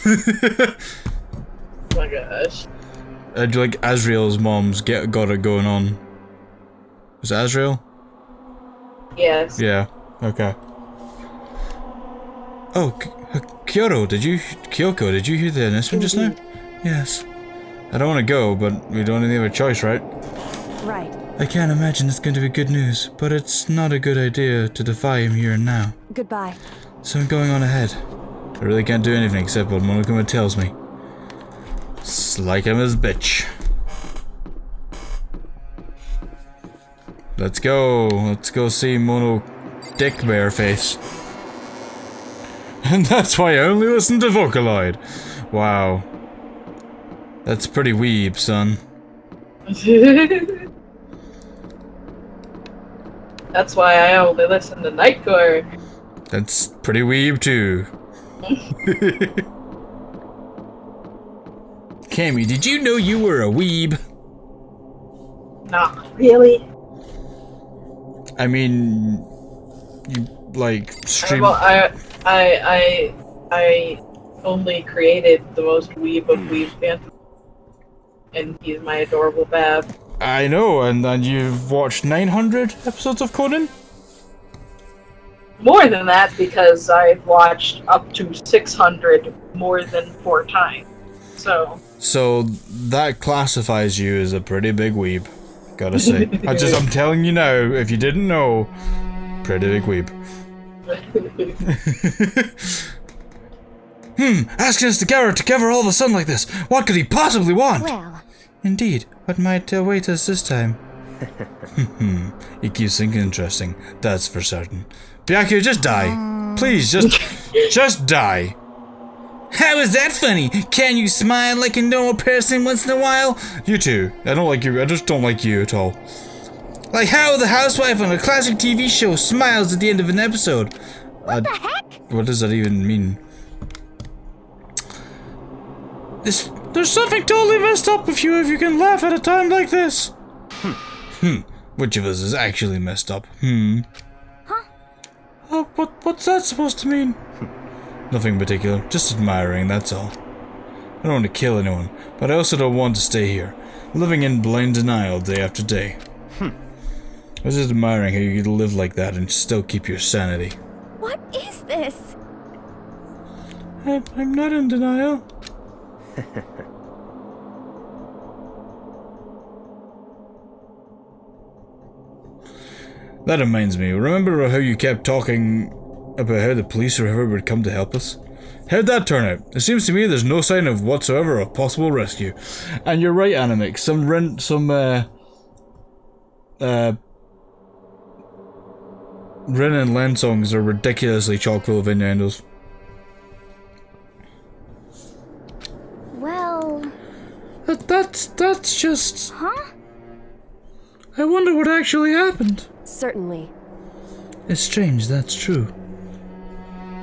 Oh my gosh. Like Azrael's mom's got it going on. Was it Azrael? Yes. Yeah. Okay. Oh, Kyoko, did you hear the announcement just now? Yes. I don't want to go, but we don't really have a choice, right? Right. I can't imagine it's going to be good news, but it's not a good idea to defy him here and now. Goodbye. So I'm going on ahead. I really can't do anything except what Monokuma tells me. It's like I'm his bitch. Let's go see Mono Dick Bearface. And that's why I only listen to Vocaloid. Wow. That's pretty weeb, son. That's why I only listen to Nightcore. That's pretty weeb too. Cammy, did you know you were a weeb? Not really. I mean, you like stream. Well, I only created the most weeb of weeb fans, and he's my adorable bab. I know, and then you've watched 900 episodes of Conan? More than that, because I've watched up to 600 more than 4 times. So that classifies you as a pretty big weeb, gotta say. I'm telling you now, if you didn't know, pretty big weeb. Asking us to cover all of a sudden like this. What could he possibly want? Well, Indeed, what might await us this time? It keeps things interesting, that's for certain. Byakuya, just die. Please, just die. How is that funny? Can you smile like a normal person once in a while? You too. I don't like you. I just don't like you at all. Like how the housewife on a classic TV show smiles at the end of an episode. what the heck? What does that even mean? There's something totally messed up with you if you can laugh at a time like this. Which of us is actually messed up? Huh? Oh, what's that supposed to mean? Nothing particular, just admiring, that's all. I don't want to kill anyone, but I also don't want to stay here, living in blind denial day after day. I was just admiring how you could live like that and still keep your sanity. What is this? I'm not in denial. That reminds me, remember how you kept talking about how the police or whoever would come to help us? How'd that turn out? It seems to me there's no sign of whatsoever of possible rescue. And you're right, Animix. Rin and Len songs are ridiculously chock full of innuendos. Well... That's just... Huh? I wonder what actually happened. Certainly. It's strange, that's true.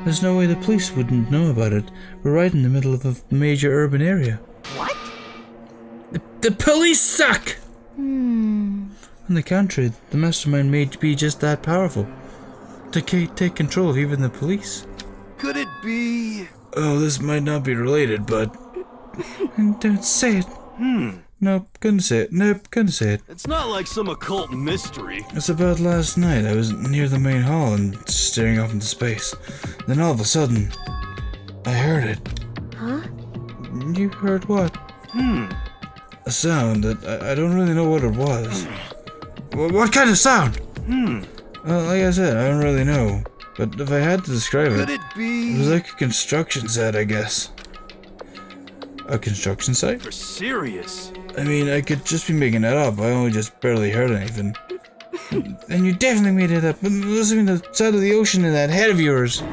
There's no way the police wouldn't know about it. We're right in the middle of a major urban area. What? The police suck! On the contrary, the mastermind may be just that powerful. To take control of even the police. Could it be... Oh, this might not be related, but... And don't say it. Nope, couldn't say it. Nope, couldn't say it. It's not like some occult mystery. It's about last night. I was near the main hall and staring off into space. Then all of a sudden, I heard it. Huh? You heard what? A sound that I don't really know what it was. What kind of sound? Well, like I said, I don't really know. But if I had to describe it, it was like a construction site, I guess. A construction site? You're serious? I mean, I could just be making that up. I only just barely heard anything. And you definitely made it up. Listening to the sound of the ocean in that head of yours.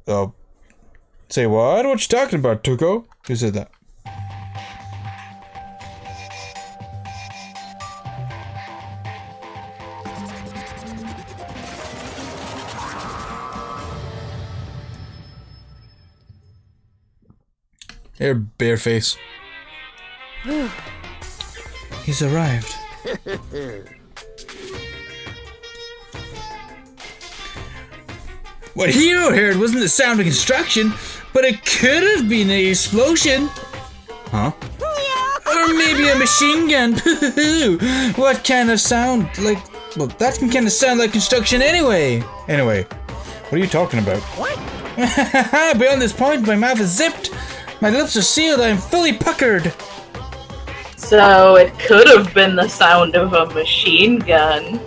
Oh. Say what? What you talking about, Tuko? Who said that? Here, Bareface. He's arrived. What Hero heard wasn't the sound of construction, but it could have been an explosion. Huh? Or maybe a machine gun. What kind of sound? Like, well, that can kind of sound like construction anyway. Anyway, what are you talking about? What? Beyond this point, my mouth is zipped. My lips are sealed. I am fully puckered. So it could have been the sound of a machine gun.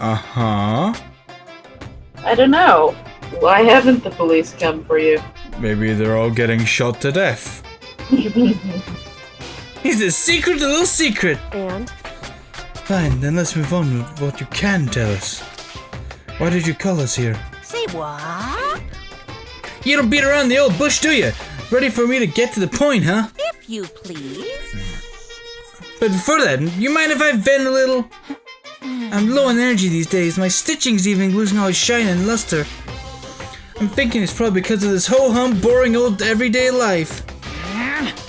Uh-huh. I don't know. Why haven't the police come for you? Maybe they're all getting shot to death. It's a secret, a little secret. And? Fine, then let's move on with what you can tell us. Why did you call us here? Say what? You don't beat around the old bush, do you? Ready for me to get to the point, huh? If you please. But before that, you mind if I vent a little? I'm low on energy these days. My stitching's even losing all its shine and luster. I'm thinking it's probably because of this ho-hum, boring old everyday life.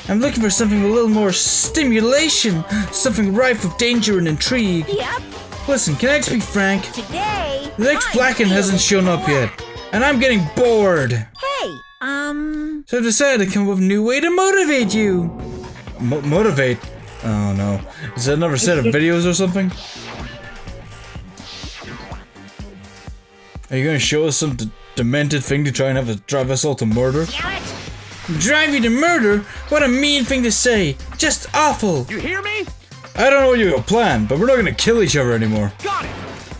I'm looking for something with a little more stimulation. Something rife with danger and intrigue. Yep. Listen, can I speak frank? Today. The next Blacken hasn't shown up yet. And I'm getting bored. Hey, So I decided to come up with a new way to motivate you. Motivate? Oh no. Is that another set of videos or something? Are you gonna show us some demented thing to try and drive us all to murder? Drive you to murder? What a mean thing to say. Just awful. You hear me? I don't know what you got planned, but we're not gonna kill each other anymore. Got it!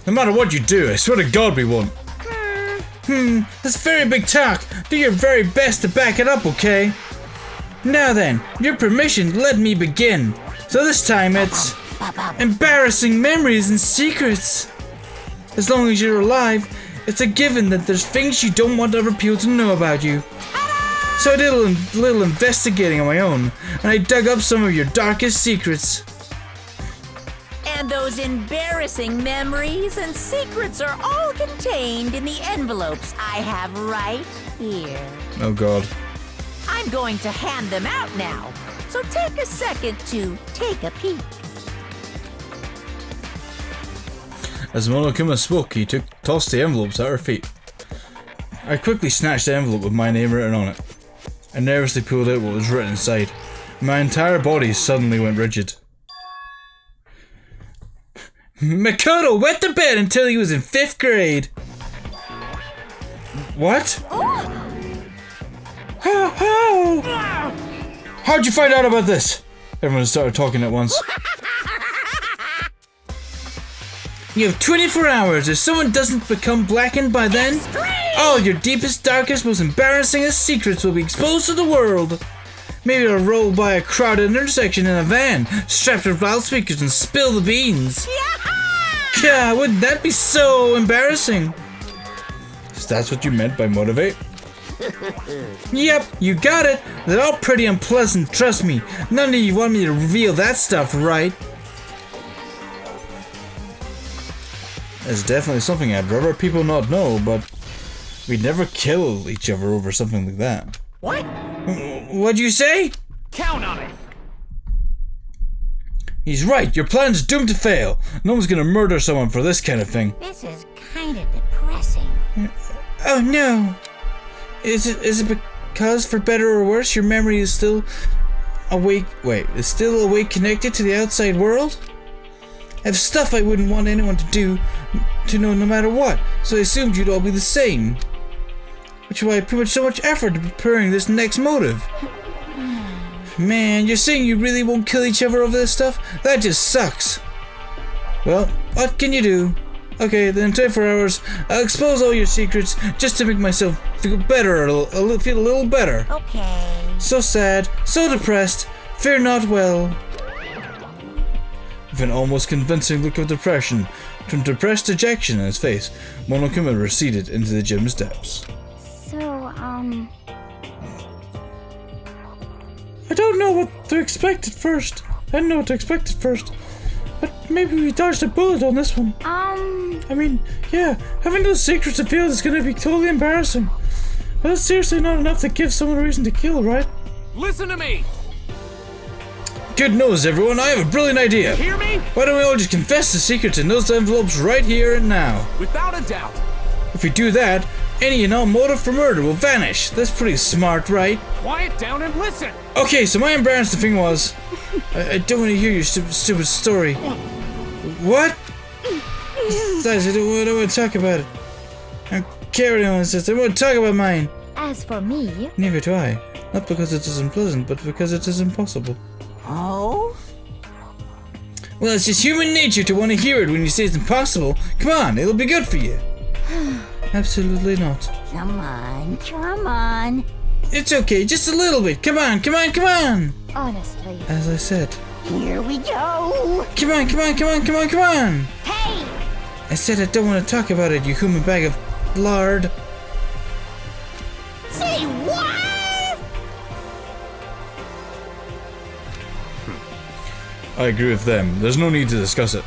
No matter what you do, I swear to God we won't. That's very big talk. Do your very best to back it up, okay? Now then, your permission, let me begin. So this time it's embarrassing memories and secrets. As long as you're alive, it's a given that there's things you don't want other people to know about you. So I did a little investigating on my own, and I dug up some of your darkest secrets. And those embarrassing memories and secrets are all contained in the envelopes I have right here. Oh God. I'm going to hand them out now, so take a second to take a peek. As Monokuma spoke, he tossed the envelopes at her feet. I quickly snatched the envelope with my name written on it. I nervously pulled out what was written inside. My entire body suddenly went rigid. Makoto wet the bed until he was in 5th grade. What? How'd you find out about this? Everyone started talking at once. You have 24 hours. If someone doesn't become blackened by then, all your deepest, darkest, most embarrassingest secrets will be exposed to the world. Maybe I'll roll by a crowded intersection in a van, strapped with loudspeakers, and spill the beans. Yeah, wouldn't that be so embarrassing? Is that what you meant by motivate? Yep, you got it. They're all pretty unpleasant, trust me. None of you want me to reveal that stuff, right? It's definitely something I'd rather people not know, but we'd never kill each other over something like that. What? What'd you say? Count on it! He's right, your plan's doomed to fail. No one's gonna murder someone for this kind of thing. This is kind of depressing. Oh no! Is it because, for better or worse, your memory is still awake? Wait, is still awake, connected to the outside world? I have stuff I wouldn't want anyone to know no matter what, so I assumed you'd all be the same. Which is why I put so much effort into preparing this next motive. Man, you're saying you really won't kill each other over this stuff? That just sucks. Well, what can you do? Okay, then in 24 hours, I'll expose all your secrets just to make myself feel better, feel a little better. Okay. So sad, so depressed, fare not well. With an almost convincing look of depression, from depressed dejection in his face, Monokuma receded into the gym's depths. So, I don't know what to expect at first. I didn't know what to expect at first. But maybe we dodged a bullet on this one. I mean, yeah, having those secrets revealed is gonna be totally embarrassing. But that's seriously not enough to give someone a reason to kill, right? Listen to me! Good news, everyone, I have a brilliant idea. You hear me? Why don't we all just confess the secrets in those envelopes right here and now? Without a doubt. If we do that, any and all motive for murder will vanish. That's pretty smart, right? Quiet down and listen! Okay, so my embarrassing thing was... I don't want to hear your stupid story. What? Besides, I don't want to talk about it. I don't care what anyone says. I want to talk about mine. as for me... Neither do I. Not because it is unpleasant, but because it is impossible. Oh? Well, it's just human nature to want to hear it when you say it's impossible. Come on, it'll be good for you. Absolutely not. Come on, come on. It's okay, just a little bit. Come on, come on, come on. Honestly. As I said. Here we go. Come on, come on, come on, come on, come on. Hey! I said I don't want to talk about it, you human bag of lard. Say what? I agree with them. There's no need to discuss it.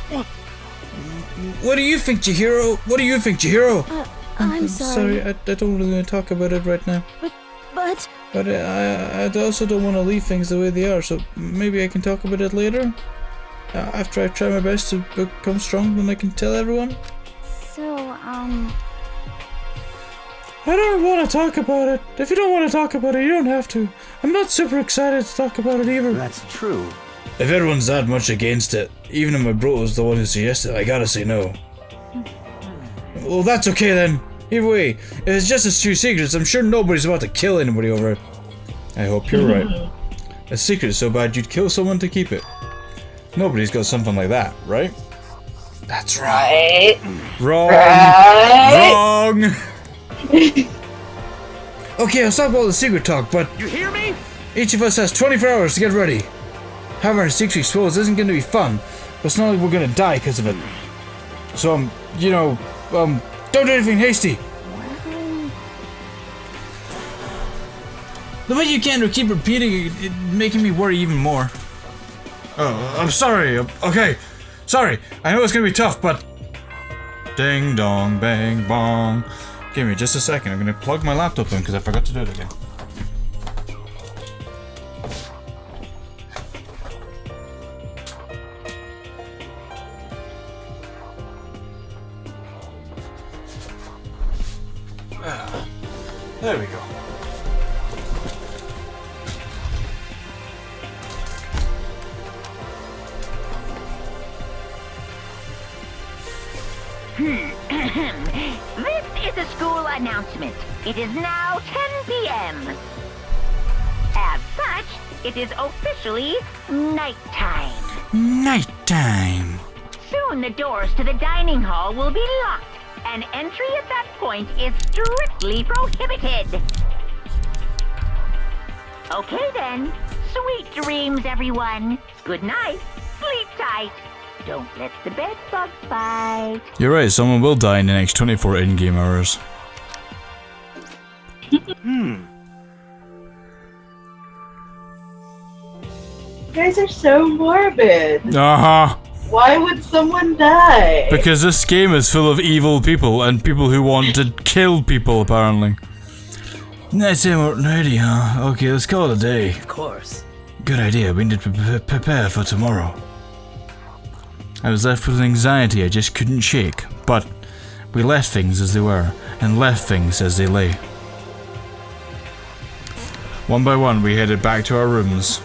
What do you think, Chihiro? What do you think, Chihiro? I'm sorry. I don't really want to talk about it right now. But... But I also don't want to leave things the way they are, so maybe I can talk about it later? After I try my best to become strong, then I can tell everyone? So, I don't want to talk about it. If you don't want to talk about it, you don't have to. I'm not super excited to talk about it either. That's true. If everyone's that much against it, even if my bro was the one who suggested it, I gotta say no. Well, that's okay then. Either way, if it's just a few secrets, I'm sure nobody's about to kill anybody over it. I hope you're right. A secret is so bad you'd kill someone to keep it. Nobody's got something like that, right? That's Right. Wrong. Right. Wrong. Okay, I'll stop all the secret talk, but You hear me? each of us has 24 hours to get ready. Having our secret exposed isn't going to be fun, but it's not like we're going to die because of it. So, don't do anything hasty. The way you can't keep repeating it, making me worry even more. Oh, I'm sorry. Okay, sorry. I know it's gonna be tough, but ding dong, bang bong. Give me just a second. I'm gonna plug my laptop in because I forgot to do it again. There we go. This is a school announcement. It is now 10 p.m. As such, it is officially nighttime. Nighttime. Soon the doors to the dining hall will be locked, and entry at that point is strictly prohibited. Okay then. Sweet dreams, everyone. Good night. Sleep tight. Don't let the bed bugs bite. You're right, someone will die in the next 24 in-game hours. You guys are so morbid. Uh-huh. Why would someone die? Because this game is full of evil people and people who want to kill people, apparently. Nighttime already, huh? Okay, let's call it a day. Of course. Good idea, we need to prepare for tomorrow. I was left with an anxiety I just couldn't shake, but we left things as they were, and left things as they lay. One by one, we headed back to our rooms.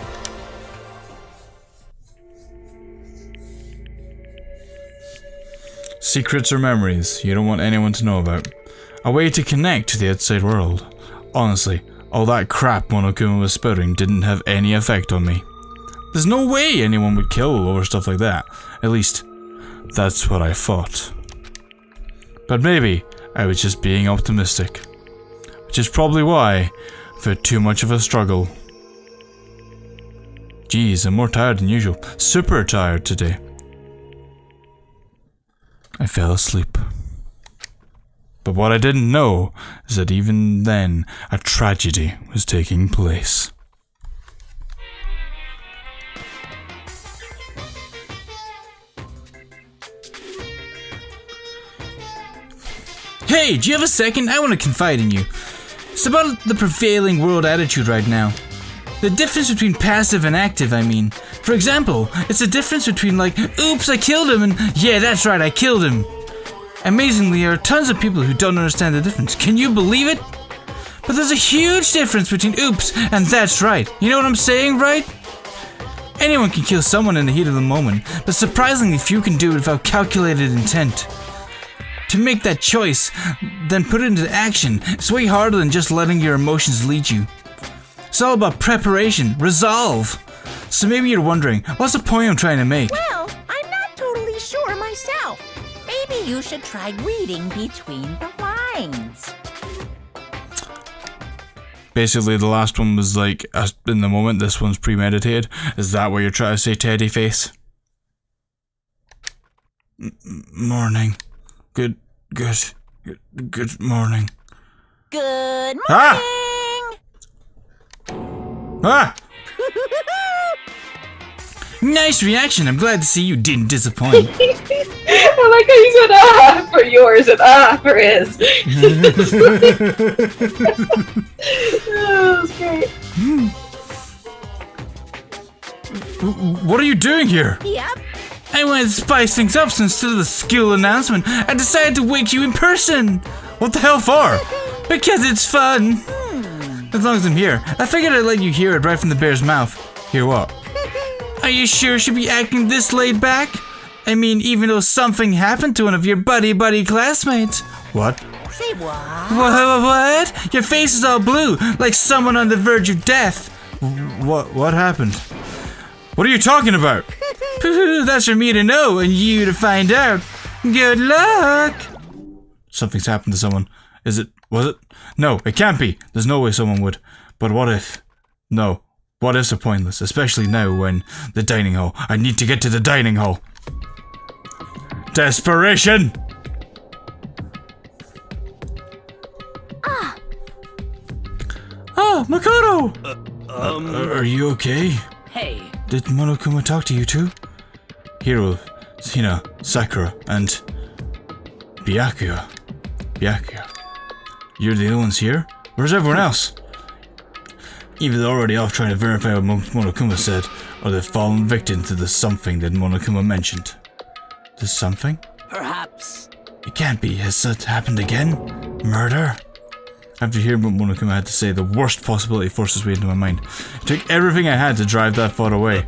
Secrets or memories you don't want anyone to know about. A way to connect to the outside world. Honestly, all that crap Monokuma was spouting didn't have any effect on me. There's no way anyone would kill over stuff like that. At least, that's what I thought. But maybe I was just being optimistic. Which is probably why I've had too much of a struggle. Geez, I'm more tired than usual. Super tired today. I fell asleep. But what I didn't know is that even then, a tragedy was taking place. Hey, do you have a second? I want to confide in you. It's about the prevailing world attitude right now. The difference between passive and active, I mean. For example, it's the difference between like, oops, I killed him, and yeah, that's right, I killed him. Amazingly, there are tons of people who don't understand the difference. Can you believe it? But there's a huge difference between oops and that's right. You know what I'm saying, right? Anyone can kill someone in the heat of the moment, but surprisingly few can do it without calculated intent. To make that choice, then put it into action, it's way harder than just letting your emotions lead you. It's all about preparation, resolve. So maybe you're wondering, what's the point I'm trying to make? Well, I'm not totally sure myself. Maybe you should try reading between the lines. Basically, the last one was like, in the moment, this one's premeditated. Is that what you're trying to say, Teddy Face? Morning. Good morning. Good morning! Ah! Nice reaction. I'm glad to see you didn't disappoint. I like how you said ah for yours and ah for his. Oh, that was great. What are you doing here? Yep. I wanted to spice things up, so instead of the school announcement, I decided to wake you in person. What the hell for? Because it's fun. As long as I'm here, I figured I'd let you hear it right from the bear's mouth. Hear what? Are you sure she'd be acting this laid back? I mean, even though something happened to one of your buddy classmates. What? Say what? What? Your face is all blue, like someone on the verge of death. What happened? What are you talking about? That's for me to know and you to find out. Good luck! Something's happened to someone. Is it? Was it? No, it can't be. There's no way someone would. But what if? No. What ifs are pointless, especially now when the dining hall. I need to get to the dining hall. Desperation! Ah, Makoto! Are you okay? Hey. Did Monokuma talk to you too? Hiro, Hina, Sakura, and Byakuya. You're the only ones here? Where's everyone else? Either they're already off trying to verify what Monokuma said, or they've fallen victim to the something that Monokuma mentioned. The something? Perhaps. It can't be. Has that happened again? Murder? After hearing what Monokuma had to say, the worst possibility forced its way into my mind. It took everything I had to drive that far away.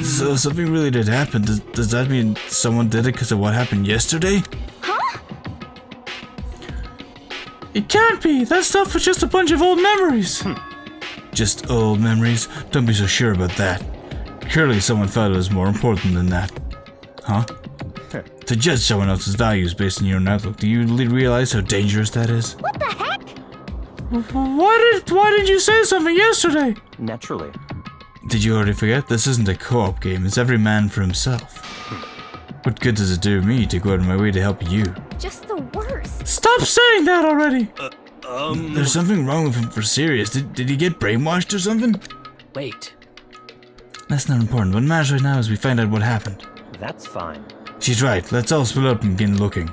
So something really did happen. Does that mean someone did it because of what happened yesterday? Huh? It can't be! That stuff was just a bunch of old memories! Just old memories? Don't be so sure about that. Surely someone felt it was more important than that. Huh? To judge someone else's values based on your own outlook, do you realize how dangerous that is? What the heck? Why did you say something yesterday? Naturally. Did you already forget? This isn't a co-op game, it's every man for himself. What good does it do me to go out of my way to help you? Just the worst. Stop saying that already! There's something wrong with him for serious. Did he get brainwashed or something? Wait. That's not important. What matters right now is we find out what happened. That's fine. She's right. Let's all split up and begin looking.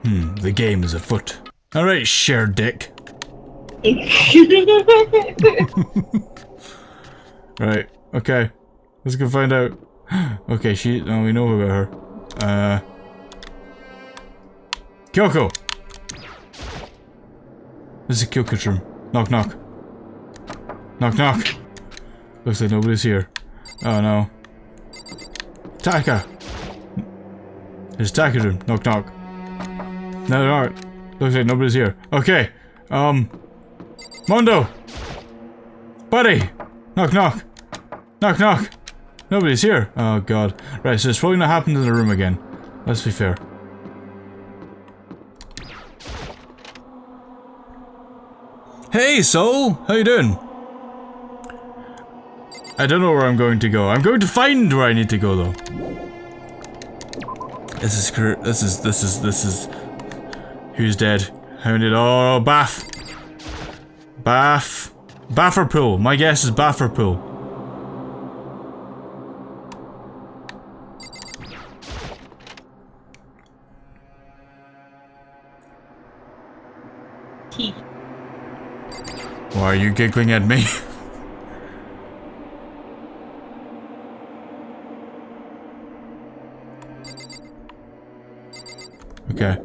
The game is afoot. Alright, share dick. Right, okay. Let's go find out. Okay, no, we know about her. Kyoko! This is Kyoko's room. Knock, knock. Knock, knock. Looks like nobody's here. Oh no. Taka! There's Taka's room. Knock, knock. No, there aren't. Looks like nobody's here. Okay. Mondo! Buddy! Knock, knock. Knock, knock. Nobody's here. Oh god. Right, so it's probably not happened in the room again. Let's be fair. Hey, Soul! How you doing? I don't know where I'm going to go. I'm going to find where I need to go, though. This is... Who's dead? How did... Oh, Bath! Bath. Bath or pool? My guess is Bath or pool. Why are you giggling at me? Okay.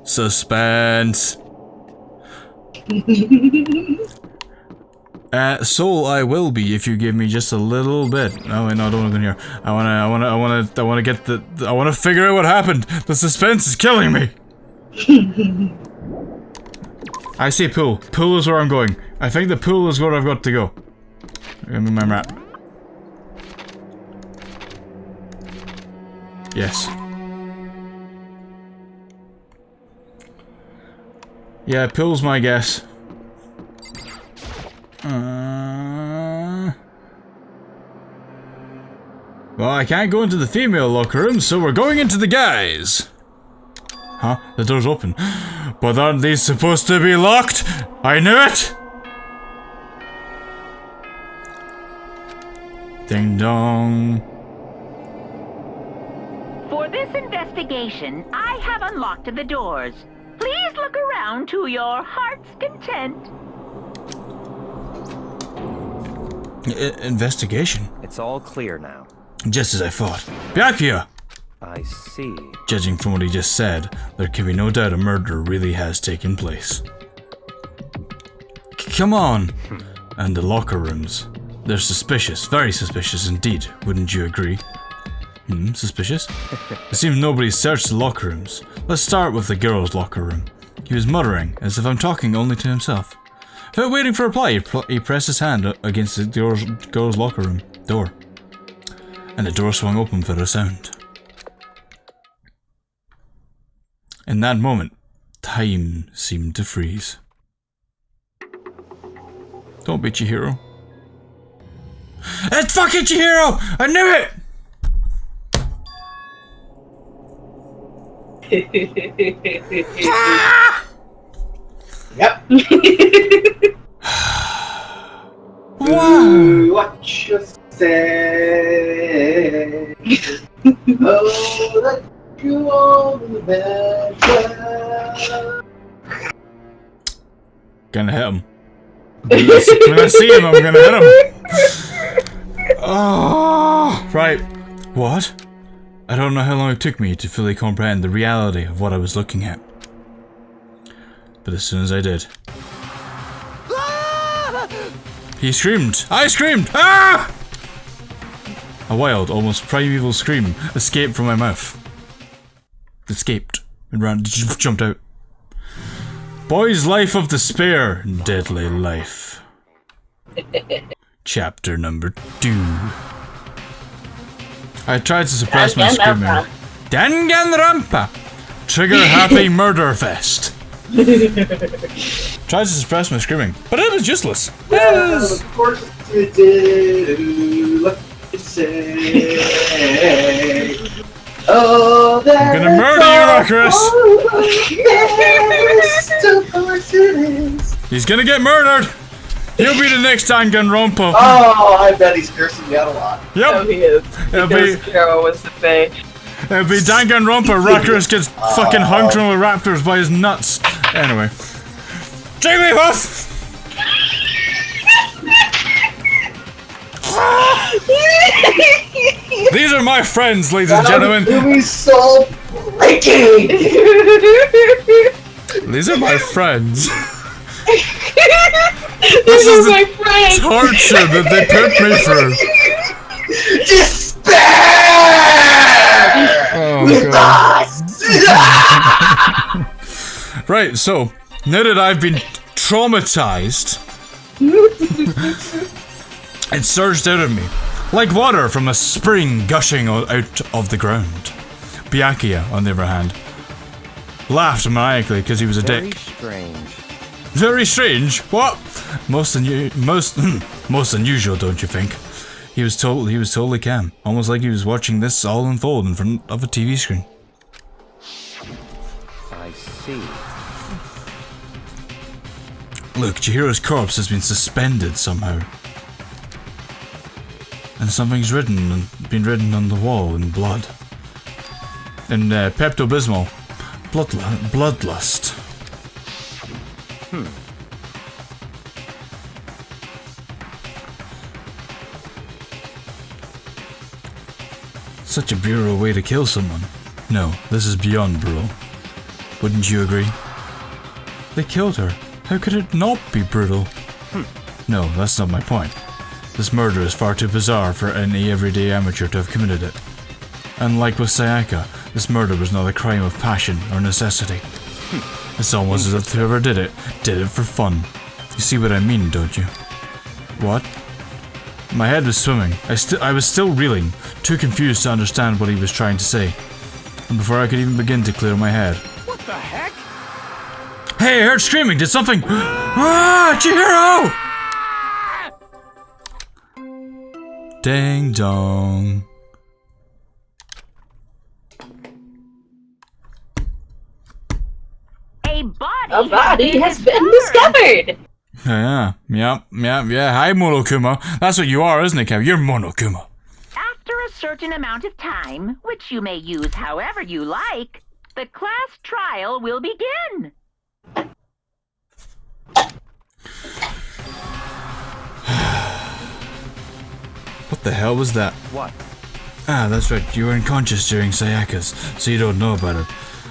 Suspense. Soul, I will be if you give me just a little bit. Oh wait, no, I don't want to go in here. I wanna get I wanna figure out what happened. The suspense is killing me. I see pool. Pool is where I'm going. I think the pool is where I've got to go. Give me my map. Yes. Yeah, pool's my guess. Well, I can't go into the female locker room, so we're going into the guys. Huh? The door's open. But aren't these supposed to be locked? I knew it! Ding dong. For this investigation, I have unlocked the doors. Please look around to your heart's content. Investigation? It's all clear now. Just as I thought. Byakuya! I see. Judging from what he just said, there can be no doubt a murder really has taken place. come on. And the locker rooms. They're suspicious, very suspicious indeed, wouldn't you agree? Suspicious? It seems nobody searched the locker rooms. Let's start with the girls' locker room. He was muttering, as if I'm talking only to himself. Without waiting for a reply, he pressed his hand against the girls' locker room door. And the door swung open without a sound. In that moment, time seemed to freeze. Don't be Chihiro. It's fucking Chihiro! I knew it! Yep. Wow! What you say? Oh, that you all better. Gonna hit him. When I see him, I'm gonna hit him. Oh, right. What? I don't know how long it took me to fully comprehend the reality of what I was looking at. But as soon as I did, he screamed. I screamed. Ah! A wild, almost primeval scream escaped from my mouth. Escaped. And ran, jumped out. Boy's Life of the Spear. Deadly Life. Chapter number 2. I tried to suppress my screaming. Danganronpa! Trigger happy murder fest. Tried to suppress my screaming, but it was useless. Of course you did. What you say? Oh, I'm gonna murder you, Icarus! Yes, of course it is. He's gonna get murdered! He'll be the next Danganronpa. Oh, I bet he's cursing me out a lot. Yep. Oh, he is. It'll Because be- Kiro was the Fae. It'll be Danganronpa. Icarus gets fucking hung from the raptors by his nuts. Anyway. Jigglypuff! These are my friends, ladies and gentlemen. That was so breaking. These are my friends. This is my friend! Torture that they put me through. Despair! Oh, God. Right, so, now that I've been traumatized, it surged out of me, like water from a spring gushing out of the ground. Byakuya, on the other hand, laughed maniacally because he was a dick. Strange. Very strange. What? Most unusual, don't you think? He was totally calm, almost like he was watching this all unfold in front of a TV screen. I see. Look, Chihiro's corpse has been suspended somehow. And something's been written on the wall in blood. In Pepto-Bismol. Bloodlust. Such a brutal way to kill someone. No, this is beyond brutal. Wouldn't you agree? They killed her. How could it not be brutal? No, that's not my point. This murder is far too bizarre for any everyday amateur to have committed it. Unlike with Sayaka, this murder was not a crime of passion or necessity. It's almost as if whoever did it for fun. You see what I mean, don't you? What? My head was swimming. I was still reeling, too confused to understand what he was trying to say. And before I could even begin to clear my head. What the heck? Hey, I heard screaming. Did something... Ah, Chihiro! Ding dong. A A body has been discovered! Yeah. Hi, Monokuma. That's what you are, isn't it, Kev? You're Monokuma. After a certain amount of time, which you may use however you like, the class trial will begin. What the hell was that? What? Ah, that's right. You were unconscious during Sayaka's, so you don't know about it.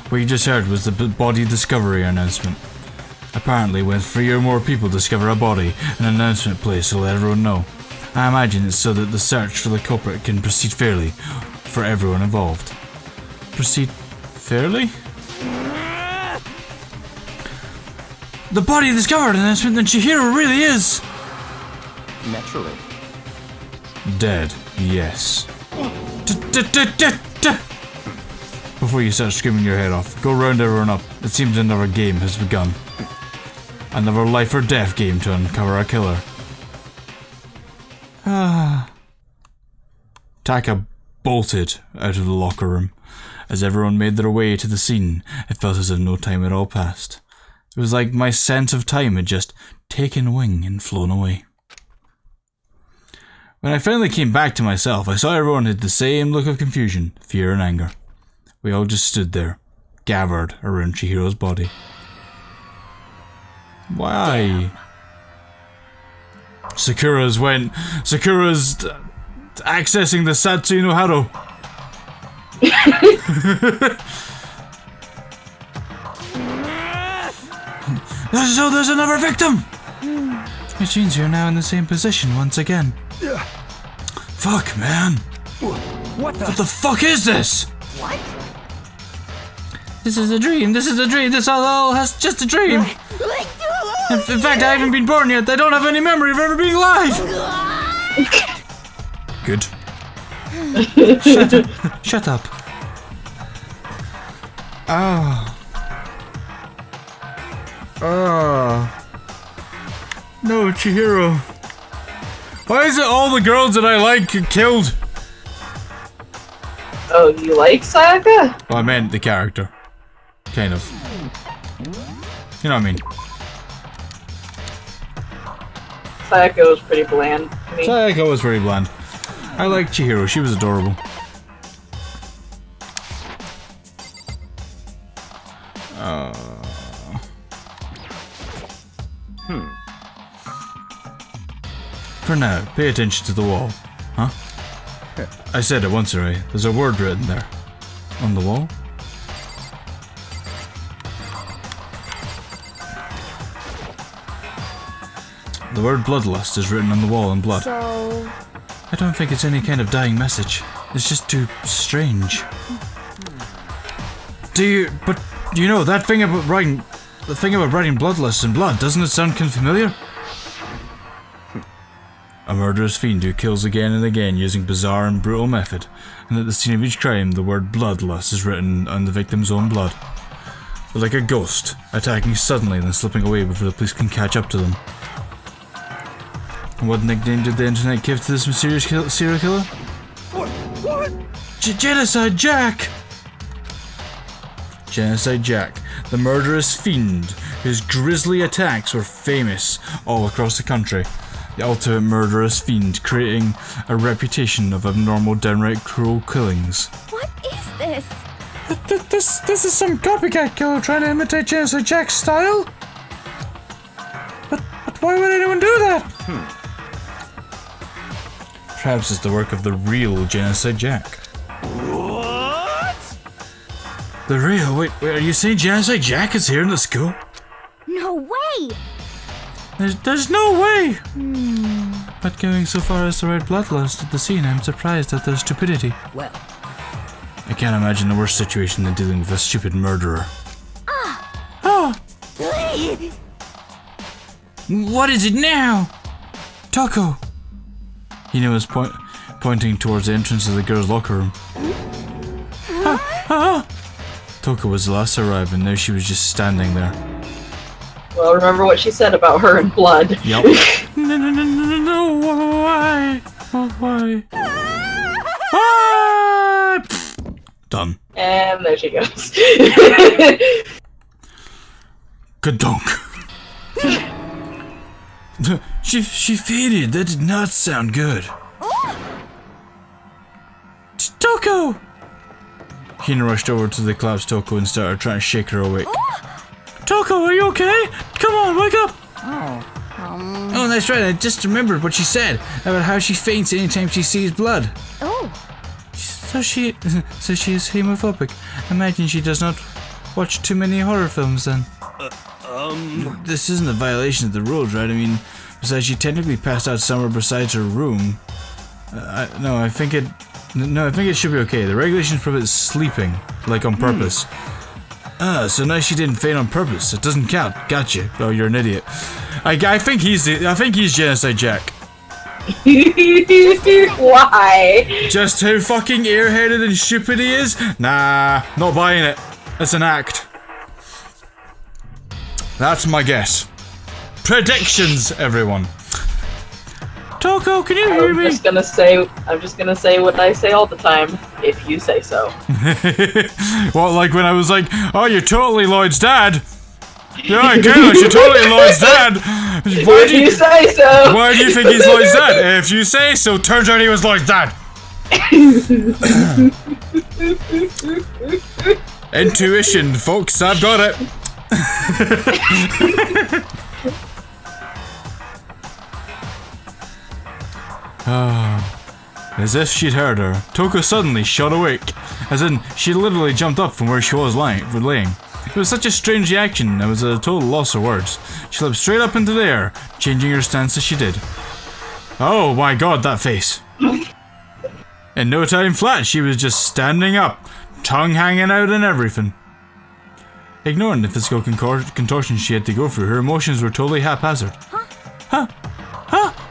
What you just heard was the body discovery announcement. Apparently, when 3 or more people discover a body, an announcement placed to let everyone know. I imagine it's so that the search for the culprit can proceed fairly for everyone involved. Proceed fairly? The body discovered announcement that Chihiro really is Naturally. dead. Yes. Before you start screaming your head off, go round everyone up. It seems another game has begun. Another life or death game to uncover a killer. Taka bolted out of the locker room. As everyone made their way to the scene, it felt as if no time had all passed. It was like my sense of time had just taken wing and flown away. When I finally came back to myself, I saw everyone had the same look of confusion, fear and anger. We all just stood there, gathered around Chihiro's body. Why? Sakura's accessing the Satsu no Haro. So there's another victim! Which means you're now in the same position once again. Fuck, man. What the fuck is this? What? This is a dream, this all has just a dream. In fact, I haven't been born yet, I don't have any memory of ever being alive. Good. Shut up. Oh. No, Chihiro. Why is it all the girls that I like get killed? Oh, you like Saga? Well, I meant the character. Kind of. You know what I mean? Sayaka was pretty bland to me. Sayaka was very bland. I liked Chihiro, she was adorable. For now, pay attention to the wall. Huh? I said it once already. There's a word written there. On the wall? The word bloodlust is written on the wall in blood. So... I don't think it's any kind of dying message. It's just too strange. But you know, that thing about writing... The thing about writing bloodlust in blood, doesn't it sound kind of familiar? A murderous fiend who kills again and again using bizarre and brutal method, and at the scene of each crime the word bloodlust is written on the victim's own blood. They're like a ghost, attacking suddenly and then slipping away before the police can catch up to them. And what nickname did the internet give to this mysterious serial killer? What? Genocide Jack! Genocide Jack, the murderous fiend whose grisly attacks were famous all across the country. The ultimate murderous fiend, creating a reputation of abnormal, downright cruel killings. What is this? This is some copycat killer trying to imitate Genocide Jack's style? But why would anyone do that? Perhaps it's the work of the real Genocide Jack. What? The real? Wait, are you saying Genocide Jack is here in the school? No way! There's no way! But going so far as to write bloodlust at the scene, I'm surprised at their stupidity. Well, I can't imagine a worse situation than dealing with a stupid murderer. What is it now? Toko! Hina was pointing towards the entrance of the girls' locker room. Toko was the last to arrive, and now she was just standing there. Well, remember what she said about her and blood. Yep. No, why? Why? Done. And there she goes. Kadonk. She faded. That did not sound good. Toko! Hina rushed over to the collapsed Toko and started trying to shake her awake. Toko, are you okay? Come on, wake up! Oh, that's right. I just remembered what she said about how she faints anytime she sees blood. Oh. So she is homophobic. Imagine she does not watch too many horror films then. This isn't a violation of the rules, right? I mean, besides, she technically passed out somewhere besides her room. No, I think it should be okay. The regulations prohibit sleeping, like on purpose. So now she didn't faint on purpose. It doesn't count. Gotcha. Oh, you're an idiot. I think he's Genocide Jack. Why? Just how fucking airheaded and stupid he is? Nah, not buying it. It's an act. That's my guess. Predictions, everyone. Toko, can you hear me? I'm just gonna say what I say all the time. If you say so. Well, like when I was like, "Oh, you're totally Lloyd's dad." Yeah, I get it. You're totally Lloyd's dad. If you say so. Why do you think he's Lloyd's dad? If you say so, turns out he was Lloyd's dad. Intuition, folks. I've got it. As if she'd heard her, Toko suddenly shot awake. As in, she literally jumped up from where she was laying. It was such a strange reaction, it was a total loss of words. She leapt straight up into the air, changing her stance as she did. Oh my god, that face. In no time flat, she was just standing up, tongue hanging out and everything. Ignoring the physical contortion she had to go through, her emotions were totally haphazard. Huh?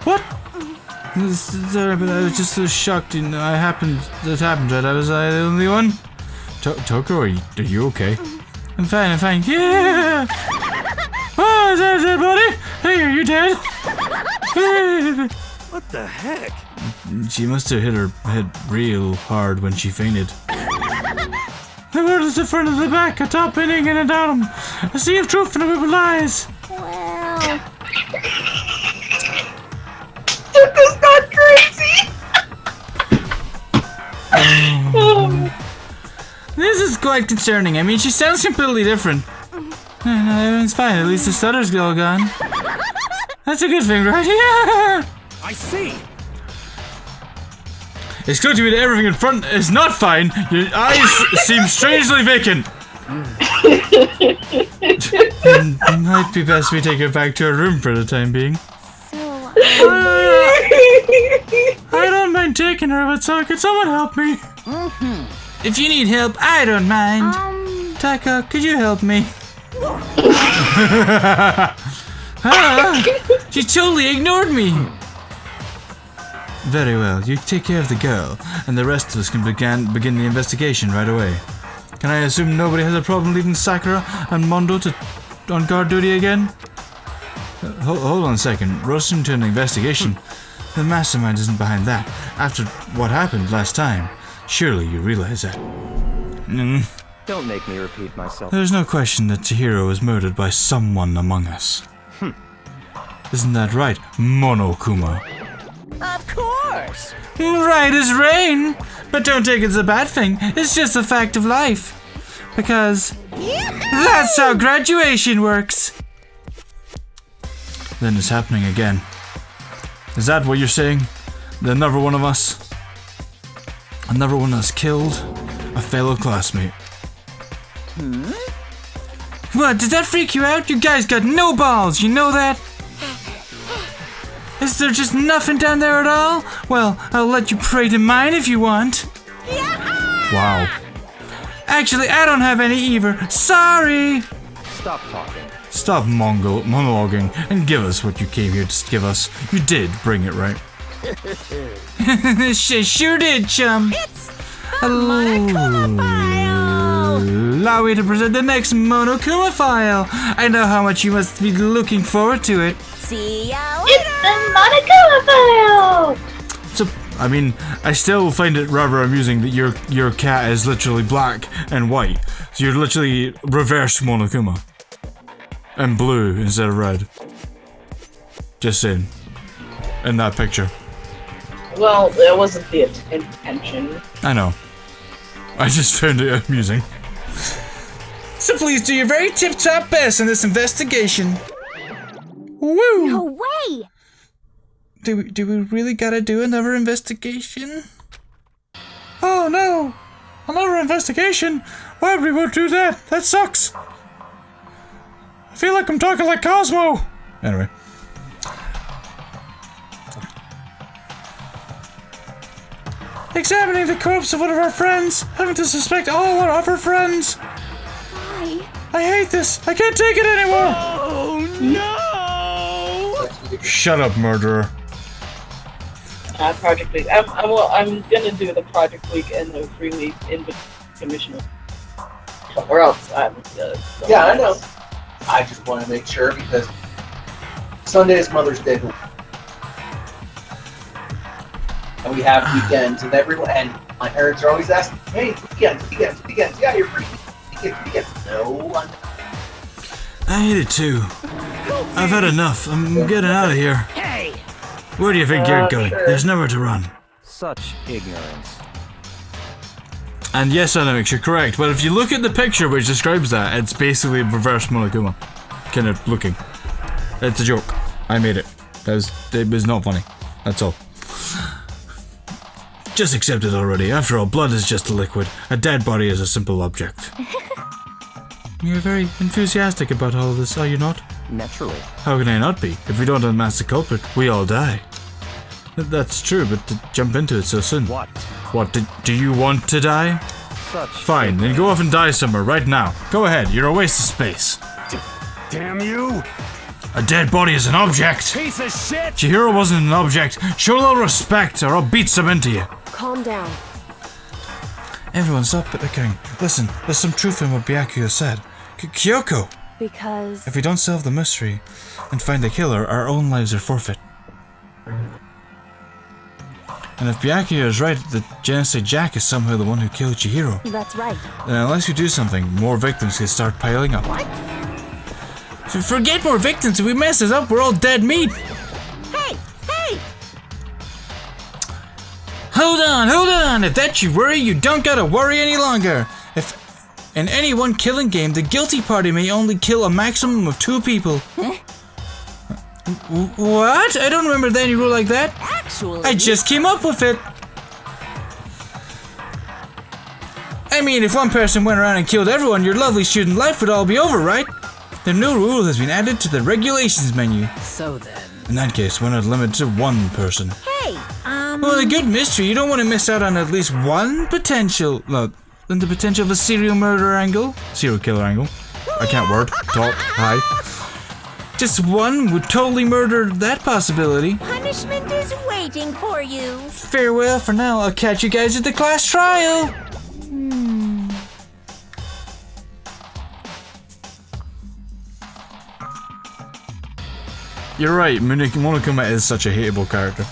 What? Sorry, but I was just so shocked. It happened, right? Was I the only one? Toko, are you okay? I'm fine. Yeah! Oh, is that dead body? Hey, are you dead? What the heck? She must have hit her head real hard when she fainted. The world is the front of the back, a top inning and a bottom. A sea of truth and a web of lies. Well... Toko's not crazy! This is quite concerning. I mean, she sounds completely different. No, everyone's fine. At least the stutter's all gone. That's a good thing, right? Yeah! I see. It's clear to me that everything in front is not fine. Your eyes seem strangely vacant. It might be best we take her back to her room for the time being. I don't mind taking her, but so could someone help me? If you need help, I don't mind. Taka, could you help me? She totally ignored me. Very well, you take care of the girl, and the rest of us can begin the investigation right away. Can I assume nobody has a problem leaving Sakura and Mondo on guard duty again? Hold on a second. Rushing to an investigation? The mastermind isn't behind that. After what happened last time, surely you realize that. Don't make me repeat myself. There's no question that Chihiro was murdered by someone among us. Isn't that right, Monokuma? Of course! Right as rain! But don't take it as a bad thing. It's just a fact of life. Because that's how graduation works. Then it's happening again. Is that what you're saying? That another one of us killed a fellow classmate? What, did that freak you out? You guys got no balls, you know that? Is there just nothing down there at all? Well, I'll let you pray to mine if you want. Wow. Actually, I don't have any either. Sorry! Stop talking. Stop monologuing and give us what you came here to give us. You did bring it, right? Sure did, chum. It's a Monokuma file! Allow me to present the next Monokuma file. I know how much you must be looking forward to it. See ya later! It's the Monokuma file! So, I mean, I still find it rather amusing that your cat is literally black and white. So you're literally reverse Monokuma. And blue instead of red. Just saying. In that picture. Well, that wasn't the intention. I know. I just found it amusing. So please do your very tip-top best in this investigation. Woo! No way! Do we really gotta do another investigation? Oh no! Another investigation? Why would we do that? That sucks! I feel like I'm talking like Cosmo! Anyway. Examining the corpse of one of our friends, having to suspect all our other friends. Why? I hate this. I can't take it anymore. Oh no! Shut up, murderer. Project Week. I'm gonna do the Project Week and the free week in between commissioner. Or else I'm Yeah, I know. I just want to make sure because Sunday is Mother's Day. And we have weekends and everyone, and my parents are always asking, hey, weekends, yeah, you're free. Weekends. No one. I hate it too. I've had enough. I'm getting out of here. Hey! Where do you think you're going? Sure. There's nowhere to run. Such ignorance. And yes, Animix, you're correct, but if you look at the picture which describes that, it's basically reverse Monokuma. Kind of looking. It's a joke. I made it. It was not funny. That's all. Just accept it already. After all, blood is just a liquid. A dead body is a simple object. You're very enthusiastic about all of this, are you not? Naturally. How can I not be? If we don't unmask the culprit, we all die. That's true, but to jump into it so soon. What? What, do you want to die? Such. Fine, then go off and die somewhere right now. Go ahead, you're a waste of space. Damn you! A dead body is an object! Piece of shit! Chihiro wasn't an object. Show a little respect or I'll beat some into you. Calm down. Everyone stop panicking. Listen, there's some truth in what Byakuya said. Kyoko! Because... If we don't solve the mystery and find the killer, our own lives are forfeit. And if Byakuya is right that Genesee Jack is somehow the one who killed Chihiro, That's right. then unless we do something, more victims can start piling up. What? Forget more victims. If we mess this up, we're all dead meat. Hey! Hey! Hold on. If that's your worry, you don't gotta worry any longer. If in any one killing game, the guilty party may only kill a maximum of 2 people. Huh? What? I don't remember any rule like that. Actually... I just came up with it. I mean, if one person went around and killed everyone, your lovely student life would all be over, right? The new rule has been added to the regulations menu. So then... In that case, we're not limited to 1 person. Hey, Well, a good mystery. You don't want to miss out on at least one potential... No, then the potential of a serial killer angle. I can't word. Talk. Hi. Just one would totally murder that possibility. Punishment is waiting for you. Farewell for now. I'll catch you guys at the class trial. You're right, Monokuma is such a hateable character.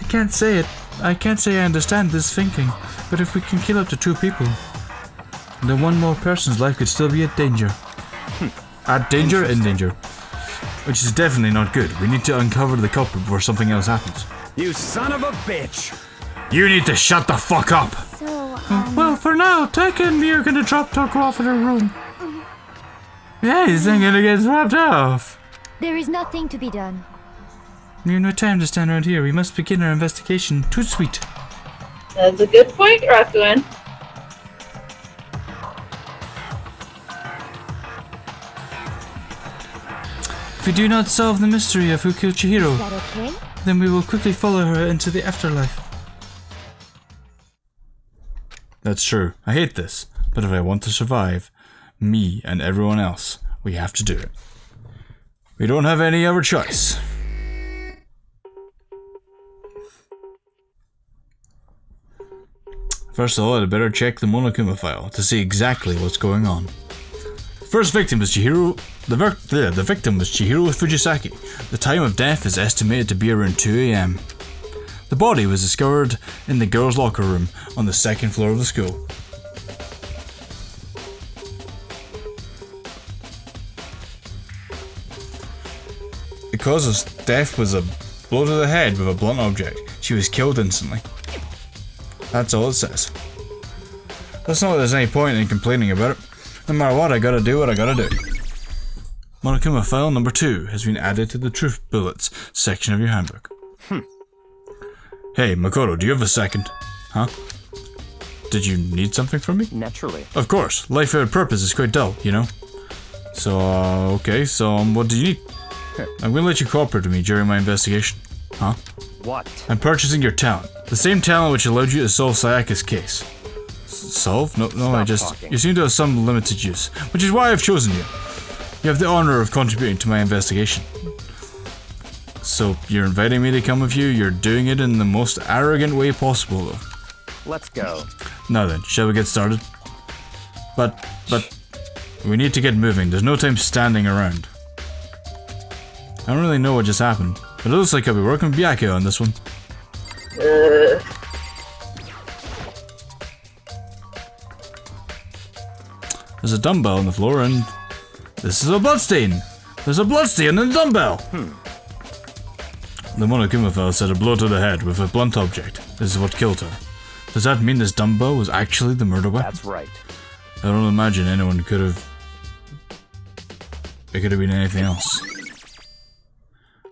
I can't say it. I can't say I understand this thinking, but if we can kill up to 2 people, then one more person's life could still be at danger. At danger, in danger. Which is definitely not good. We need to uncover the culprit before something else happens. You son of a bitch! You need to shut the fuck up! So, Well, for now, Taka and me are gonna drop Toko off at her room. Yeah, he's then gonna get swapped off. there is nothing to be done. We have no time to stand around here. We must begin our investigation. Too sweet. That's a good point, Rakuen. If we do not solve the mystery of who killed Chihiro, Is that okay? then we will quickly follow her into the afterlife. That's true. I hate this. But if I want to survive, me and everyone else, we have to do it. We don't have any other choice. First of all, I'd better check the Monokuma file to see exactly what's going on. First victim was Chihiro. The victim was Chihiro Fujisaki. The time of death is estimated to be around 2 AM. The body was discovered in the girls' locker room on the 2nd floor of the school. The cause of death was a blow to the head with a blunt object. She was killed instantly. That's all it says. That's not that there's any point in complaining about it. No matter what, I gotta do what I gotta do. Monokuma file number 2 has been added to the truth bullets section of your handbook. Hey, Makoto, do you have a second? Huh? Did you need something from me? Naturally. Of course. Life without purpose is quite dull, you know? So, okay, so, what do you need? I'm gonna let you cooperate with me during my investigation. Huh? What? I'm purchasing your talent. The same talent which allowed you to solve Sayaka's case. Solve? No, I just... talking. You seem to have some limited use, which is why I've chosen you. You have the honor of contributing to my investigation. So, you're inviting me to come with you, you're doing it in the most arrogant way possible, though. Let's go. Now then, shall we get started? But, we need to get moving, there's no time standing around. I don't really know what just happened, but it looks like I'll be working with Byakuya on this one. There's a dumbbell on the floor and... This is a bloodstain! There's a bloodstain in the dumbbell! The Monokuma fella said a blow to the head with a blunt object. This is what killed her. Does that mean this dumbbell was actually the murder weapon? That's right. I don't imagine anyone could have... It could have been anything else.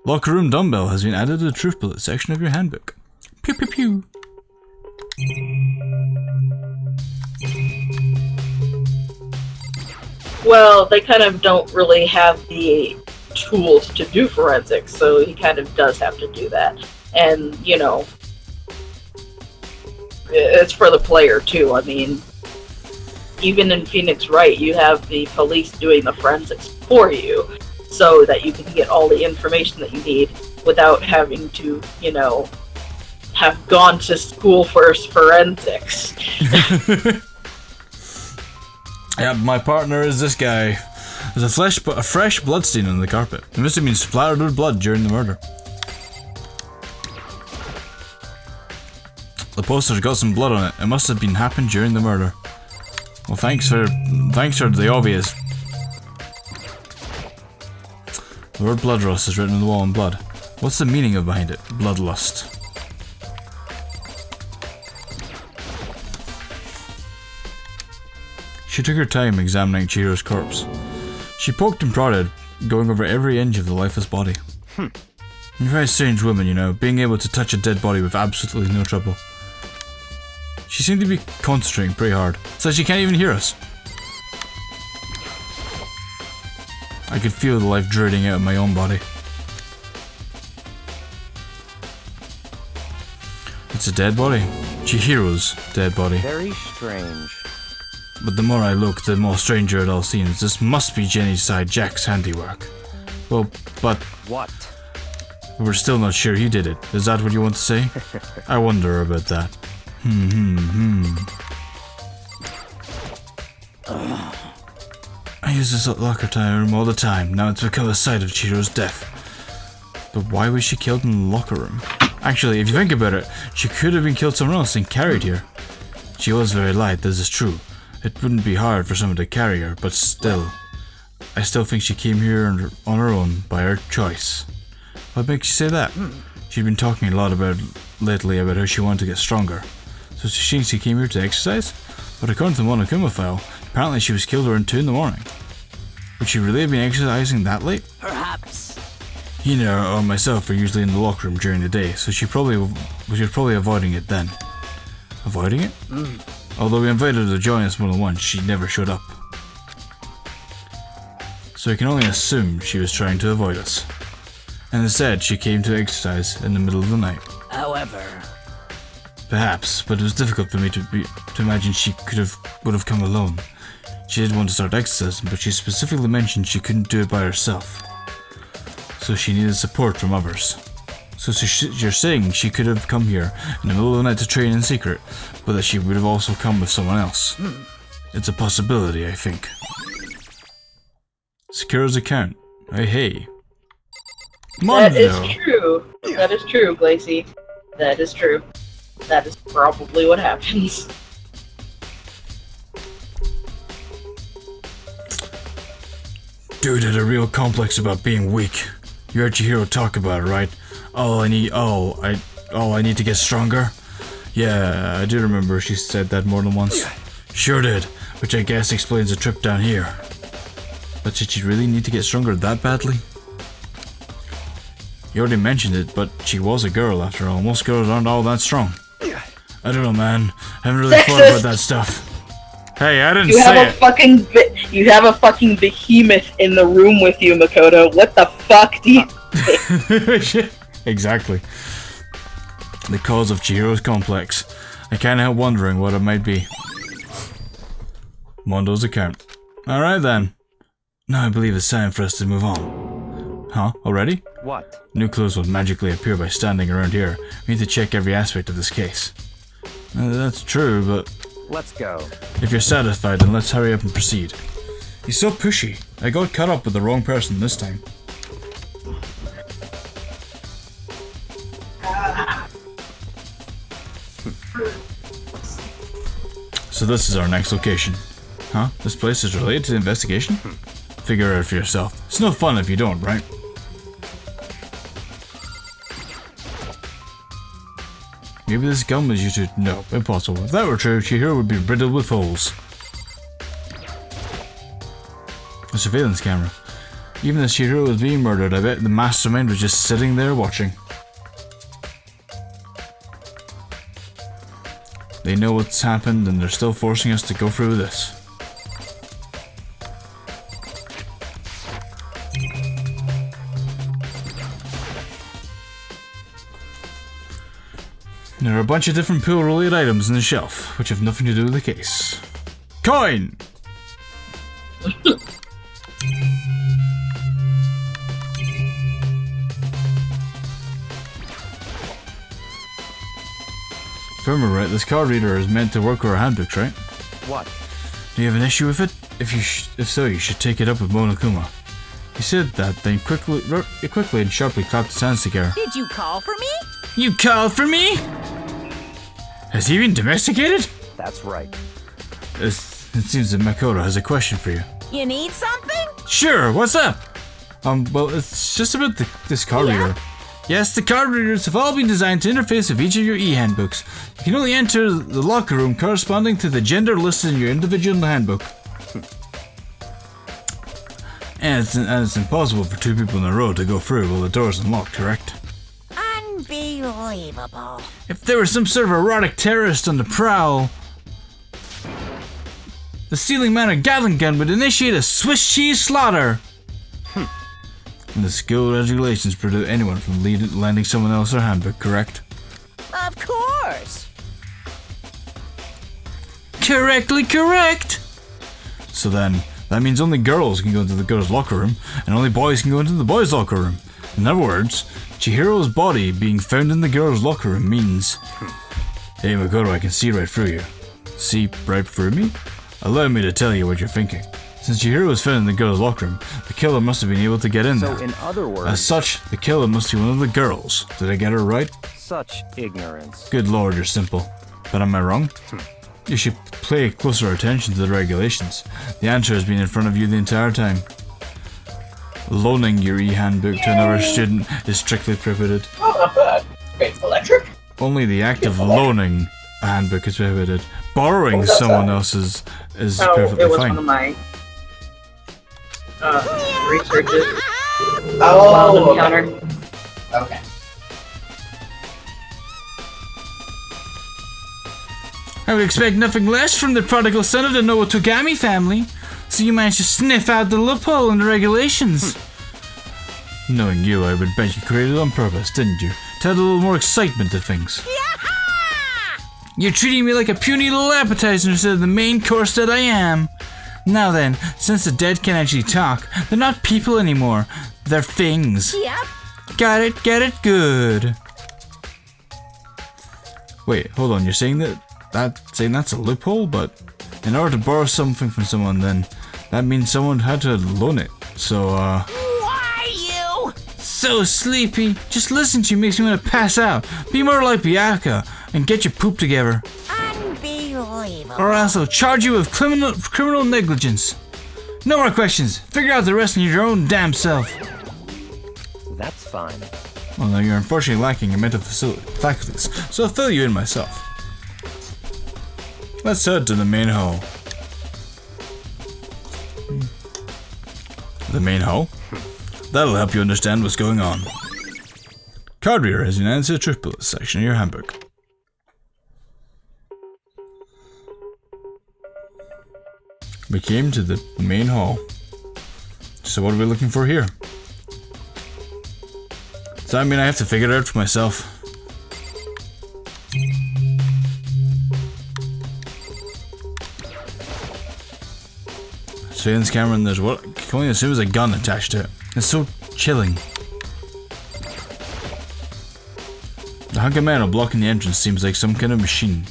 Locker room dumbbell has been added to the truth bullet section of your handbook. Pew pew pew. Well, they kind of don't really have the tools to do forensics, so he kind of does have to do that. And, you know, it's for the player too. I mean, even in Phoenix Wright, you have the police doing the forensics for you, so that you can get all the information that you need without having to, you know, have gone to school for forensics. Yeah, my partner is this guy. There's a fresh bloodstain on the carpet. It must have been splattered with blood during the murder. The poster's got some blood on it. It must have been happened during the murder. Well, thanks for the obvious. The word bloodlust is written on the wall in blood. What's the meaning of behind it? Bloodlust. She took her time examining Chihiro's corpse. She poked and prodded, going over every inch of the lifeless body. You're a very strange woman, you know, being able to touch a dead body with absolutely no trouble. She seemed to be concentrating pretty hard. It's like she can't even hear us. I could feel the life draining out of my own body. It's a dead body. Chihiro's dead body. Very strange. But the more I look, the more stranger it all seems. This must be Jenny's side Jack's handiwork. Well, but... What? We're still not sure he did it. Is that what you want to say? I wonder about that. I use this locker time room all the time. Now it's become a site of Chihiro's death. But why was she killed in the locker room? Actually, if you think about it, she could have been killed somewhere else and carried here. She was very light, this is true. It wouldn't be hard for someone to carry her, but still. I still think she came here on her own, by her choice. What makes you say that? She'd been talking a lot lately about how she wanted to get stronger. So she thinks she came here to exercise? But according to the Monokuma file, apparently she was killed around 2 in the morning. Would she really have been exercising that late? Perhaps. Hina or myself are usually in the locker room during the day, so she was probably avoiding it then. Avoiding it? Although we invited her to join us more than once, she never showed up. So we can only assume she was trying to avoid us. And instead, she came to exercise in the middle of the night. However... Perhaps, but it was difficult for me to imagine she would have come alone. She did want to start exercising, but she specifically mentioned she couldn't do it by herself. So she needed support from others. So you're saying she could have come here in the middle of the night to train in secret, but that she would have also come with someone else. It's a possibility, I think. Sakura's account. Hey. That is true. That is true, Glacy. That is true. That is probably what happens. Dude had a real complex about being weak. You heard Chihiro talk about it, right? I need to get stronger? Yeah, I do remember she said that more than once. Sure did, which I guess explains the trip down here. But did she really need to get stronger that badly? You already mentioned it, but she was a girl after all. Most girls aren't all that strong. I don't know, man. I haven't really thought about that stuff. Hey, I didn't You have a fucking behemoth in the room with you, Makoto. What the fuck do you think? Exactly. The cause of Chihiro's complex. I can't help wondering what it might be. Mondo's account. Alright then. Now I believe it's time for us to move on. Huh? Already? What? New clues will magically appear by standing around here. We need to check every aspect of this case. That's true, but... Let's go. If you're satisfied, then let's hurry up and proceed. He's so pushy. I got caught up with the wrong person this time. So this is our next location. Huh? This place is related to the investigation? Figure it out for yourself. It's no fun if you don't, right? Maybe this gun was used to... No, impossible. If that were true, Chihiro would be riddled with holes. A surveillance camera. Even as Chihiro was being murdered, I bet the mastermind was just sitting there watching. They know what's happened and they're still forcing us to go through this. There are a bunch of different pool-related items in the shelf, which have nothing to do with the case. Coin! If I remember right, this card reader is meant to work with our handbooks, right? What? Do you have an issue with it? If so, you should take it up with Monokuma. He said that, then quickly and sharply clapped his hands together. Did you call for me? You called for me? Has he been domesticated? That's right. It seems that Makoto has a question for you. You need something? Sure, what's up? Well, it's just about this card reader. Yes, the card readers have all been designed to interface with each of your e-handbooks. You can only enter the locker room corresponding to the gender listed in your individual handbook. And it's impossible for two people in a row to go through while the door's unlocked, correct? Unbelievable. If there was some sort of erotic terrorist on the prowl, the stealing man of Gatling gun would initiate a Swiss cheese slaughter. And the skill regulations preclude anyone from lending someone else their handbook, correct? Of course. Correctly correct! So then, that means only girls can go into the girls' locker room, and only boys can go into the boys' locker room. In other words, Chihiro's body being found in the girls' locker room means... Hey Makoto, I can see right through you. See right through me? Allow me to tell you what you're thinking. Since Chihiro was found in the girls' locker room, the killer must have been able to get in there. So in other words... As such, the killer must be one of the girls. Did I get it right? Such ignorance. Good lord, you're simple. But am I wrong? You should pay closer attention to the regulations. The answer has been in front of you the entire time. Loaning your e-handbook to another student is strictly prohibited. Oh, not bad. Wait, electric? Only the act of loaning a handbook is prohibited. Borrowing someone else's is perfectly it was fine. one of my researches. Oh, Wild encounter. Okay. I would expect nothing less from the prodigal son of the Nowotogami family. So you managed to sniff out the loophole in the regulations. Knowing you, I would bet you created it on purpose, didn't you? To add a little more excitement to things. You're treating me like a puny little appetizer instead of the main course that I am. Now then, since the dead can actually talk, they're not people anymore. They're things. Yep. Got it, get it, good. Wait, hold on, you're saying that's a loophole, but in order to borrow something from someone, then that means someone had to loan it. So, Why you? So sleepy. Just listen to you makes me want to pass out. Be more like Bianca and get your poop together. Unbelievable. Or else I'll charge you with criminal negligence. No more questions. Figure out the rest in your own damn self. That's fine. Well, now you're unfortunately lacking in mental faculties, so I'll fill you in myself. Let's head to the main hall. The main hall? That'll help you understand what's going on. Card reader has an answer truth bullet section in your handbook. We came to the main hall. So what are we looking for here? Does that mean I have to figure it out for myself? Surveillance camera and there's what I can only assume is a gun attached to it. It's so chilling. The hunk of metal blocking the entrance seems like some kind of machine.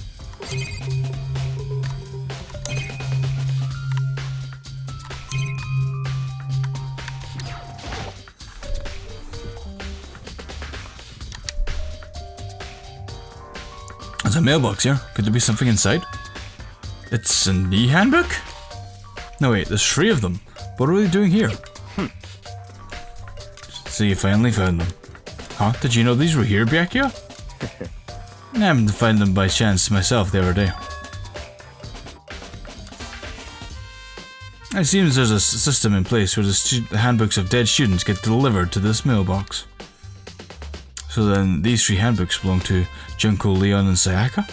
There's a mailbox here. Could there be something inside? It's an e-handbook? No wait, there's 3 of them. What are they doing here? So you finally found them. Huh? Did you know these were here, Byakuya? I happened to find them by chance myself the other day. It seems there's a system in place where the handbooks of dead students get delivered to this mailbox. So then these 3 handbooks belong to Junko, Leon, and Sayaka?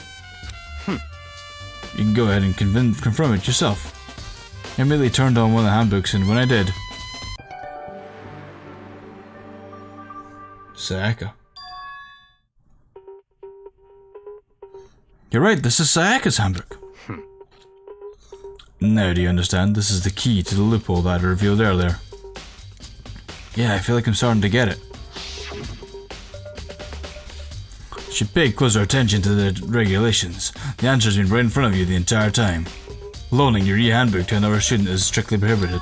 You can go ahead and confirm it yourself. I immediately turned on one of the handbooks, and when I did... Sayaka. You're right, this is Sayaka's handbook. Now do you understand? This is the key to the loophole that I revealed earlier. Yeah, I feel like I'm starting to get it. You should pay closer attention to the regulations. The answer's been right in front of you the entire time. Loaning your e-handbook to another student is strictly prohibited.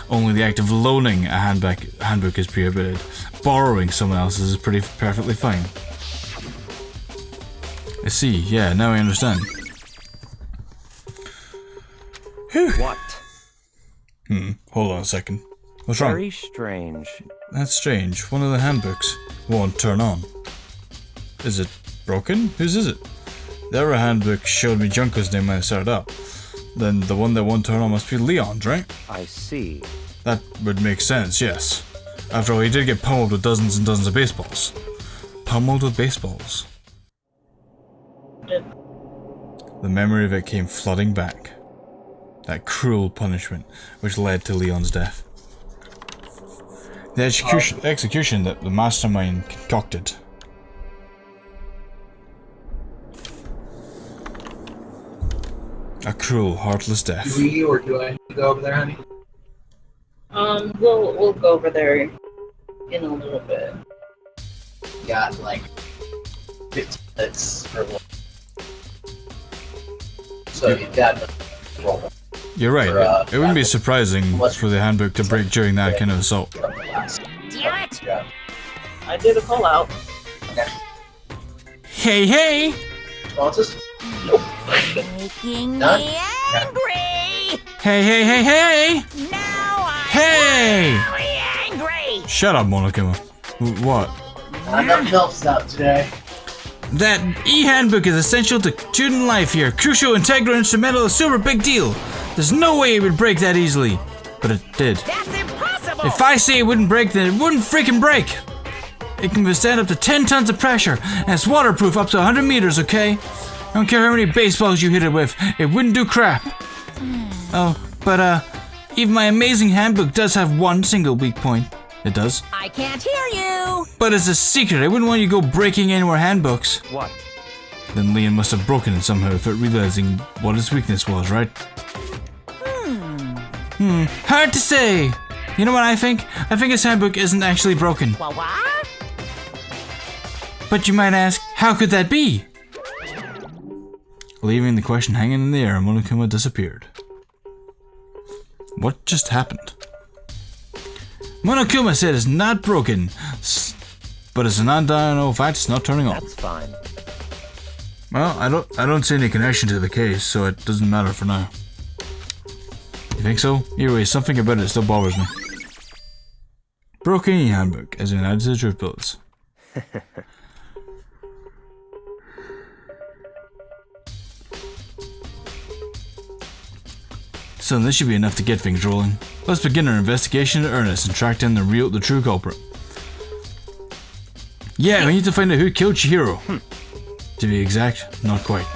Only the act of loaning a handbook is prohibited. Borrowing someone else's is perfectly fine. I see, yeah, now I understand. What? Hold on a second. What's wrong? Very strange. That's strange. One of the handbooks won't turn on. Is it broken? Whose is it? The other handbook showed me Junko's name when I started up. Then the one that won't turn on must be Leon's, right? I see. That would make sense, yes. After all, he did get pummeled with dozens and dozens of baseballs. Pummeled with baseballs. The memory of it came flooding back. That cruel punishment which led to Leon's death. The execution that the mastermind concocted. A cruel, heartless death. Do we or do I go over there, honey? We'll go over there in a little bit. Got like 15 minutes or more. So you've got roll. You're right. It wouldn't be surprising for the handbook to break during that kind of assault. Damn it! Yeah. I did a call out. Okay. Hey, hey! Responses? Making Done? me angry! Hey, hey, hey, hey! Now I'm Hey! really angry! Shut up, Monokuma. What? Not enough helps out today. That e-handbook is essential to student life here. Crucial, integral, instrumental, a super big deal. There's no way it would break that easily. But it did. That's impossible! If I say it wouldn't break, then it wouldn't freaking break. It can withstand up to 10 tons of pressure, and it's waterproof up to 100 meters, okay? I don't care how many baseballs you hit it with, it wouldn't do crap. Oh, but even my amazing handbook does have one single weak point. It does. I can't hear you! But it's a secret, I wouldn't want you to go breaking any more handbooks. What? Then Leon must have broken it somehow without realizing what his weakness was, right? Hard to say. You know what I think? I think his handbook isn't actually broken. What? But you might ask, how could that be? Leaving the question hanging in the air, Monokuma disappeared. What just happened? Monokuma said it's not broken, but it's an undeniable fact it's not turning on. That's fine. Well, I don't see any connection to the case, so it doesn't matter for now. You think so? Either way, something about it still bothers me. Broken e-handbook, as in added to the truth bullets. So this should be enough to get things rolling. Let's begin our investigation in earnest and track down the true culprit. Yeah, we need to find out who killed Chihiro. To be exact, not quite.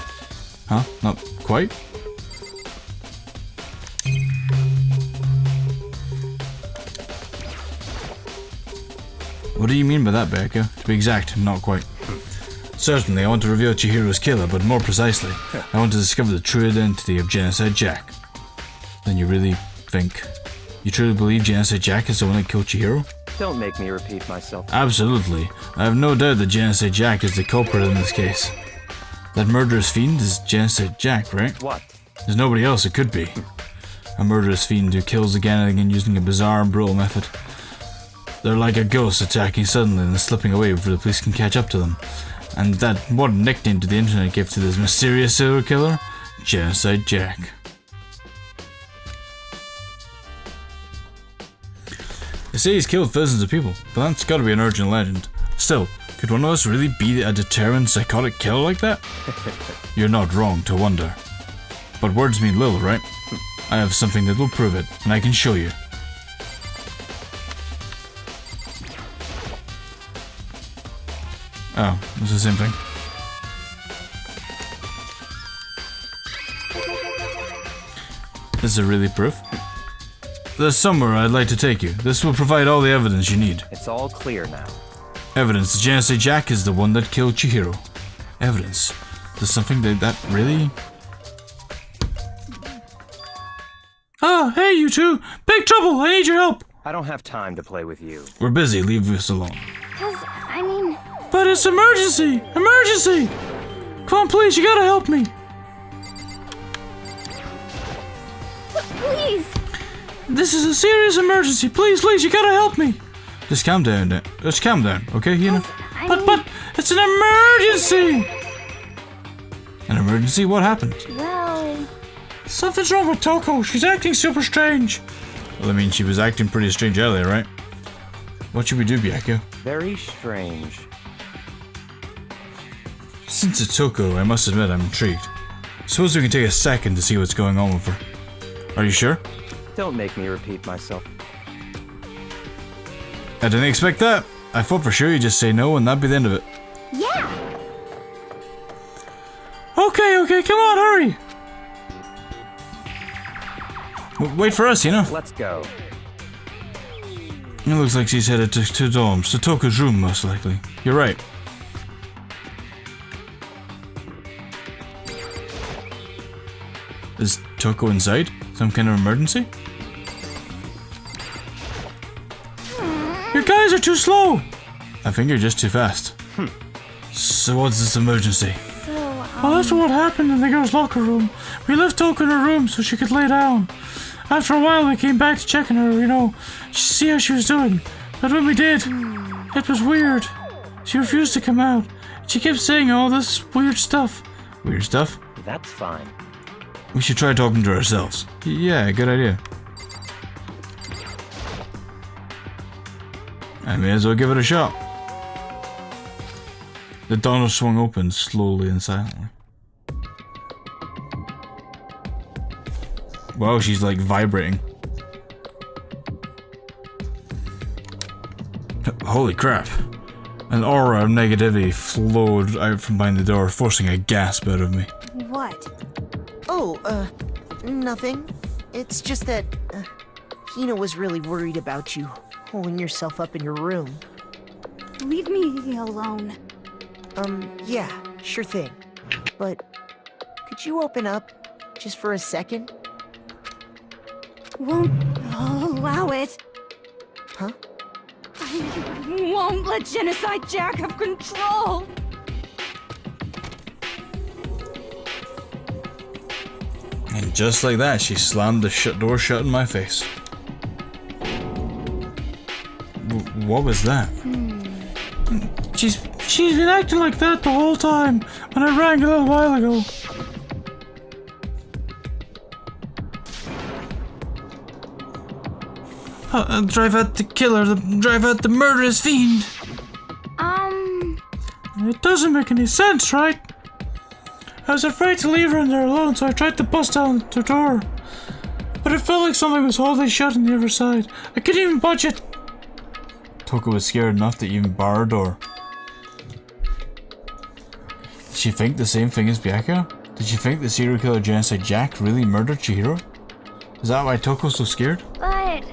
Huh? Not quite? What do you mean by that, Becca? To be exact, not quite. Certainly, I want to reveal Chihiro's killer, but more precisely, I want to discover the true identity of Genocide Jack. Then you really think... You truly believe Genocide Jack is the one that killed Chihiro? Don't make me repeat myself. Absolutely. I have no doubt that Genocide Jack is the culprit in this case. That murderous fiend is Genocide Jack, right? What? There's nobody else it could be. A murderous fiend who kills again and again using a bizarre and brutal method. They're like a ghost attacking suddenly and then slipping away before the police can catch up to them. And that, what nickname did the internet give to this mysterious serial killer? Genocide Jack. They say he's killed thousands of people, but that's gotta be an urgent legend. Still, could one of us really be a determined psychotic killer like that? You're not wrong to wonder. But words mean little, right? I have something that will prove it, and I can show you. Oh, it's the same thing. Is it really proof? There's somewhere I'd like to take you. This will provide all the evidence you need. It's all clear now. Evidence that Genocide Jack is the one that killed Chihiro. Evidence. There's something that really... Ah, hey you two! Big trouble! I need your help! I don't have time to play with you. We're busy, leave us alone. I mean... But it's emergency! Emergency! Come on, please, you gotta help me! Please! This is a serious emergency. Please, you gotta help me. Just calm down. Just calm down, okay? You know. But it's an emergency. An emergency? What happened? Well... Something's wrong with Toko. She's acting super strange. Well, I mean, she was acting pretty strange earlier, right? What should we do, Byakuya? Very strange. Since it's Toko, I must admit I'm intrigued. Suppose we can take a second to see what's going on with her. Are you sure? Don't make me repeat myself. I didn't expect that. I thought for sure you'd just say no and that'd be the end of it. Yeah! Okay, come on, hurry! Wait for us, you know? Let's go. It looks like she's headed to dorms, to Toko's room, most likely. You're right. Is Toko inside? Some kind of emergency? Your guys are too slow! I think you're just too fast. So what's this emergency? Well, after what happened in the girls' locker room, we left Toko in her room so she could lay down. After a while, we came back to check on her, you know, to see how she was doing. But when we did, it was weird. She refused to come out. She kept saying all this weird stuff. Weird stuff? That's fine. We should try talking to her ourselves. Yeah, good idea. I may as well give it a shot. The door swung open slowly and silently. Wow, she's like vibrating. Holy crap. An aura of negativity flowed out from behind the door, forcing a gasp out of me. What? Oh, nothing. It's just that, Hina was really worried about you, holding yourself up in your room. Leave me alone. Yeah, sure thing. But, could you open up, just for a second? Won't allow it. Huh? I won't let Genocide Jack have control. And just like that, she slammed the door shut in my face. What was that? She's been acting like that the whole time when I rang a little while ago. Drive out the killer, drive out the murderous fiend. It doesn't make any sense, right? I was afraid to leave her in there alone, so I tried to bust down the door. But it felt like something was holding shut on the other side. I couldn't even budge it. Toko was scared enough to even bar her door. Did she think the same thing as Byakuya? Did she think the serial killer Genocide Jack really murdered Chihiro? Is that why Toko's so scared? But...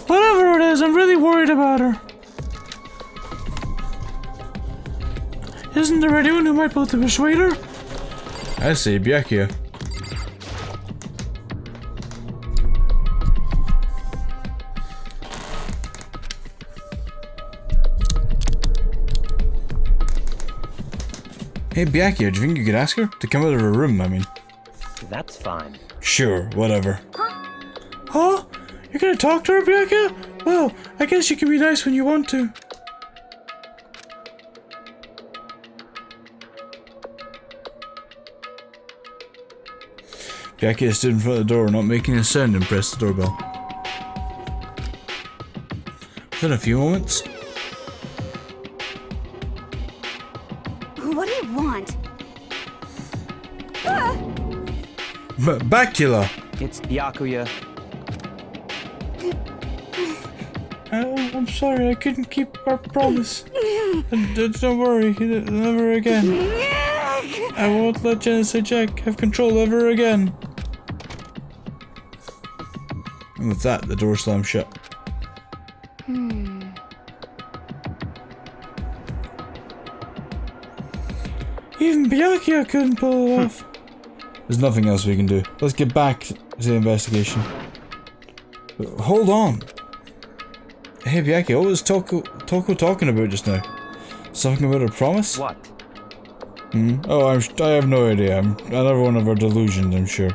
Whatever it is, I'm really worried about her. Isn't there anyone who might be able to persuade her? I say Byakuya. Hey Byakuya, do you think you could ask her to come out of her room, I mean? That's fine. Sure, whatever. Huh? You're gonna talk to her, Byakuya? Well, I guess you can be nice when you want to. Byakuya stood in front of the door, not making a sound, and pressed the doorbell. Within a few moments, What do you want? Bacula! It's Byakuya. I'm sorry, I couldn't keep our promise. Don't worry, never again. I won't let Genocide Jack have control ever again. And with that, the door slammed shut. Even Byakuya couldn't pull it off. There's nothing else we can do. Let's get back to the investigation. Hold on. Hey Byakuya, what was Toko talking about just now? Something about a promise? What? Oh, I have no idea. Another one of our delusions, I'm sure.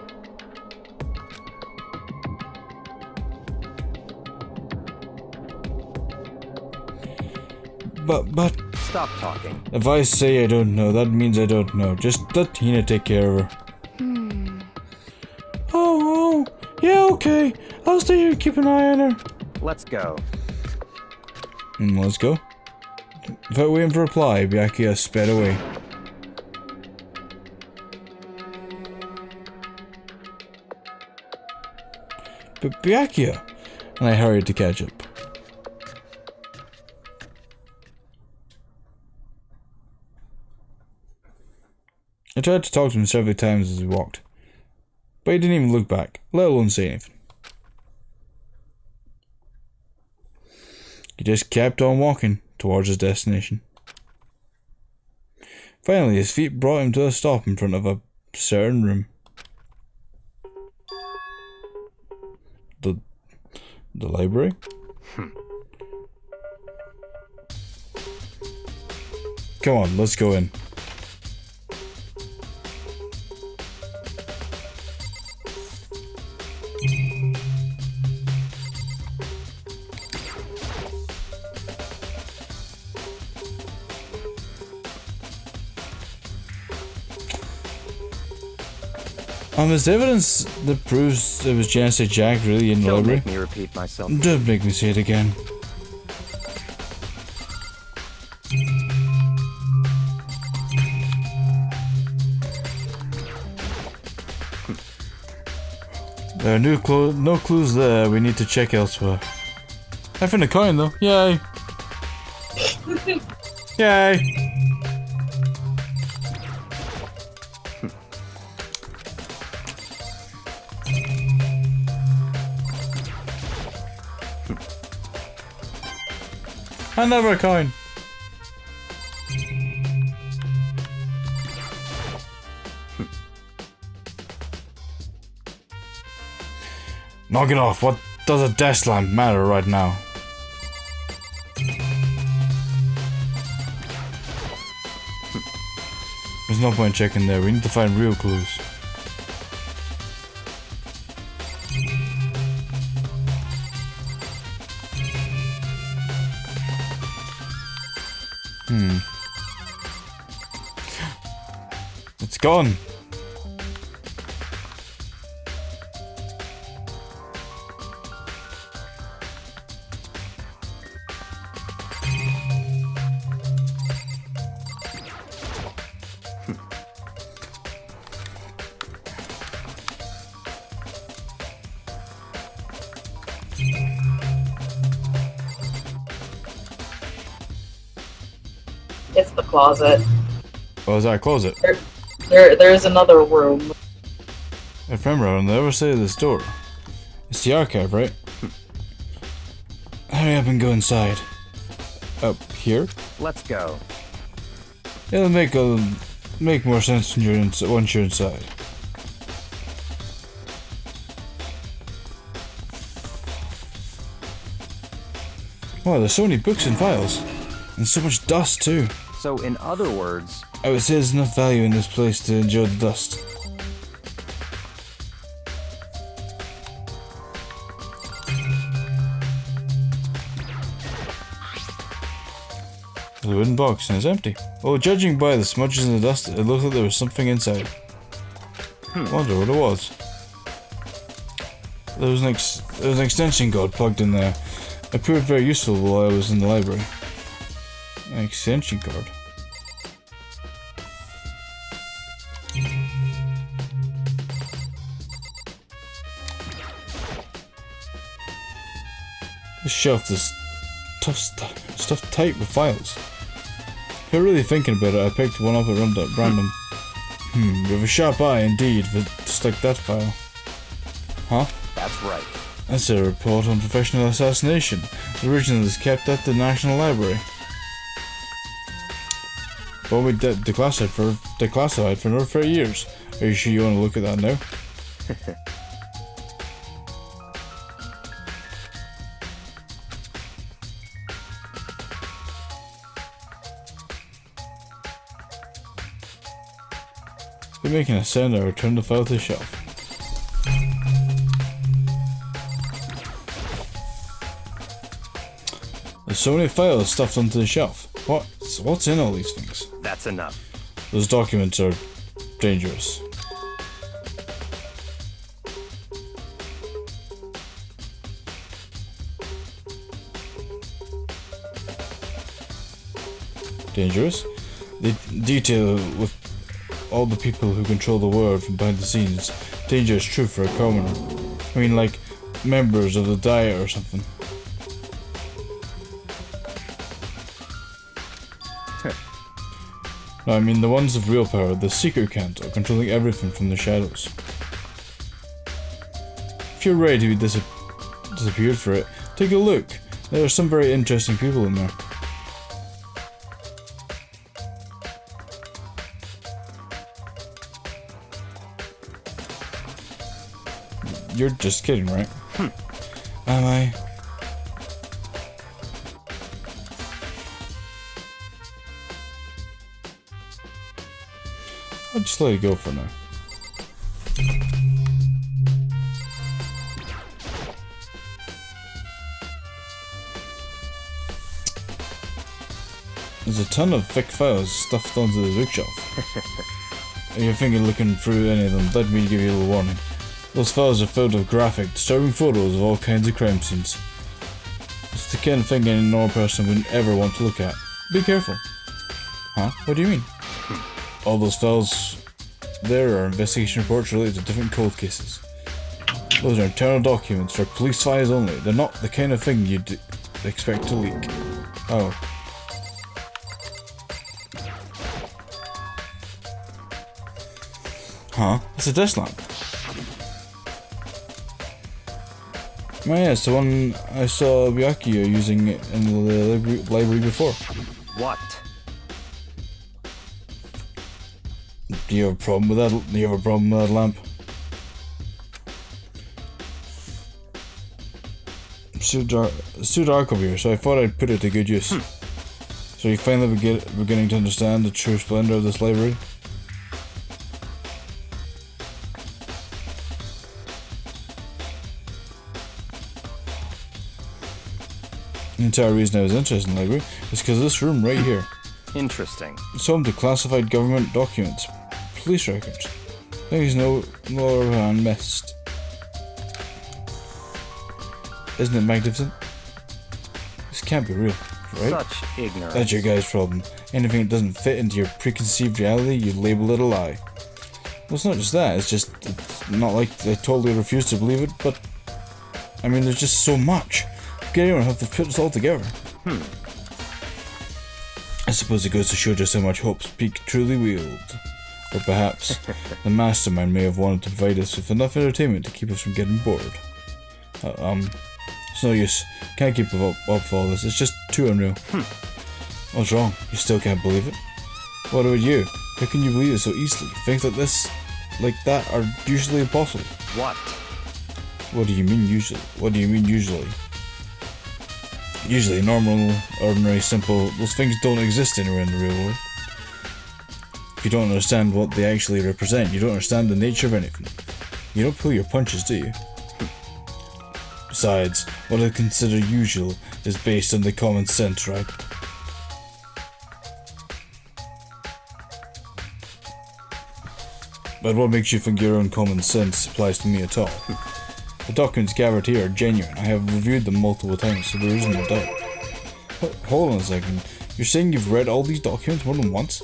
But... Stop talking. If I say I don't know, that means I don't know. Just let Hina take care of her. Oh, yeah, okay. I'll stay here and keep an eye on her. Let's go. Let's go. Without waiting for a reply, Byakuya sped away. But Byakuya! And I hurried to catch up. I tried to talk to him several times as we walked, but he didn't even look back, let alone say anything. He just kept on walking towards his destination. Finally, his feet brought him to a stop in front of a certain room. The library? Come on, let's go in. There's evidence that proves it was Genocide Jack really in the Don't library. make me repeat myself. Don't make me say it again. There are no clues there. We need to check elsewhere. I found a coin though. Yay! Yay! Another coin. Knock it off. What does a desk lamp matter right now? There's no point checking there. We need to find real clues. It's gone. It's the closet. Oh, is that a closet? There's another room. If I'm right on the other side of this door. It's the archive, right? Hurry up and go inside. Up here? Let's go. It'll make more sense when once you're inside. Wow, there's so many books and files. And so much dust, too. So, in other words, I would say there's enough value in this place to enjoy the dust. There's a wooden box and it's empty. Well, judging by the smudges and the dust, it looks like there was something inside. Wonder what it was. There was an extension cord plugged in there. It proved very useful while I was in the library. An extension cord. This shelf is stuffed tight with files. If you're really thinking about it, I picked one up at random. You have a sharp eye indeed, but just like that file. Huh? that's right. That's a report on professional assassination. The original is kept at the National Library. But we declassified for another 30 years. Are you sure you want to look at that now? You're making a sound, I return the file to the shelf. There's so many files stuffed onto the shelf. What's in all these things? That's enough. Those documents are dangerous. Dangerous? They detail with all the people who control the world from behind the scenes. Danger is true for a commoner. I mean, like members of the Diet or something. No, I mean the ones of real power, the secret council, controlling everything from the shadows. If you're ready to be disappeared for it, take a look. There are some very interesting people in there. You're just kidding, right? Am I? I'll just let it go for now. There's a ton of thick files stuffed onto the bookshelf. If you're thinking looking through any of them, let me give you a little warning. Those files are filled with graphic, disturbing photos of all kinds of crime scenes. It's the kind of thing any normal person wouldn't ever want to look at. Be careful. Huh? What do you mean? All those files there are investigation reports related to different cold cases. Those are internal documents for police files only. They're not the kind of thing you'd expect to leak. Oh. Huh? It's a desk lamp. Oh yeah, it's the one I saw Byakuya using in the library before. What? Do you have a problem with that? Do you have a problem with that lamp? It's too dark over here, so I thought I'd put it to good use. So you finally beginning to understand the true splendor of this library? The entire reason I was interested in the library is because of this room right here. Interesting. It's home to classified government documents, police records, things no more missed. Isn't it magnificent? This can't be real, right? Such ignorance. That's your guy's problem. Anything that doesn't fit into your preconceived reality, you label it a lie. Well, it's not just that, it's not like they totally refuse to believe it, but I mean, there's just so much. Anyone have to put this all together. I suppose it goes to show just how much hope Speak truly wield. Or perhaps the mastermind may have wanted to provide us with enough entertainment to keep us from getting bored. It's no use. Can't keep up with all this. It's just too unreal. What's wrong? You still can't believe it? What about you? How can you believe it so easily? Things like that are usually impossible. What? What do you mean usually? What do you mean usually? Usually, normal, ordinary, simple, those things don't exist anywhere in the real world. If you don't understand what they actually represent, you don't understand the nature of anything. You don't pull your punches, do you? Besides, what I consider usual is based on the common sense, right? But what makes you think your own common sense applies to me at all? The documents gathered here are genuine. I have reviewed them multiple times, so there isn't no doubt. Hold on a second. You're saying you've read all these documents more than once?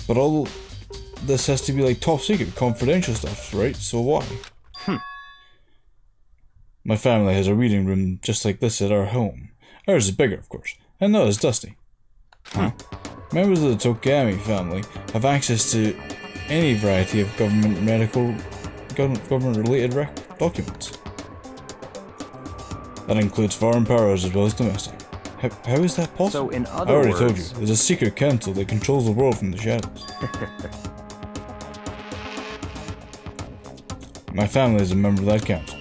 But all this has to be like top secret, confidential stuff, right? So why? My family has a reading room just like this at our home. Ours is bigger, of course, and not as dusty. Members of the Tokami family have access to any variety of government-related documents. That includes foreign powers as well as domestic. How is that possible? So in I other already words... told you, there's a secret council that controls the world from the shadows. My family is a member of that council.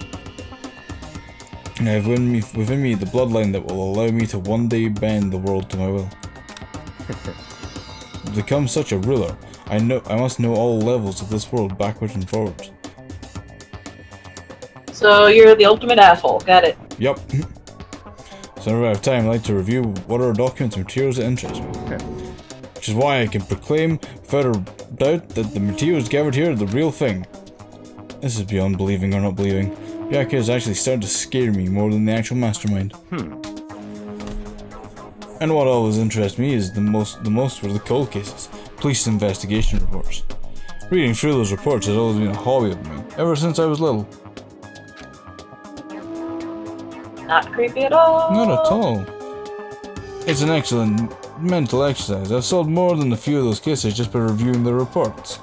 And I have within me the bloodline that will allow me to one day bend the world to my will. To become such a ruler, I must know all levels of this world backwards and forwards. So you're the ultimate asshole. Got it. Yup. So whenever I have time, I like to review what are documents and materials that interest me. Which is why I can proclaim without a doubt that the materials gathered here are the real thing. This is beyond believing or not believing. Yaku is actually starting to scare me more than the actual mastermind. And what always interests me is the most were the cold cases, police investigation reports. Reading through those reports has always been a hobby of mine, ever since I was little. Not creepy at all. Not at all. It's an excellent mental exercise. I've solved more than a few of those cases just by reviewing the reports.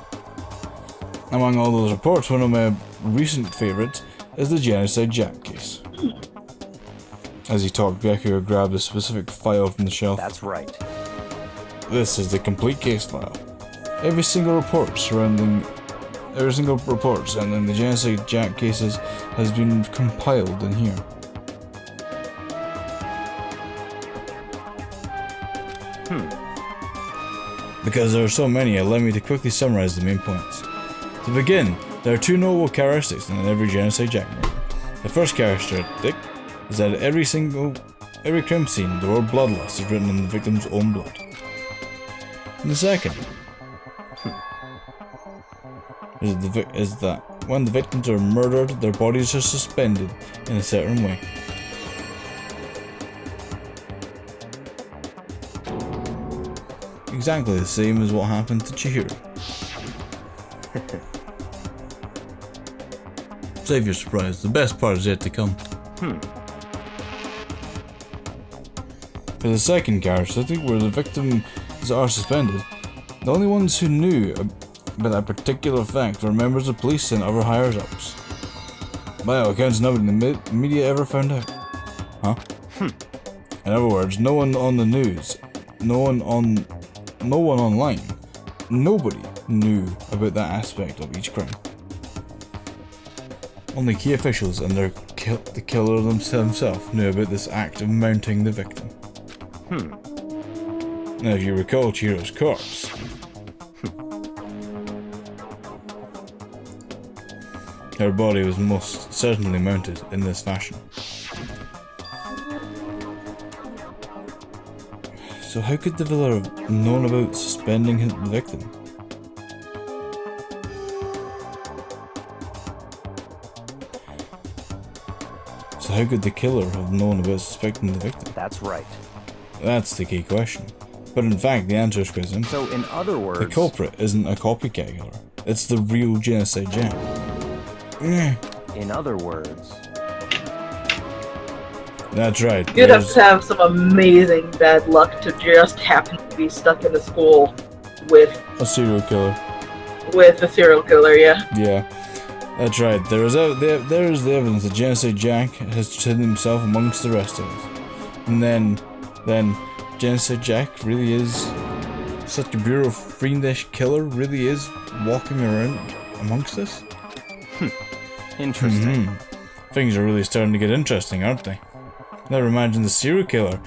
Among all those reports, one of my recent favourites is the Genocide Jack case. As he talked, Byakuya grabbed a specific file from the shelf. That's right. This is the complete case file. Every single report surrounding the Genocide Jack cases has been compiled in here. Because there are so many, allow me to quickly summarize the main points. To begin, there are two notable characteristics in every Genocide Jack murder. The first characteristic is that at every crime scene, the word bloodlust is written in the victim's own blood. And the second is that when the victims are murdered, their bodies are suspended in a certain way. Exactly the same as what happened to Chihiro. Save your surprise, the best part is yet to come. For the second characteristic, where the victims are suspended, the only ones who knew about that particular fact were members of police and other higher-ups. By all accounts, nobody in the media ever found out. In other words, no one on the news, no one online, nobody knew about that aspect of each crime. Only key officials and the killer himself knew about this act of mounting the victim. Now if you recall Chihiro's corpse, her body was most certainly mounted in this fashion. So how could the villain have known about suspending the victim? So how could the killer have known about suspecting the victim? That's right. That's the key question. But in fact, the answer is Quizzim. So in other words... the culprit isn't a copycat killer. It's the real Genocide Jack. In other words... That's right. You'd have to have some amazing bad luck to just happen to be stuck in a school with a serial killer. With a serial killer, yeah. Yeah. That's right. There is the evidence that Genocide Jack has hidden himself amongst the rest of us. And then Genocide Jack really is such a bureau fiendish killer really is walking around amongst us? Interesting. Things are really starting to get interesting, aren't they? Never imagined the serial killer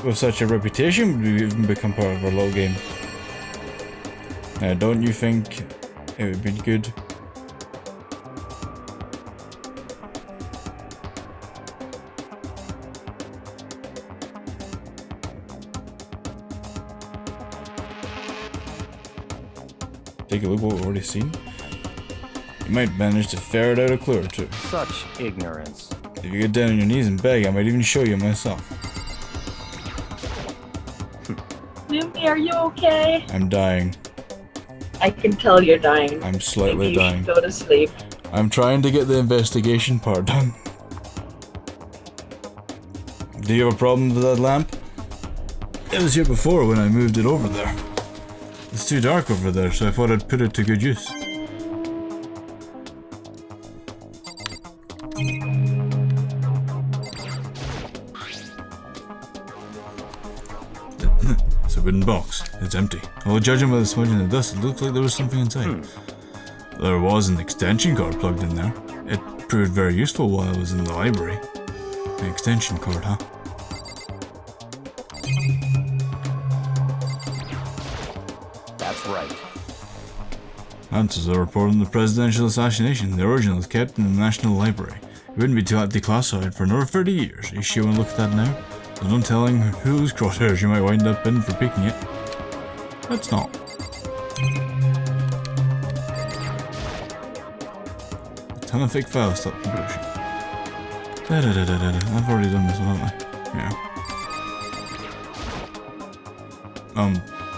with such a reputation would even become part of our little game. Now, don't you think it would be good? Take a look at what we've already seen. You might manage to ferret out a clue or two. Such ignorance. If you get down on your knees and beg, I might even show you myself. Yumi, are you okay? I'm dying. I can tell you're dying. I'm slightly Maybe you dying. should go to sleep. I'm trying to get the investigation part done. Do you have a problem with that lamp? It was here before when I moved it over there. It's too dark over there, so I thought I'd put it to good use. It's a wooden box. It's empty. Although judging by the smudge and the dust, it looks like there was something inside. There was an extension cord plugged in there. It proved very useful while I was in the library. An extension cord, huh? That's right. Answers are reported in the presidential assassination. The original is kept in the National Library. It wouldn't be declassified for another 30 years. You sure want to look at that now? There's no telling whose crosshairs you might wind up in for peeking it. Let's not. A ton of fake files stopped the production. I've already done this one, haven't I? Yeah.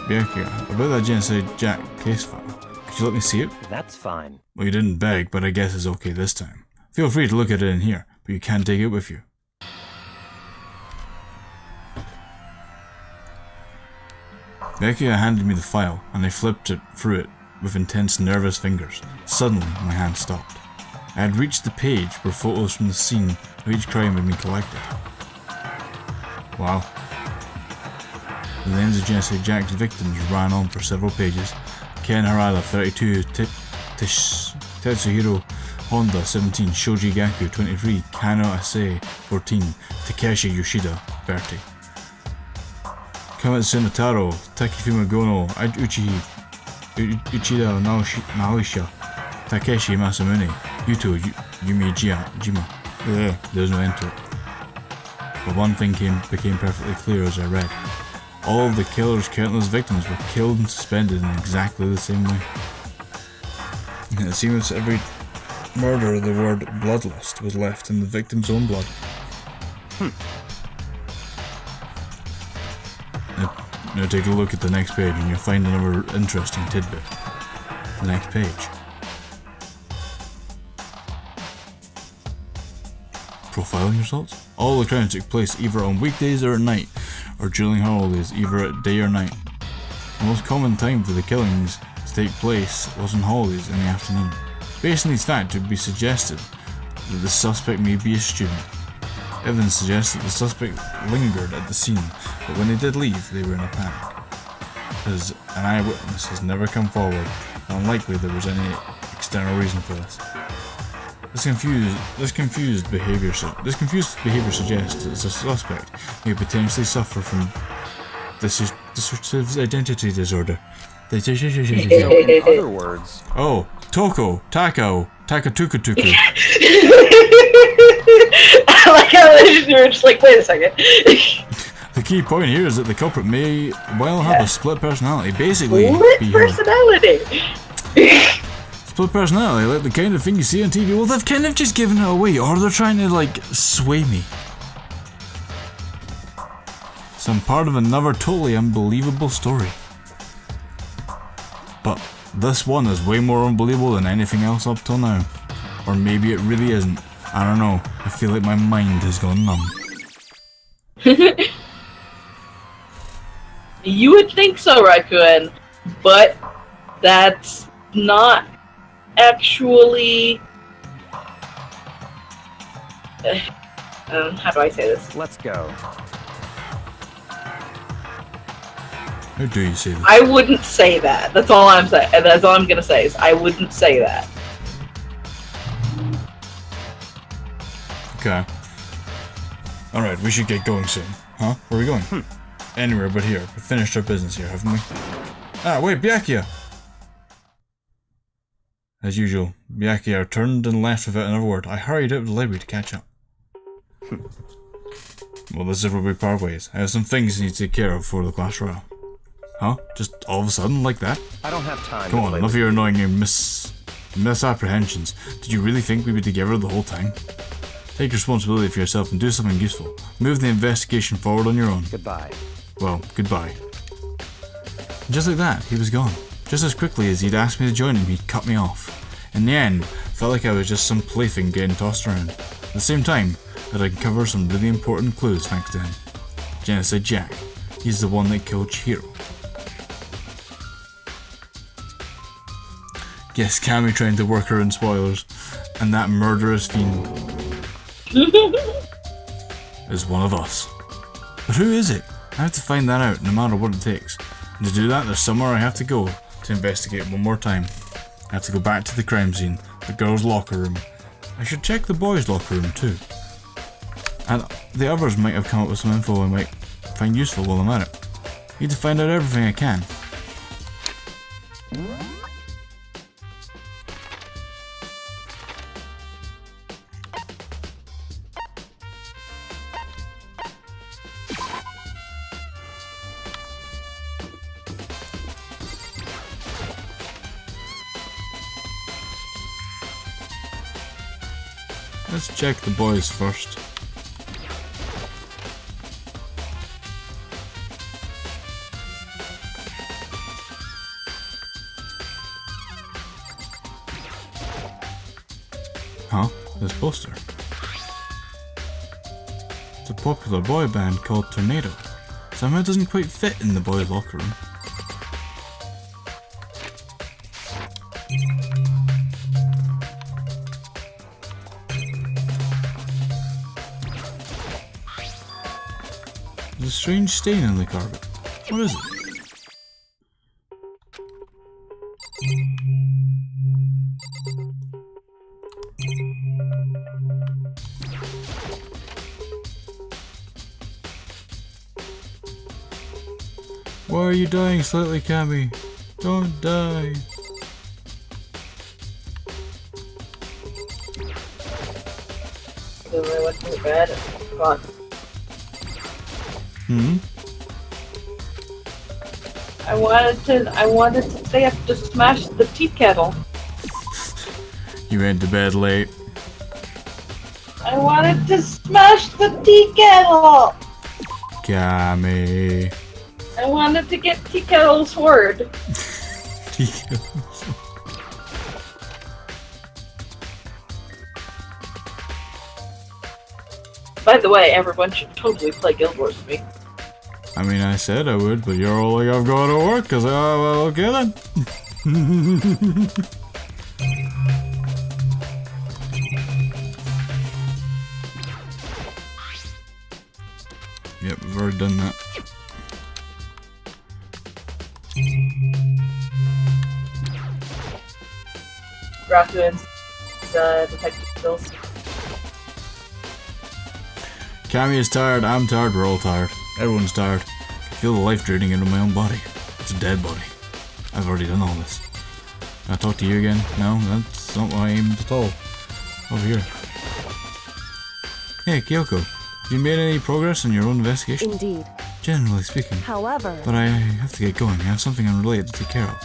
Yeah, about that Genocide Jack case file. Could you let me see it? That's fine. Well, you didn't beg, but I guess it's okay this time. Feel free to look at it in here, but you can't take it with you. Becky handed me the file, and I flipped through it with intense, nervous fingers. Suddenly, my hand stopped. I had reached the page where photos from the scene of each crime had been collected. Wow. The names of Genocide Jack's victims ran on for several pages. Ken Harada, 32, Tetsuhiro Honda, 17, Shoji Gaku, 23, Kano Ase, 14, Takeshi Yoshida, 30. Kamatsu Nataro, Takifuma Gono, Uchida Naoisha, Takeshi Masamune, Yuto Yumijima. There's no end to it. But one thing became perfectly clear as I read. All of the killer's countless victims were killed and suspended in exactly the same way. And it seems every murder the word bloodlust was left in the victim's own blood. Now take a look at the next page and you'll find another interesting tidbit. The next page. Profiling results? All the crimes took place either on weekdays or at night, or during holidays, either at day or night. The most common time for the killings to take place was on holidays in the afternoon. Based on these facts, it would be suggested that the suspect may be a student. Evidence suggests that the suspect lingered at the scene, but when they did leave, they were in a panic. As an eyewitness has never come forward, unlikely there was any external reason for this. This confused behavior suggests that the suspect may potentially suffer from dissociative identity disorder. So in other words... Oh, Taco, Takatukutuku. I like how you're just like, wait a second. The key point here is that the culprit may well have a split personality. Basically, Split personality. Split personality, like the kind of thing you see on TV. Well, they've kind of just given it away, or they're trying to, like, sway me. So I'm part of another totally unbelievable story. But this one is way more unbelievable than anything else up till now. Or maybe it really isn't. I don't know. I feel like my mind has gone numb. You would think so, Raccoon, but that's not actually... how do I say this? Let's go. How do you say this? I wouldn't say that. That's all I'm saying. That's all I'm gonna say is I wouldn't say that. Okay. Alright, we should get going soon. Huh? Where are we going? Anywhere but here. We finished our business here, haven't we? Ah, wait, Byakuya! As usual, Byakuya turned and left without another word. I hurried out of the library to catch up. Well, this is where we part ways. I have some things I need to take care of before the Clash Royale. Huh? Just all of a sudden, like that? I don't have time. Come on, enough of your annoying misapprehensions. Did you really think we'd be together the whole time? Take responsibility for yourself and do something useful. Move the investigation forward on your own. Goodbye. Well, goodbye. And just like that, he was gone. Just as quickly as he'd asked me to join him, he'd cut me off. In the end, felt like I was just some plaything getting tossed around. At the same time, I'd uncover some really important clues thanks to him. Genocide Jack. He's the one that killed Chihiro. Yes, Cammy trying to work her in spoilers. And that murderous fiend is one of us. But who is it? I have to find that out no matter what it takes. And to do that, there's somewhere I have to go to investigate one more time. I have to go back to the crime scene, the girls' locker room. I should check the boys' locker room too. And the others might have come up with some info I might find useful while I'm at it. Need to find out everything I can. Let's check the boys first. Huh? This poster. It's a popular boy band called Tornado. Somehow it doesn't quite fit in the boys' locker room. There's a strange stain on the carpet. What is it? Why are you dying slightly, Cammy? Don't die. Because I went to bed and gone. I wanted to stay up to smash the tea kettle. You went to bed late. I wanted to smash the tea kettle! Cammy. I wanted to get tea kettle's word. By the way, everyone should totally play Guild Wars with me. I mean, I said I would, but you're all like, I've got to work, cause well, okay then. Yep, we've already done that. Rakuin's detective skills. Cammy is tired, I'm tired, we're all tired. Everyone's tired. I can feel the life draining into my own body. It's a dead body. I've already done all this. Can I talk to you again? No, that's not what I aimed at all. Over here. Hey, Kyoko. Have you made any progress in your own investigation? Indeed. Generally speaking. However... But I have to get going. I have something unrelated to take care of.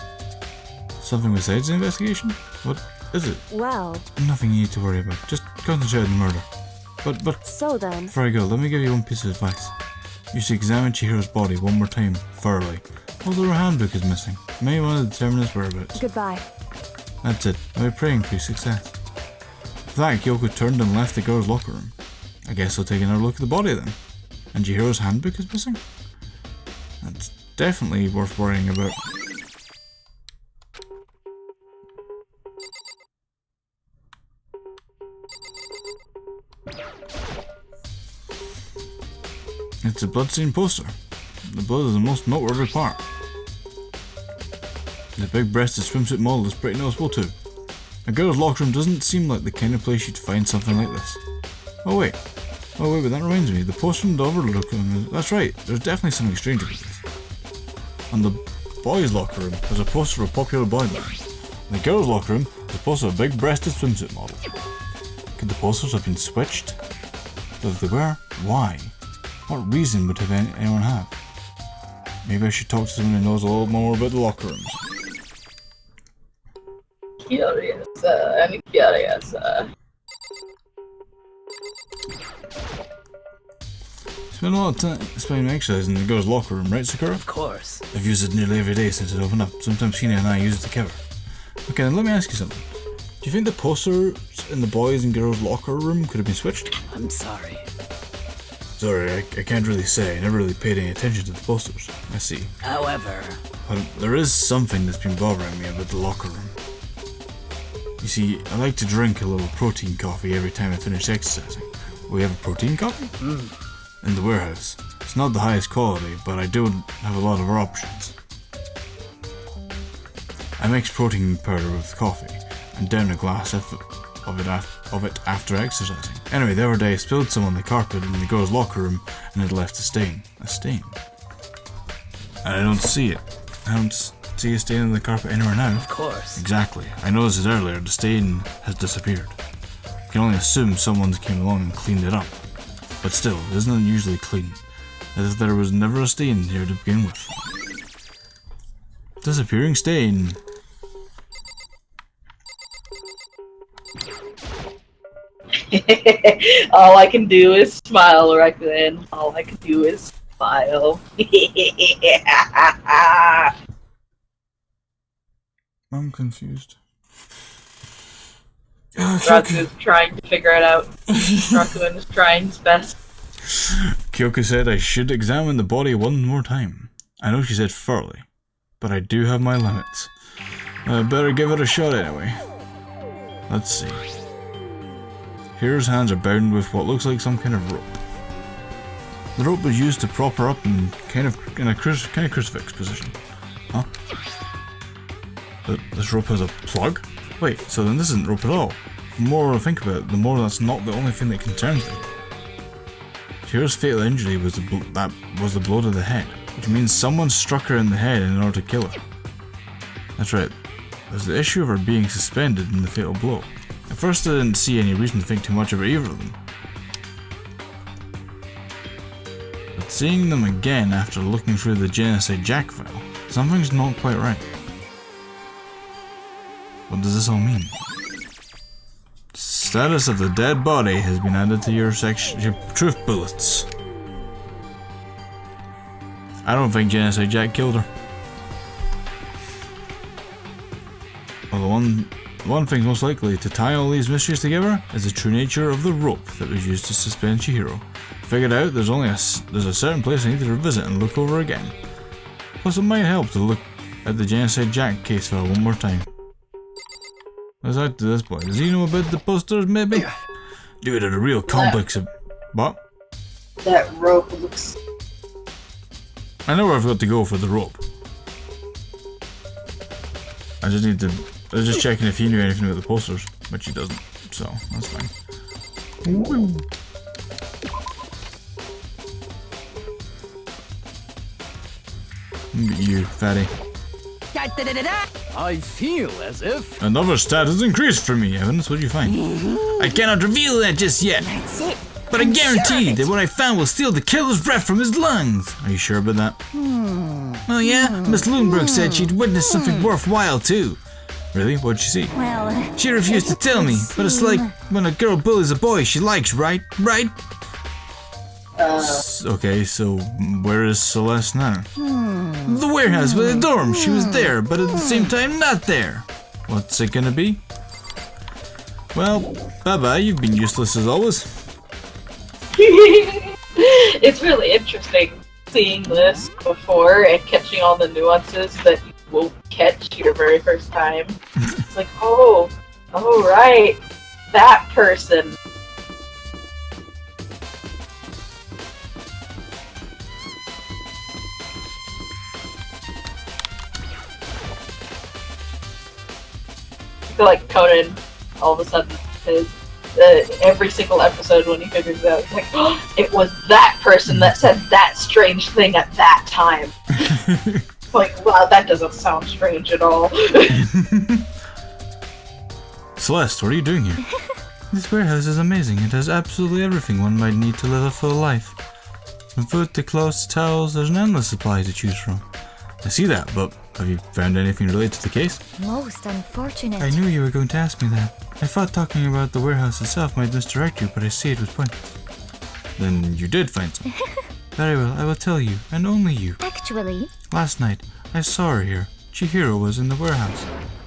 Something besides the investigation? What is it? Well... Nothing you need to worry about. Just concentrate on the murder. But... So then... Before I go, let me give you one piece of advice. You should examine Chihiro's body one more time, thoroughly. Although her handbook is missing. You may want to determine its whereabouts. Goodbye. That's it. I'll be praying for your success. With that, Kyoko turned and left the girls' locker room. I guess I'll take another look at the body then. And Chihiro's handbook is missing? That's definitely worth worrying about. It's a bloodstained poster. The blood is the most noteworthy part. The big-breasted swimsuit model is pretty noticeable too. A girl's locker room doesn't seem like the kind of place you'd find something like this. Oh wait, but that reminds me, the poster from the overlook room, that's right, there's definitely something strange about this. On the boys' locker room, there's a poster of a popular boy band. In the girls' locker room, there's a poster of a big-breasted swimsuit model. Could the posters have been switched? But if they were, why? What reason would anyone have? Maybe I should talk to someone who knows a little more about the locker rooms. Curious, I'm curious. Spend a lot of time spending exercising in the girls' locker room, right, Sakura? Of course. I've used it nearly every day since it opened up. Sometimes Hina and I use it together. Okay, then let me ask you something. Do you think the posters in the boys' and girls' locker room could have been switched? I'm sorry. Sorry, I can't really say. I never really paid any attention to the posters. I see. However... But there is something that's been bothering me about the locker room. You see, I like to drink a little protein coffee every time I finish exercising. We have a protein coffee? In the warehouse. It's not the highest quality, but I do have a lot of options. I mix protein powder with coffee and down a glass of it after exercising. Anyway, the other day I spilled some on the carpet in the girls' locker room and it left a stain. A stain. And I don't see it. I don't see a stain on the carpet anywhere now. Of course. Exactly. I noticed it earlier. The stain has disappeared. I can only assume someone came along and cleaned it up. But still, isn't it usually clean? As if there was never a stain here to begin with. Disappearing stain. All I can do is smile right then. All I can do is smile. I'm confused. Raku's trying to figure it out. Raku is trying his best. Kyoko said I should examine the body one more time. I know she said thoroughly, but I do have my limits. I better give it a shot anyway. Let's see. Hero's hands are bound with what looks like some kind of rope. The rope was used to prop her up in kind of crucifix position. Huh? But this rope has a plug? Wait, so then this isn't rope at all. The more I think about it, the more that's not the only thing that concerns me. Hero's fatal injury was the blow to the head, which means someone struck her in the head in order to kill her. That's right. There's the issue of her being suspended in the fatal blow. At first I didn't see any reason to think too much about either of them. But seeing them again after looking through the Genocide Jack file, something's not quite right. What does this all mean? Status of the dead body has been added to your truth bullets. I don't think Genocide Jack killed her. Well, the one thing's most likely to tie all these mysteries together is the true nature of the rope that was used to suspend Chihiro. Figured out there's a certain place I need to revisit and look over again. Plus it might help to look at the Genocide Jack case file one more time. Let's out to this boy. Does he know about the posters, maybe? Dude, a real complex of... What? That rope looks... I know where I've got to go for the rope. I was just checking if he knew anything about the posters, which he doesn't, so that's fine. Look at you, fatty. I feel as if... Another stat has increased for me, Evans. What did you find? I cannot reveal that just yet. That's it. But I guarantee that what I found will steal the killer's breath from his lungs. Are you sure about that? Oh yeah? Miss Lundberg said she'd witnessed something worthwhile too. Really? What'd she see? Well... She refused to tell me, but it's like when a girl bullies a boy she likes, right? Right? Okay, so where is Celeste now? The warehouse with the dorm. She was there, but at the same time not there. What's it gonna be? Well, bye-bye, you've been useless as always. It's really interesting seeing this before and catching all the nuances that you won't catch your very first time. It's like, oh right, that person. feel like Conan, all of a sudden, is every single episode when he figures it out, it's like, oh, it was that person that said that strange thing at that time. It's like, wow, that doesn't sound strange at all. Celeste, what are you doing here? This warehouse is amazing. It has absolutely everything one might need to live a full life. From food to clothes to towels, there's an endless supply to choose from. I see that, but have you found anything related to the case? Most unfortunate. I knew you were going to ask me that. I thought talking about the warehouse itself might misdirect you, but I see it was pointless. Then you did find something. Very well, I will tell you, and only you. Actually, Last night, I saw her here. Chihiro was in the warehouse.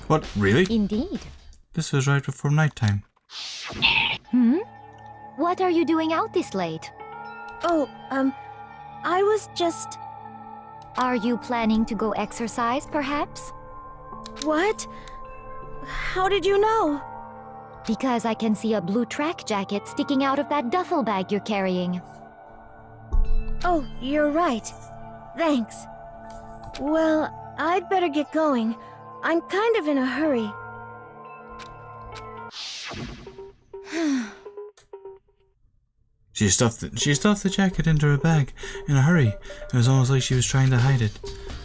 What, really? indeed. This was right before nighttime. What are you doing out this late? Oh, I was just... Are you planning to go exercise, perhaps? What? How did you know? Because I can see a blue track jacket sticking out of that duffel bag you're carrying. Oh, you're right. Thanks. Well, I'd better get going. I'm kind of in a hurry. She stuffed the jacket into her bag in a hurry. It was almost like she was trying to hide it.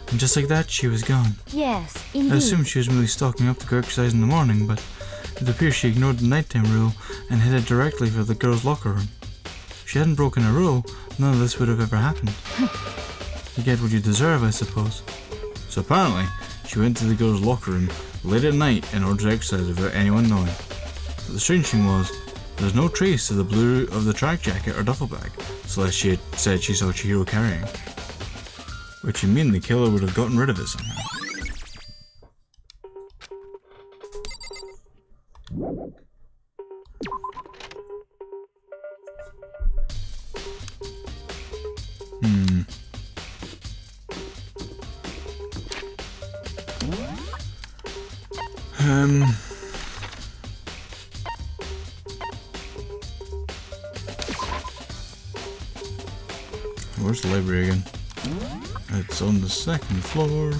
And just like that, she was gone. Yes, indeed. I assumed she was merely stalking up to go exercise in the morning, but it appears she ignored the nighttime rule and headed directly for the girls' locker room. If she hadn't broken a rule, none of this would have ever happened. You get what you deserve, I suppose. So apparently, she went to the girls' locker room late at night in order to exercise without anyone knowing. But the strange thing was, there was no trace of the blue of the track jacket or duffel bag, unless she had said she saw Chihiro carrying. Which would mean the killer would have gotten rid of it somehow. Where's the library again? It's on the second floor,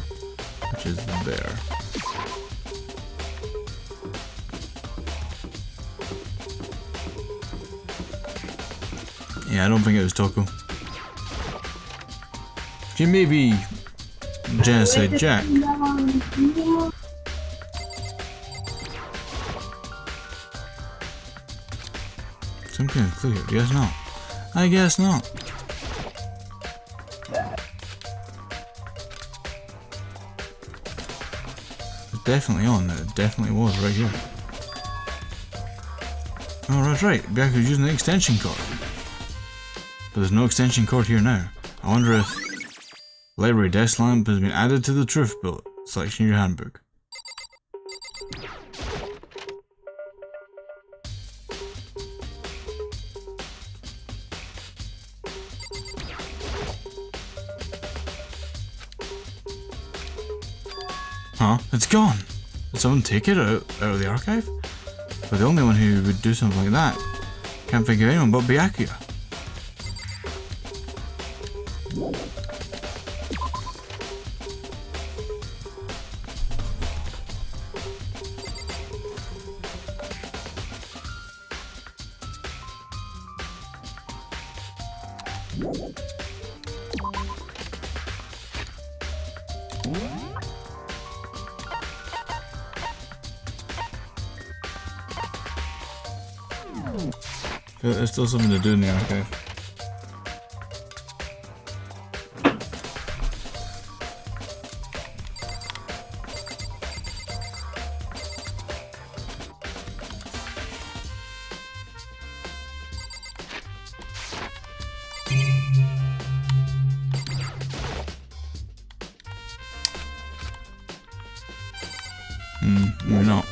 which is there. Yeah, I don't think it was Toko. She may be Genocide Jack. Some kind of clue here. Guess not. I guess not. It's definitely on. It definitely was right here. Oh, that's right. Byaku's using the extension cord. But there's no extension cord here now. I wonder if library desk lamp has been added to the truth bullet section of your handbook. Huh? It's gone! Did someone take it out of the archive? But the only one who would do something like that can't think of anyone but Byakuya. There's still something to do in the archive. Maybe not.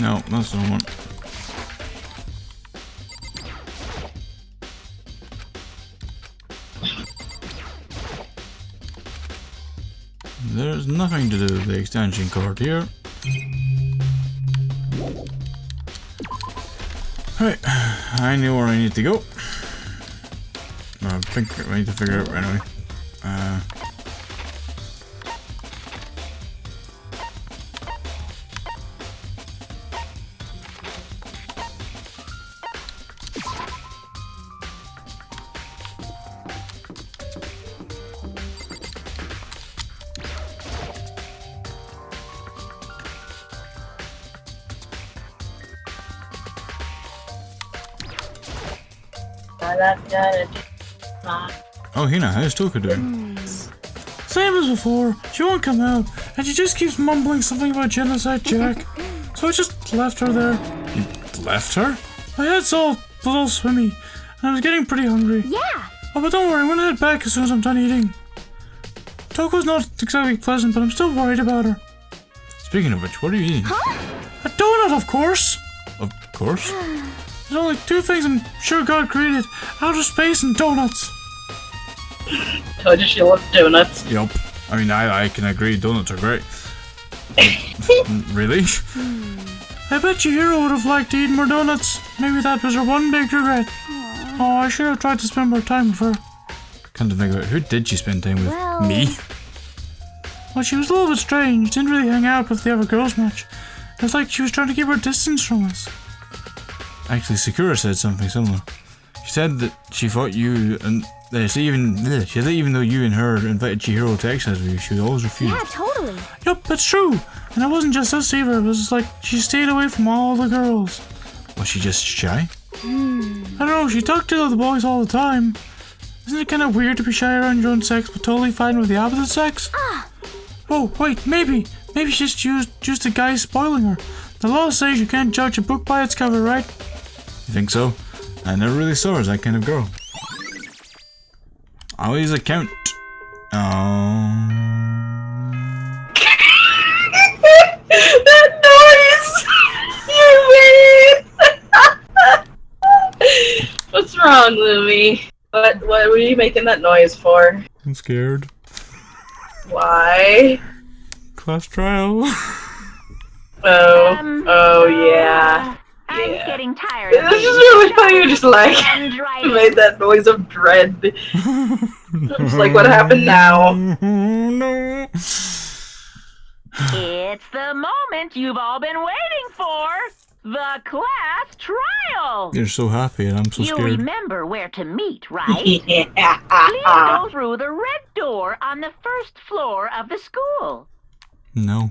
No, that's the one. There's nothing to do with the extension cord here. Right, I know where I need to go. I think I need to figure it out anyway. Oh, Hina, how's Toka doing? Same as before. She won't come out, and she just keeps mumbling something about genocide, Jack. So I just left her there. You left her? My head's all a little swimmy, and I was getting pretty hungry. Yeah. Oh, but don't worry, I'm gonna head back as soon as I'm done eating. Toko's not exactly pleasant, but I'm still worried about her. Speaking of which, what are you eating? Huh? A donut, of course! Of course? There's only two things I'm sure God created: outer space and donuts. Told you she loved donuts. Yup. I mean, I can agree, donuts are great. Really? I bet Chihiro would have liked to eat more donuts. Maybe that was her one big regret. Oh, I should have tried to spend more time with her. Come to think of it, who did she spend time with? Well... Me? Well, she was a little bit strange. Didn't really hang out with the other girls much. It was like she was trying to keep her distance from us. Actually, Sakura said something similar. She said that she thought you and she said that even though you and her invited Chihiro to exercise with you, she would always refuse. Yeah, totally. Yup, that's true. And it wasn't just us either. It was like she stayed away from all the girls. Was she just shy? I don't know. She talked to the boys all the time. Isn't it kind of weird to be shy around your own sex, but totally fine with the opposite sex? Oh, wait, maybe she just a guy spoiling her. The law says you can't judge a book by its cover, right? You think so? I never really saw her as that kind of girl. Always a count. That noise! You made! What's wrong, Lumi? What were you making that noise for? I'm scared. Why? Class trial. Oh yeah. I'm Yeah. getting tired. This is really funny. You just like made that noise of dread. It's like, what happened now? No. It's the moment you've all been waiting for. The class trial. You're so happy and I'm so You scared. remember where to meet, right? Please Yeah. go through the red door on the first floor of the school. No.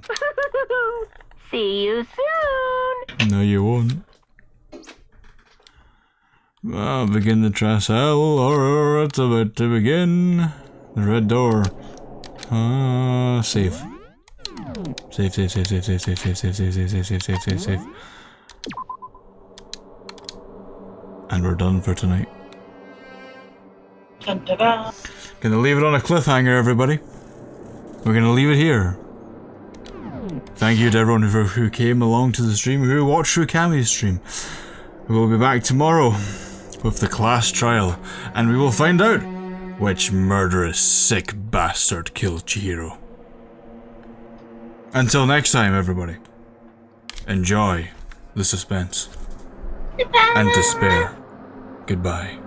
See you soon. No, you won't. Well, begin the trial, or it's about to begin. The red door. Safe. Safe. And we're done for tonight. Dun-da-da. Gonna leave it on a cliffhanger, everybody. We're gonna leave it here. Thank you to everyone who came along to the stream, who watched through Cammy's stream. We will be back tomorrow with the class trial, and we will find out which murderous, sick bastard killed Chihiro. Until next time, everybody, enjoy the suspense and despair. Goodbye.